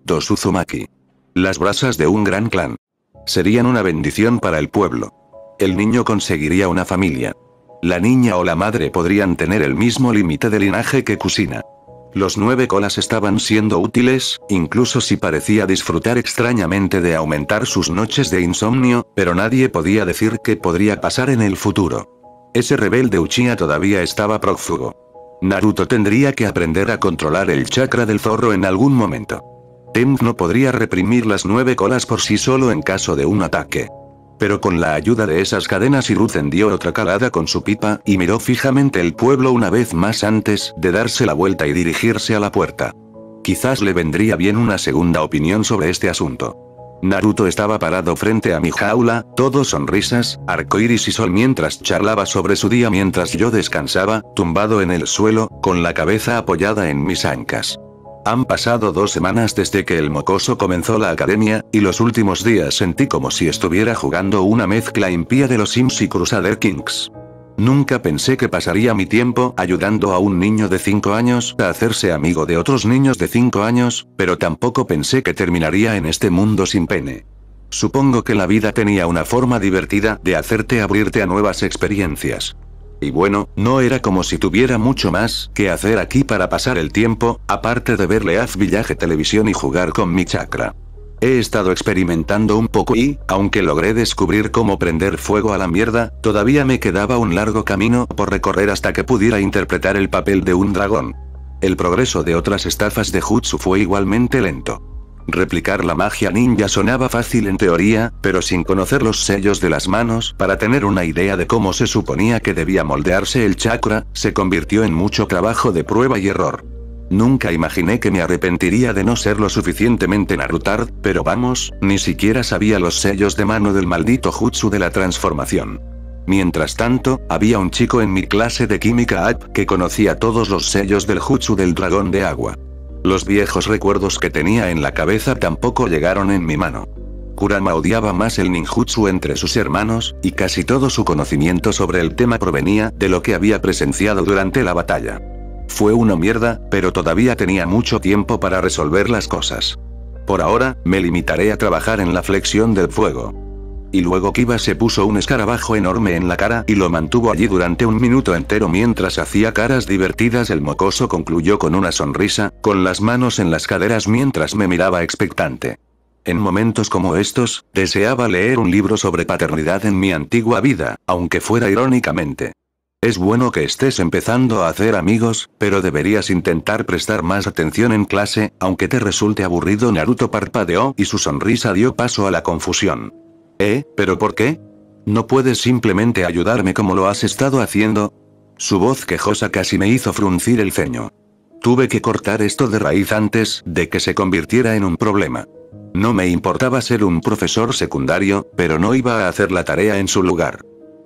Dos Uzumaki. Las brasas de un gran clan. Serían una bendición para el pueblo. El niño conseguiría una familia. La niña o la madre podrían tener el mismo límite de linaje que Kusina. Los 9 colas estaban siendo útiles, incluso si parecía disfrutar extrañamente de aumentar sus noches de insomnio, pero nadie podía decir qué podría pasar en el futuro. Ese rebelde Uchiha todavía estaba prófugo. Naruto tendría que aprender a controlar el chakra del zorro en algún momento. Temp no podría reprimir las 9 colas por sí solo en caso de un ataque. Pero con la ayuda de esas cadenas Hiruzen dio otra calada con su pipa y miró fijamente el pueblo una vez más antes de darse la vuelta y dirigirse a la puerta. Quizás le vendría bien una segunda opinión sobre este asunto. Naruto estaba parado frente a mi jaula, todo sonrisas, arcoíris y sol mientras charlaba sobre su día mientras yo descansaba, tumbado en el suelo, con la cabeza apoyada en mis ancas. Han pasado 2 semanas desde que el mocoso comenzó la academia, y los últimos días sentí como si estuviera jugando una mezcla impía de los Sims y Crusader Kings. Nunca pensé que pasaría mi tiempo ayudando a un niño de 5 años a hacerse amigo de otros niños de 5 años, pero tampoco pensé que terminaría en este mundo sin pene. Supongo que la vida tenía una forma divertida de hacerte abrirte a nuevas experiencias. Y bueno, no era como si tuviera mucho más que hacer aquí para pasar el tiempo, aparte de ver Leaf Village televisión y jugar con mi chakra. He estado experimentando un poco y, aunque logré descubrir cómo prender fuego a la mierda, todavía me quedaba un largo camino por recorrer hasta que pudiera interpretar el papel de un dragón. El progreso de otras estafas de Jutsu fue igualmente lento. Replicar la magia ninja sonaba fácil en teoría, pero sin conocer los sellos de las manos para tener una idea de cómo se suponía que debía moldearse el chakra, se convirtió en mucho trabajo de prueba y error. Nunca imaginé que me arrepentiría de no ser lo suficientemente Narutard, pero vamos, ni siquiera sabía los sellos de mano del maldito jutsu de la transformación. Mientras tanto, había un chico en mi clase de química AP que conocía todos los sellos del jutsu del dragón de agua. Los viejos recuerdos que tenía en la cabeza tampoco llegaron en mi mano. Kurama odiaba más el ninjutsu entre sus hermanos, y casi todo su conocimiento sobre el tema provenía de lo que había presenciado durante la batalla. Fue una mierda, pero todavía tenía mucho tiempo para resolver las cosas. Por ahora, me limitaré a trabajar en la flexión del fuego. Y luego Kiba se puso un escarabajo enorme en la cara y lo mantuvo allí durante 1 minuto entero mientras hacía caras divertidas. El mocoso concluyó con una sonrisa, con las manos en las caderas mientras me miraba expectante. En momentos como estos, deseaba leer un libro sobre paternidad en mi antigua vida, aunque fuera irónicamente. Es bueno que estés empezando a hacer amigos, pero deberías intentar prestar más atención en clase, aunque te resulte aburrido. Naruto parpadeó y su sonrisa dio paso a la confusión. ¿Pero por qué? ¿No puedes simplemente ayudarme como lo has estado haciendo? Su voz quejosa casi me hizo fruncir el ceño. Tuve que cortar esto de raíz antes de que se convirtiera en un problema. No me importaba ser un profesor secundario, pero no iba a hacer la tarea en su lugar.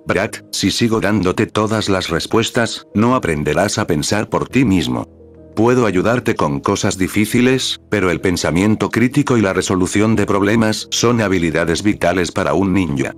Brat, si sigo dándote todas las respuestas, no aprenderás a pensar por ti mismo. Puedo ayudarte con cosas difíciles, pero el pensamiento crítico y la resolución de problemas son habilidades vitales para un ninja.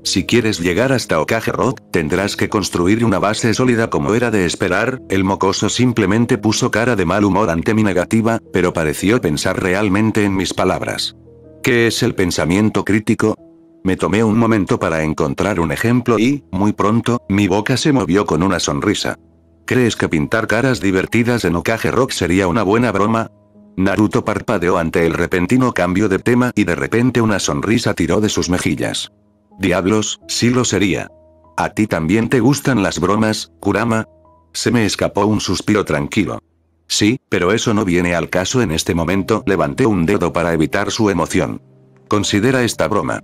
Si quieres llegar hasta Hokage Rock, tendrás que construir una base sólida como era de esperar. El mocoso simplemente puso cara de mal humor ante mi negativa, pero pareció pensar realmente en mis palabras. ¿Qué es el pensamiento crítico? Me tomé un momento para encontrar un ejemplo y, muy pronto, mi boca se movió con una sonrisa. ¿Crees que pintar caras divertidas en Hokage Rock sería una buena broma? Naruto parpadeó ante el repentino cambio de tema y de repente una sonrisa tiró de sus mejillas. Diablos, sí lo sería. ¿A ti también te gustan las bromas, Kurama? Se me escapó un suspiro tranquilo. Sí, pero eso no viene al caso en este momento. Levanté un dedo para evitar su emoción. Considera esta broma.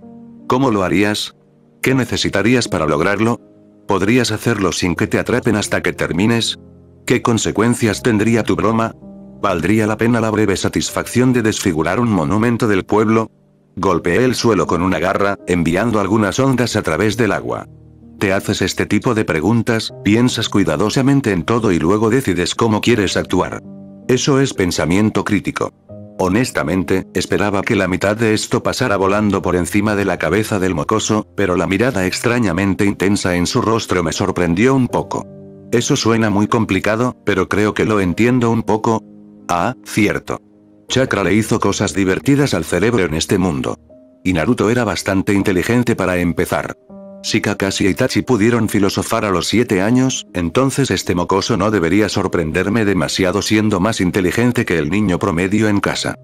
¿Cómo lo harías? ¿Qué necesitarías para lograrlo? ¿Podrías hacerlo sin que te atrapen hasta que termines? ¿Qué consecuencias tendría tu broma? ¿Valdría la pena la breve satisfacción de desfigurar un monumento del pueblo? Golpeé el suelo con una garra, enviando algunas ondas a través del agua. Te haces este tipo de preguntas, piensas cuidadosamente en todo y luego decides cómo quieres actuar. Eso es pensamiento crítico. Honestamente, esperaba que la mitad de esto pasara volando por encima de la cabeza del mocoso, pero la mirada extrañamente intensa en su rostro me sorprendió un poco. Eso suena muy complicado, pero creo que lo entiendo un poco. Ah, cierto. Chakra le hizo cosas divertidas al cerebro en este mundo. Y Naruto era bastante inteligente para empezar. Si Kakashi y Itachi pudieron filosofar a los 7 años, entonces este mocoso no debería sorprenderme demasiado siendo más inteligente que el niño promedio en casa.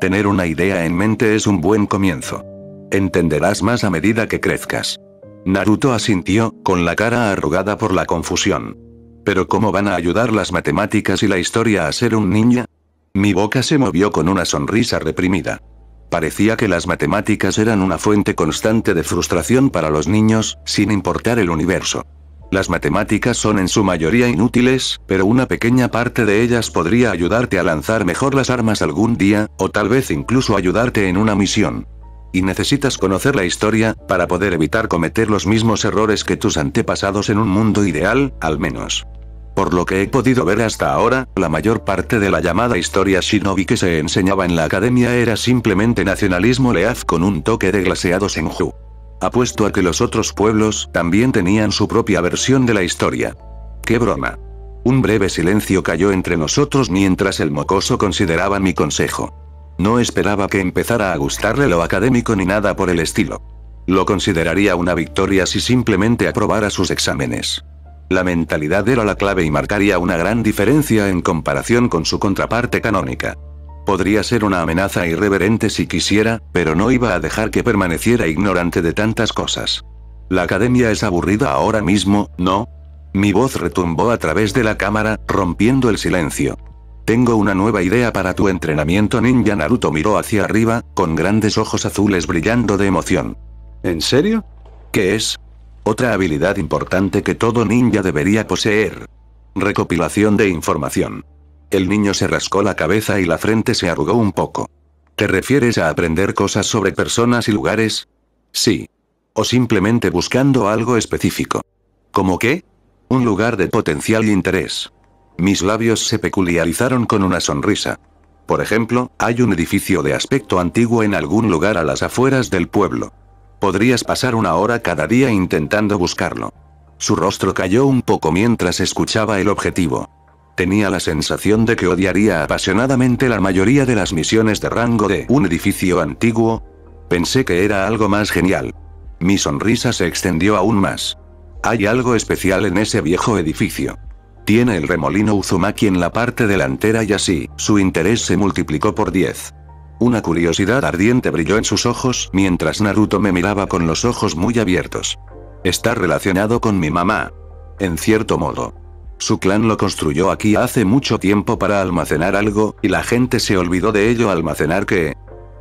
Tener una idea en mente es un buen comienzo. Entenderás más a medida que crezcas. Naruto asintió, con la cara arrugada por la confusión. ¿Pero cómo van a ayudar las matemáticas y la historia a ser un ninja? Mi boca se movió con una sonrisa reprimida. Parecía que las matemáticas eran una fuente constante de frustración para los niños, sin importar el universo. Las matemáticas son en su mayoría inútiles, pero una pequeña parte de ellas podría ayudarte a lanzar mejor las armas algún día, o tal vez incluso ayudarte en una misión. Y necesitas conocer la historia, para poder evitar cometer los mismos errores que tus antepasados en un mundo ideal, al menos. Por lo que he podido ver hasta ahora, la mayor parte de la llamada historia shinobi que se enseñaba en la academia era simplemente nacionalismo leaz con un toque de glaseado senju. Apuesto a que los otros pueblos también tenían su propia versión de la historia. ¡Qué broma! Un breve silencio cayó entre nosotros mientras el mocoso consideraba mi consejo. No esperaba que empezara a gustarle lo académico ni nada por el estilo. Lo consideraría una victoria si simplemente aprobara sus exámenes. La mentalidad era la clave y marcaría una gran diferencia en comparación con su contraparte canónica. Podría ser una amenaza irreverente si quisiera, pero no iba a dejar que permaneciera ignorante de tantas cosas. La academia es aburrida ahora mismo, ¿no? Mi voz retumbó a través de la cámara, rompiendo el silencio. Tengo una nueva idea para tu entrenamiento ninja. Naruto miró hacia arriba, con grandes ojos azules brillando de emoción. ¿En serio? ¿Qué es? Otra habilidad importante que todo ninja debería poseer. Recopilación de información. El niño se rascó la cabeza y la frente se arrugó un poco. ¿Te refieres a aprender cosas sobre personas y lugares? Sí. O simplemente buscando algo específico. ¿Cómo qué? Un lugar de potencial interés. Mis labios se peculiarizaron con una sonrisa. Por ejemplo, hay un edificio de aspecto antiguo en algún lugar a las afueras del pueblo. Podrías pasar una hora cada día intentando buscarlo. Su rostro cayó un poco mientras escuchaba el objetivo. Tenía la sensación de que odiaría apasionadamente la mayoría de las misiones de rango de un edificio antiguo. Pensé que era algo más genial. Mi sonrisa se extendió aún más. Hay algo especial en ese viejo edificio. Tiene el remolino Uzumaki en la parte delantera y así, su interés se multiplicó por 10. Una curiosidad ardiente brilló en sus ojos mientras Naruto me miraba con los ojos muy abiertos. Está relacionado con mi mamá. En cierto modo. Su clan lo construyó aquí hace mucho tiempo para almacenar algo, y la gente se olvidó de ello. ¿Almacenar qué?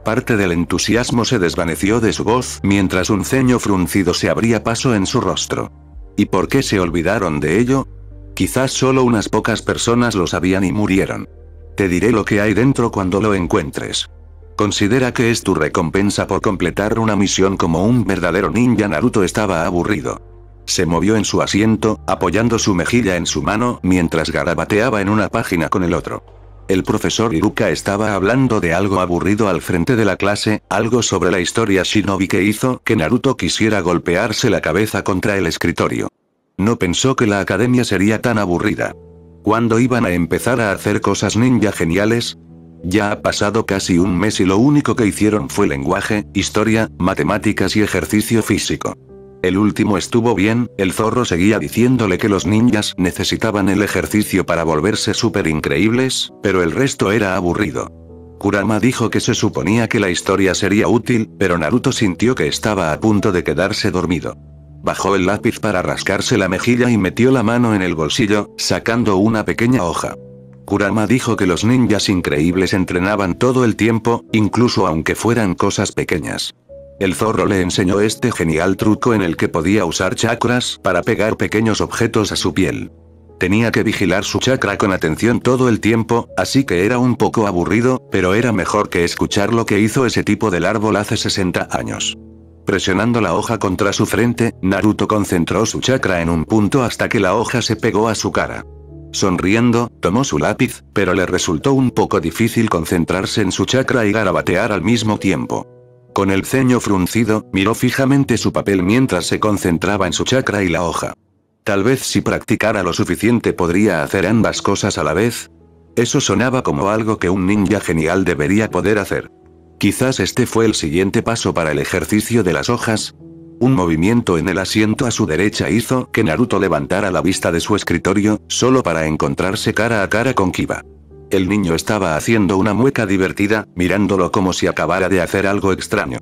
Parte del entusiasmo se desvaneció de su voz mientras un ceño fruncido se abría paso en su rostro. ¿Y por qué se olvidaron de ello? Quizás solo unas pocas personas lo sabían y murieron. Te diré lo que hay dentro cuando lo encuentres. Considera que es tu recompensa por completar una misión como un verdadero ninja. Naruto estaba aburrido. Se movió en su asiento, apoyando su mejilla en su mano mientras garabateaba en una página con el otro. El profesor Iruka estaba hablando de algo aburrido al frente de la clase, algo sobre la historia shinobi que hizo que Naruto quisiera golpearse la cabeza contra el escritorio. No pensó que la academia sería tan aburrida. ¿Cuándo iban a empezar a hacer cosas ninja geniales? Ya ha pasado casi un mes y lo único que hicieron fue lenguaje, historia, matemáticas y ejercicio físico. El último estuvo bien, el zorro seguía diciéndole que los ninjas necesitaban el ejercicio para volverse súper increíbles, pero el resto era aburrido. Kurama dijo que se suponía que la historia sería útil, pero Naruto sintió que estaba a punto de quedarse dormido. Bajó el lápiz para rascarse la mejilla y metió la mano en el bolsillo, sacando una pequeña hoja. Kurama dijo que los ninjas increíbles entrenaban todo el tiempo, incluso aunque fueran cosas pequeñas. El zorro le enseñó este genial truco en el que podía usar chakras para pegar pequeños objetos a su piel. Tenía que vigilar su chakra con atención todo el tiempo, así que era un poco aburrido, pero era mejor que escuchar lo que hizo ese tipo del árbol hace 60 años. Presionando la hoja contra su frente, Naruto concentró su chakra en un punto hasta que la hoja se pegó a su cara. Sonriendo, tomó su lápiz, pero le resultó un poco difícil concentrarse en su chakra y garabatear al mismo tiempo. Con el ceño fruncido, miró fijamente su papel mientras se concentraba en su chakra y la hoja. Tal vez si practicara lo suficiente podría hacer ambas cosas a la vez. Eso sonaba como algo que un ninja genial debería poder hacer. Quizás este fue el siguiente paso para el ejercicio de las hojas. Un movimiento en el asiento a su derecha hizo que Naruto levantara la vista de su escritorio, solo para encontrarse cara a cara con Kiba. El niño estaba haciendo una mueca divertida, mirándolo como si acabara de hacer algo extraño.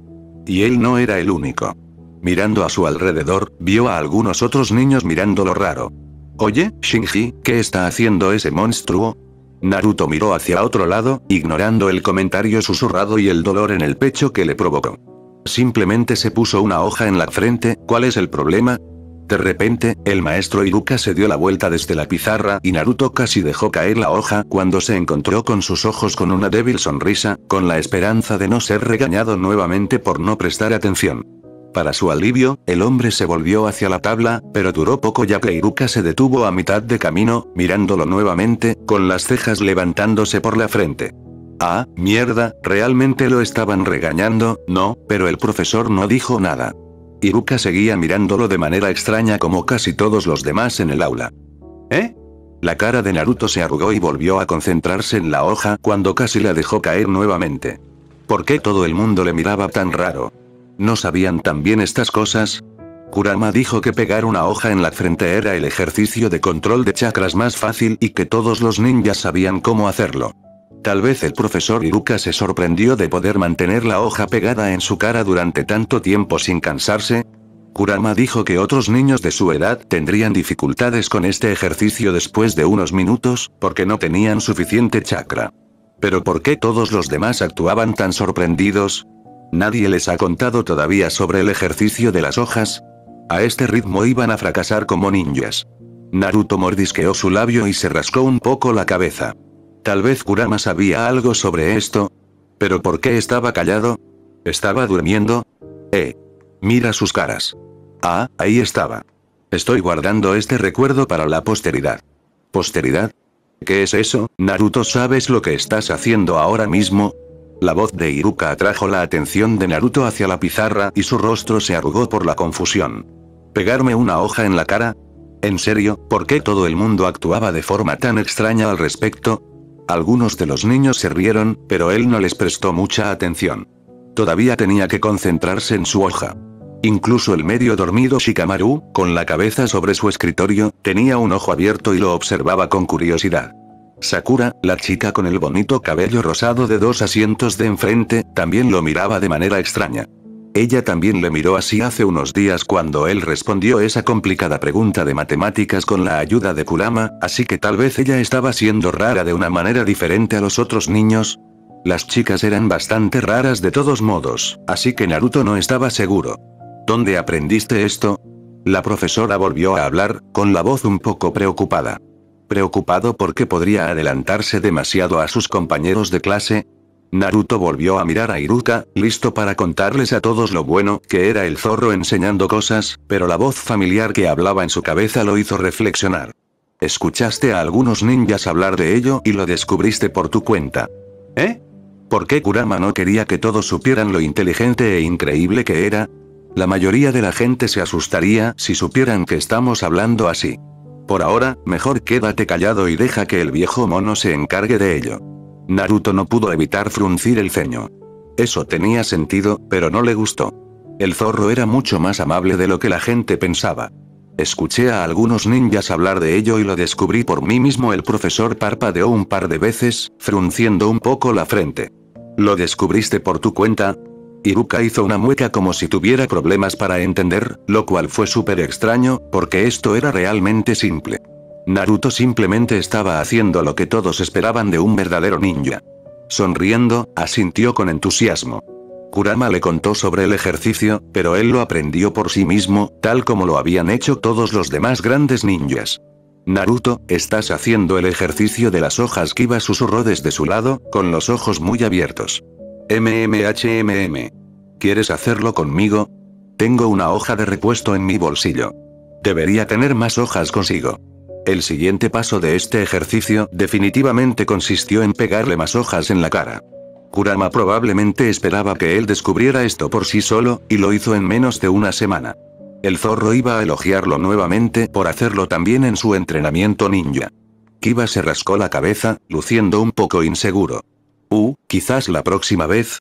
Y él no era el único. Mirando a su alrededor, vio a algunos otros niños mirándolo raro. Oye, Shinji, ¿qué está haciendo ese monstruo? Naruto miró hacia otro lado, ignorando el comentario susurrado y el dolor en el pecho que le provocó. Simplemente se puso una hoja en la frente. ¿Cuál es el problema? De repente, el maestro Iruka se dio la vuelta desde la pizarra y Naruto casi dejó caer la hoja cuando se encontró con sus ojos con una débil sonrisa, con la esperanza de no ser regañado nuevamente por no prestar atención. Para su alivio, el hombre se volvió hacia la tabla, pero duró poco ya que Iruka se detuvo a mitad de camino, mirándolo nuevamente, con las cejas levantándose por la frente. Ah, mierda, ¿realmente lo estaban regañando? No, pero el profesor no dijo nada. Iruka seguía mirándolo de manera extraña como casi todos los demás en el aula. ¿Eh? La cara de Naruto se arrugó y volvió a concentrarse en la hoja cuando casi la dejó caer nuevamente. ¿Por qué todo el mundo le miraba tan raro? ¿No sabían también estas cosas? Kurama dijo que pegar una hoja en la frente era el ejercicio de control de chakras más fácil y que todos los ninjas sabían cómo hacerlo. Tal vez el profesor Iruka se sorprendió de poder mantener la hoja pegada en su cara durante tanto tiempo sin cansarse. Kurama dijo que otros niños de su edad tendrían dificultades con este ejercicio después de unos minutos, porque no tenían suficiente chakra. Pero ¿por qué todos los demás actuaban tan sorprendidos? ¿Nadie les ha contado todavía sobre el ejercicio de las hojas? A este ritmo iban a fracasar como ninjas. Naruto mordisqueó su labio y se rascó un poco la cabeza. Tal vez Kurama sabía algo sobre esto. ¿Pero por qué estaba callado? ¿Estaba durmiendo? Mira sus caras. Ah, ahí estaba. Estoy guardando este recuerdo para la posteridad. ¿Posteridad? ¿Qué es eso, Naruto? ¿Sabes lo que estás haciendo ahora mismo? La voz de Iruka atrajo la atención de Naruto hacia la pizarra y su rostro se arrugó por la confusión. ¿Pegarme una hoja en la cara? ¿En serio? ¿Por qué todo el mundo actuaba de forma tan extraña al respecto? Algunos de los niños se rieron, pero él no les prestó mucha atención. Todavía tenía que concentrarse en su hoja. Incluso el medio dormido Shikamaru, con la cabeza sobre su escritorio, tenía un ojo abierto y lo observaba con curiosidad. Sakura, la chica con el bonito cabello rosado de 2 asientos de enfrente, también lo miraba de manera extraña. Ella también le miró así hace unos días cuando él respondió esa complicada pregunta de matemáticas con la ayuda de Kurama, así que tal vez ella estaba siendo rara de una manera diferente a los otros niños. Las chicas eran bastante raras de todos modos, así que Naruto no estaba seguro. ¿Dónde aprendiste esto? La profesora volvió a hablar, con la voz un poco preocupada. ¿Preocupado porque podría adelantarse demasiado a sus compañeros de clase? Naruto volvió a mirar a Iruka, listo para contarles a todos lo bueno que era el zorro enseñando cosas, pero la voz familiar que hablaba en su cabeza lo hizo reflexionar. ¿Escuchaste a algunos ninjas hablar de ello y lo descubriste por tu cuenta? ¿Por qué Kurama no quería que todos supieran lo inteligente e increíble que era? La mayoría de la gente se asustaría si supieran que estamos hablando así. Por ahora, mejor quédate callado y deja que el viejo mono se encargue de ello. Naruto no pudo evitar fruncir el ceño. Eso tenía sentido, pero no le gustó. El zorro era mucho más amable de lo que la gente pensaba. Escuché a algunos ninjas hablar de ello y lo descubrí por mí mismo. El profesor parpadeó un par de veces, frunciendo un poco la frente. ¿Lo descubriste por tu cuenta? Iruka hizo una mueca como si tuviera problemas para entender, lo cual fue súper extraño, porque esto era realmente simple. Naruto simplemente estaba haciendo lo que todos esperaban de un verdadero ninja. Sonriendo, asintió con entusiasmo. Kurama le contó sobre el ejercicio, pero él lo aprendió por sí mismo, tal como lo habían hecho todos los demás grandes ninjas. Naruto, estás haciendo el ejercicio de las hojas. Kiba susurró desde su lado, con los ojos muy abiertos. ¿Quieres hacerlo conmigo? Tengo una hoja de repuesto en mi bolsillo. Debería tener más hojas consigo. El siguiente paso de este ejercicio definitivamente consistió en pegarle más hojas en la cara. Kurama probablemente esperaba que él descubriera esto por sí solo, y lo hizo en menos de una semana. El zorro iba a elogiarlo nuevamente por hacerlo también en su entrenamiento ninja. Kiba se rascó la cabeza, luciendo un poco inseguro. Quizás la próxima vez.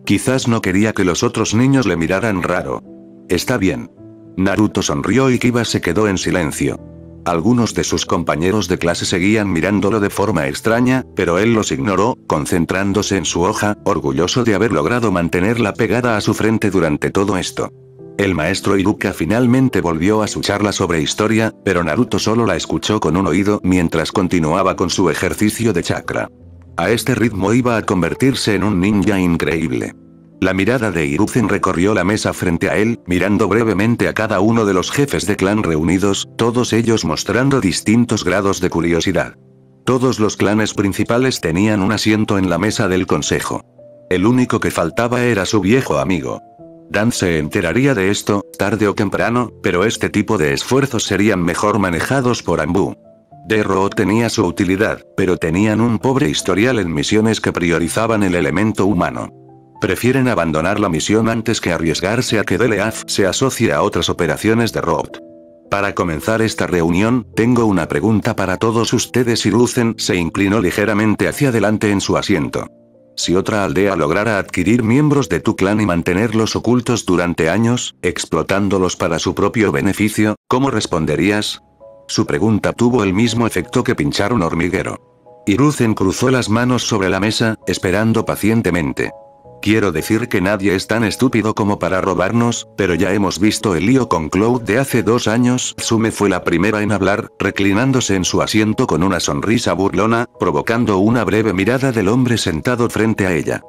Quizás no quería que los otros niños le miraran raro. Está bien. Naruto sonrió y Kiba se quedó en silencio. Algunos de sus compañeros de clase seguían mirándolo de forma extraña, pero él los ignoró, concentrándose en su hoja, orgulloso de haber logrado mantenerla pegada a su frente durante todo esto. El maestro Iruka finalmente volvió a su charla sobre historia, pero Naruto solo la escuchó con un oído mientras continuaba con su ejercicio de chakra. A este ritmo iba a convertirse en un ninja increíble. La mirada de Hiruzen recorrió la mesa frente a él, mirando brevemente a cada uno de los jefes de clan reunidos, todos ellos mostrando distintos grados de curiosidad. Todos los clanes principales tenían un asiento en la mesa del consejo. El único que faltaba era su viejo amigo. Dan se enteraría de esto, tarde o temprano, pero este tipo de esfuerzos serían mejor manejados por Anbu. Derro tenía su utilidad, pero tenían un pobre historial en misiones que priorizaban el elemento humano. Prefieren abandonar la misión antes que arriesgarse a que Deleaf se asocie a otras operaciones de Road. Para comenzar esta reunión, tengo una pregunta para todos ustedes. Hiruzen se inclinó ligeramente hacia adelante en su asiento. Si otra aldea lograra adquirir miembros de tu clan y mantenerlos ocultos durante años, explotándolos para su propio beneficio, ¿cómo responderías? Su pregunta tuvo el mismo efecto que pinchar un hormiguero. Hiruzen cruzó las manos sobre la mesa, esperando pacientemente. Quiero decir que nadie es tan estúpido como para robarnos, pero ya hemos visto el lío con Cloud de hace 2 años. Tsume fue la primera en hablar, reclinándose en su asiento con una sonrisa burlona, provocando una breve mirada del hombre sentado frente a ella.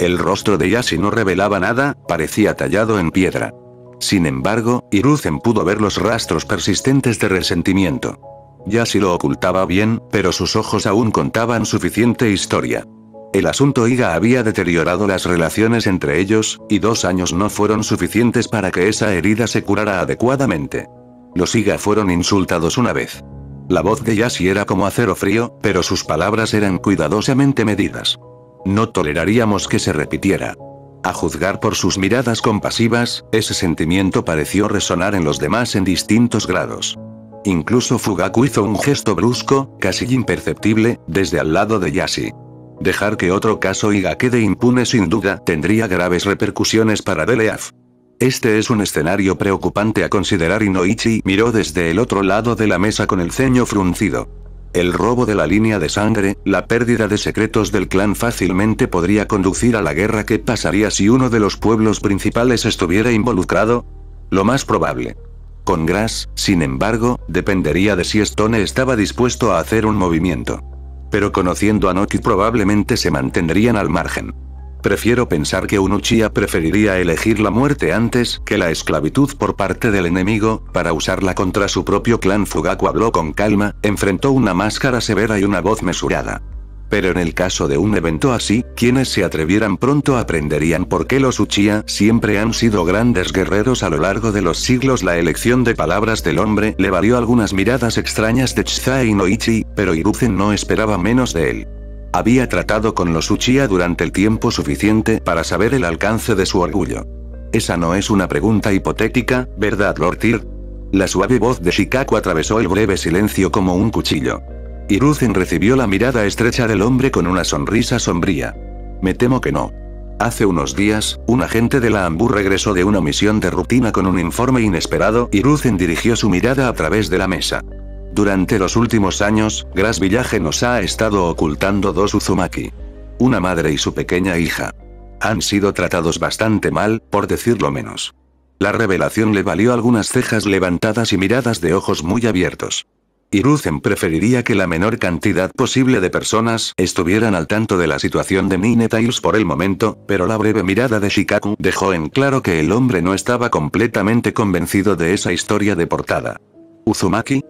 El rostro de Yashi no revelaba nada, parecía tallado en piedra. Sin embargo, Hiruzen pudo ver los rastros persistentes de resentimiento. Yashi lo ocultaba bien, pero sus ojos aún contaban suficiente historia. El asunto Iga había deteriorado las relaciones entre ellos, y 2 años no fueron suficientes para que esa herida se curara adecuadamente. Los Iga fueron insultados una vez. La voz de Yashi era como acero frío, pero sus palabras eran cuidadosamente medidas. No toleraríamos que se repitiera. A juzgar por sus miradas compasivas, ese sentimiento pareció resonar en los demás en distintos grados. Incluso Fugaku hizo un gesto brusco, casi imperceptible, desde al lado de Yashi. Dejar que otro caso Iga quede impune sin duda tendría graves repercusiones para Deleaf. Este es un escenario preocupante a considerar. Inoichi miró desde el otro lado de la mesa con el ceño fruncido. El robo de la línea de sangre, la pérdida de secretos del clan fácilmente podría conducir a la guerra. ¿Qué pasaría si uno de los pueblos principales estuviera involucrado? Lo más probable. Con Grass, sin embargo, dependería de si Stone estaba dispuesto a hacer un movimiento. Pero conociendo a Noki probablemente se mantendrían al margen. Prefiero pensar que un Uchiha preferiría elegir la muerte antes que la esclavitud por parte del enemigo, para usarla contra su propio clan. Fugaku habló con calma, enfrentó una máscara severa y una voz mesurada. Pero en el caso de un evento así, quienes se atrevieran pronto aprenderían por qué los Uchiha siempre han sido grandes guerreros a lo largo de los siglos. La elección de palabras del hombre le valió algunas miradas extrañas de Chizaa e Inoichi, pero Hiruzen no esperaba menos de él. Había tratado con los Uchiha durante el tiempo suficiente para saber el alcance de su orgullo. Esa no es una pregunta hipotética, ¿verdad, Lord Tyr? La suave voz de Shikaku atravesó el breve silencio como un cuchillo. Hiruzen recibió la mirada estrecha del hombre con una sonrisa sombría. Me temo que no. Hace unos días, un agente de la Anbu regresó de una misión de rutina con un informe inesperado. Hiruzen dirigió su mirada a través de la mesa. Durante los últimos años, Grass Village nos ha estado ocultando 2 Uzumaki. Una madre y su pequeña hija. Han sido tratados bastante mal, por decirlo menos. La revelación le valió algunas cejas levantadas y miradas de ojos muy abiertos. Hiruzen preferiría que la menor cantidad posible de personas estuvieran al tanto de la situación de Ninetales por el momento, pero la breve mirada de Shikaku dejó en claro que el hombre no estaba completamente convencido de esa historia de portada. ¿Uzumaki?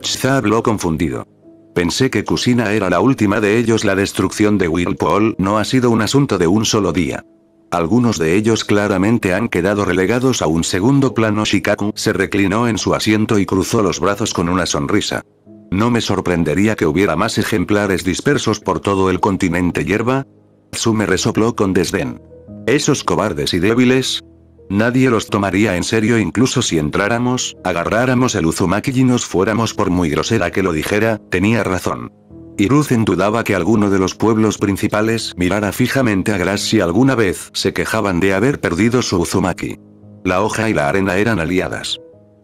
Chizaa habló confundido. Pensé que Kushina era la última de ellos. La destrucción de Whirlpool no ha sido un asunto de un solo día. Algunos de ellos claramente han quedado relegados a un segundo plano. Shikaku se reclinó en su asiento y cruzó los brazos con una sonrisa. No me sorprendería que hubiera más ejemplares dispersos por todo el continente. ¿Hierba? Tsume resopló con desdén. ¿Esos cobardes y débiles? Nadie los tomaría en serio incluso si entráramos, agarráramos el Uzumaki y nos fuéramos. Por muy grosera que lo dijera, tenía razón. Hiruzen dudaba que alguno de los pueblos principales mirara fijamente a Grass si alguna vez se quejaban de haber perdido su Uzumaki. La hoja y la arena eran aliadas.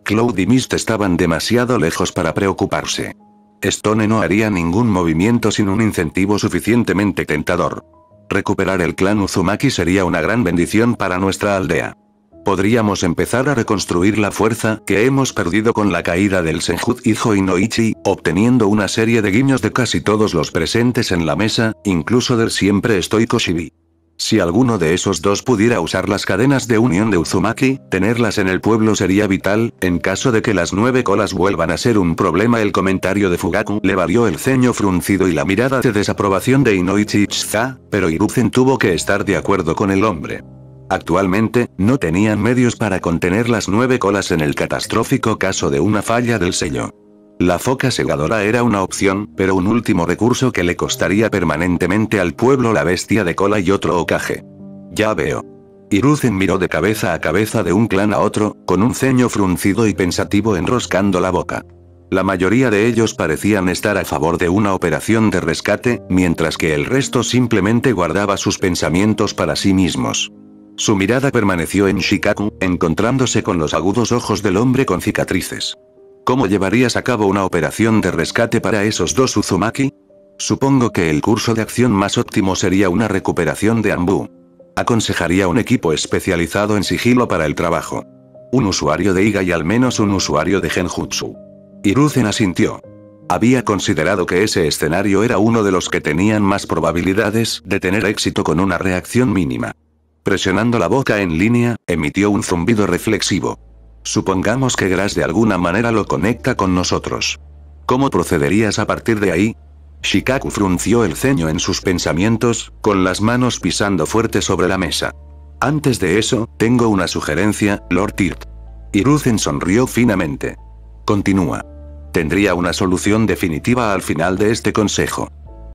Cloud y Mist estaban demasiado lejos para preocuparse. Stone no haría ningún movimiento sin un incentivo suficientemente tentador. Recuperar el clan Uzumaki sería una gran bendición para nuestra aldea. Podríamos empezar a reconstruir la fuerza que hemos perdido con la caída del Senjutsu Inoichi, obteniendo una serie de guiños de casi todos los presentes en la mesa, incluso del siempre estoico Shibi. Si alguno de esos dos pudiera usar las cadenas de unión de Uzumaki, tenerlas en el pueblo sería vital, en caso de que las 9 colas vuelvan a ser un problema. El comentario de Fugaku le valió el ceño fruncido y la mirada de desaprobación de Inoichi Chika, pero Hiruzen tuvo que estar de acuerdo con el hombre. Actualmente, no tenían medios para contener las 9 colas en el catastrófico caso de una falla del sello. La foca segadora era una opción, pero un último recurso que le costaría permanentemente al pueblo la bestia de cola y otro Hokage. Ya veo. Hiruzen miró de cabeza a cabeza de un clan a otro, con un ceño fruncido y pensativo enroscando la boca. La mayoría de ellos parecían estar a favor de una operación de rescate, mientras que el resto simplemente guardaba sus pensamientos para sí mismos. Su mirada permaneció en Shikaku, encontrándose con los agudos ojos del hombre con cicatrices. ¿Cómo llevarías a cabo una operación de rescate para esos dos Uzumaki? Supongo que el curso de acción más óptimo sería una recuperación de Anbu. Aconsejaría un equipo especializado en sigilo para el trabajo. Un usuario de Iga y al menos un usuario de Genjutsu. Hiruzen asintió. Había considerado que ese escenario era uno de los que tenían más probabilidades de tener éxito con una reacción mínima. Presionando la boca en línea, emitió un zumbido reflexivo. Supongamos que Grass de alguna manera lo conecta con nosotros. ¿Cómo procederías a partir de ahí? Shikaku frunció el ceño en sus pensamientos, con las manos pisando fuerte sobre la mesa. Antes de eso, tengo una sugerencia, Lord Tirt. Hiruzen sonrió finamente. Continúa. Tendría una solución definitiva al final de este consejo.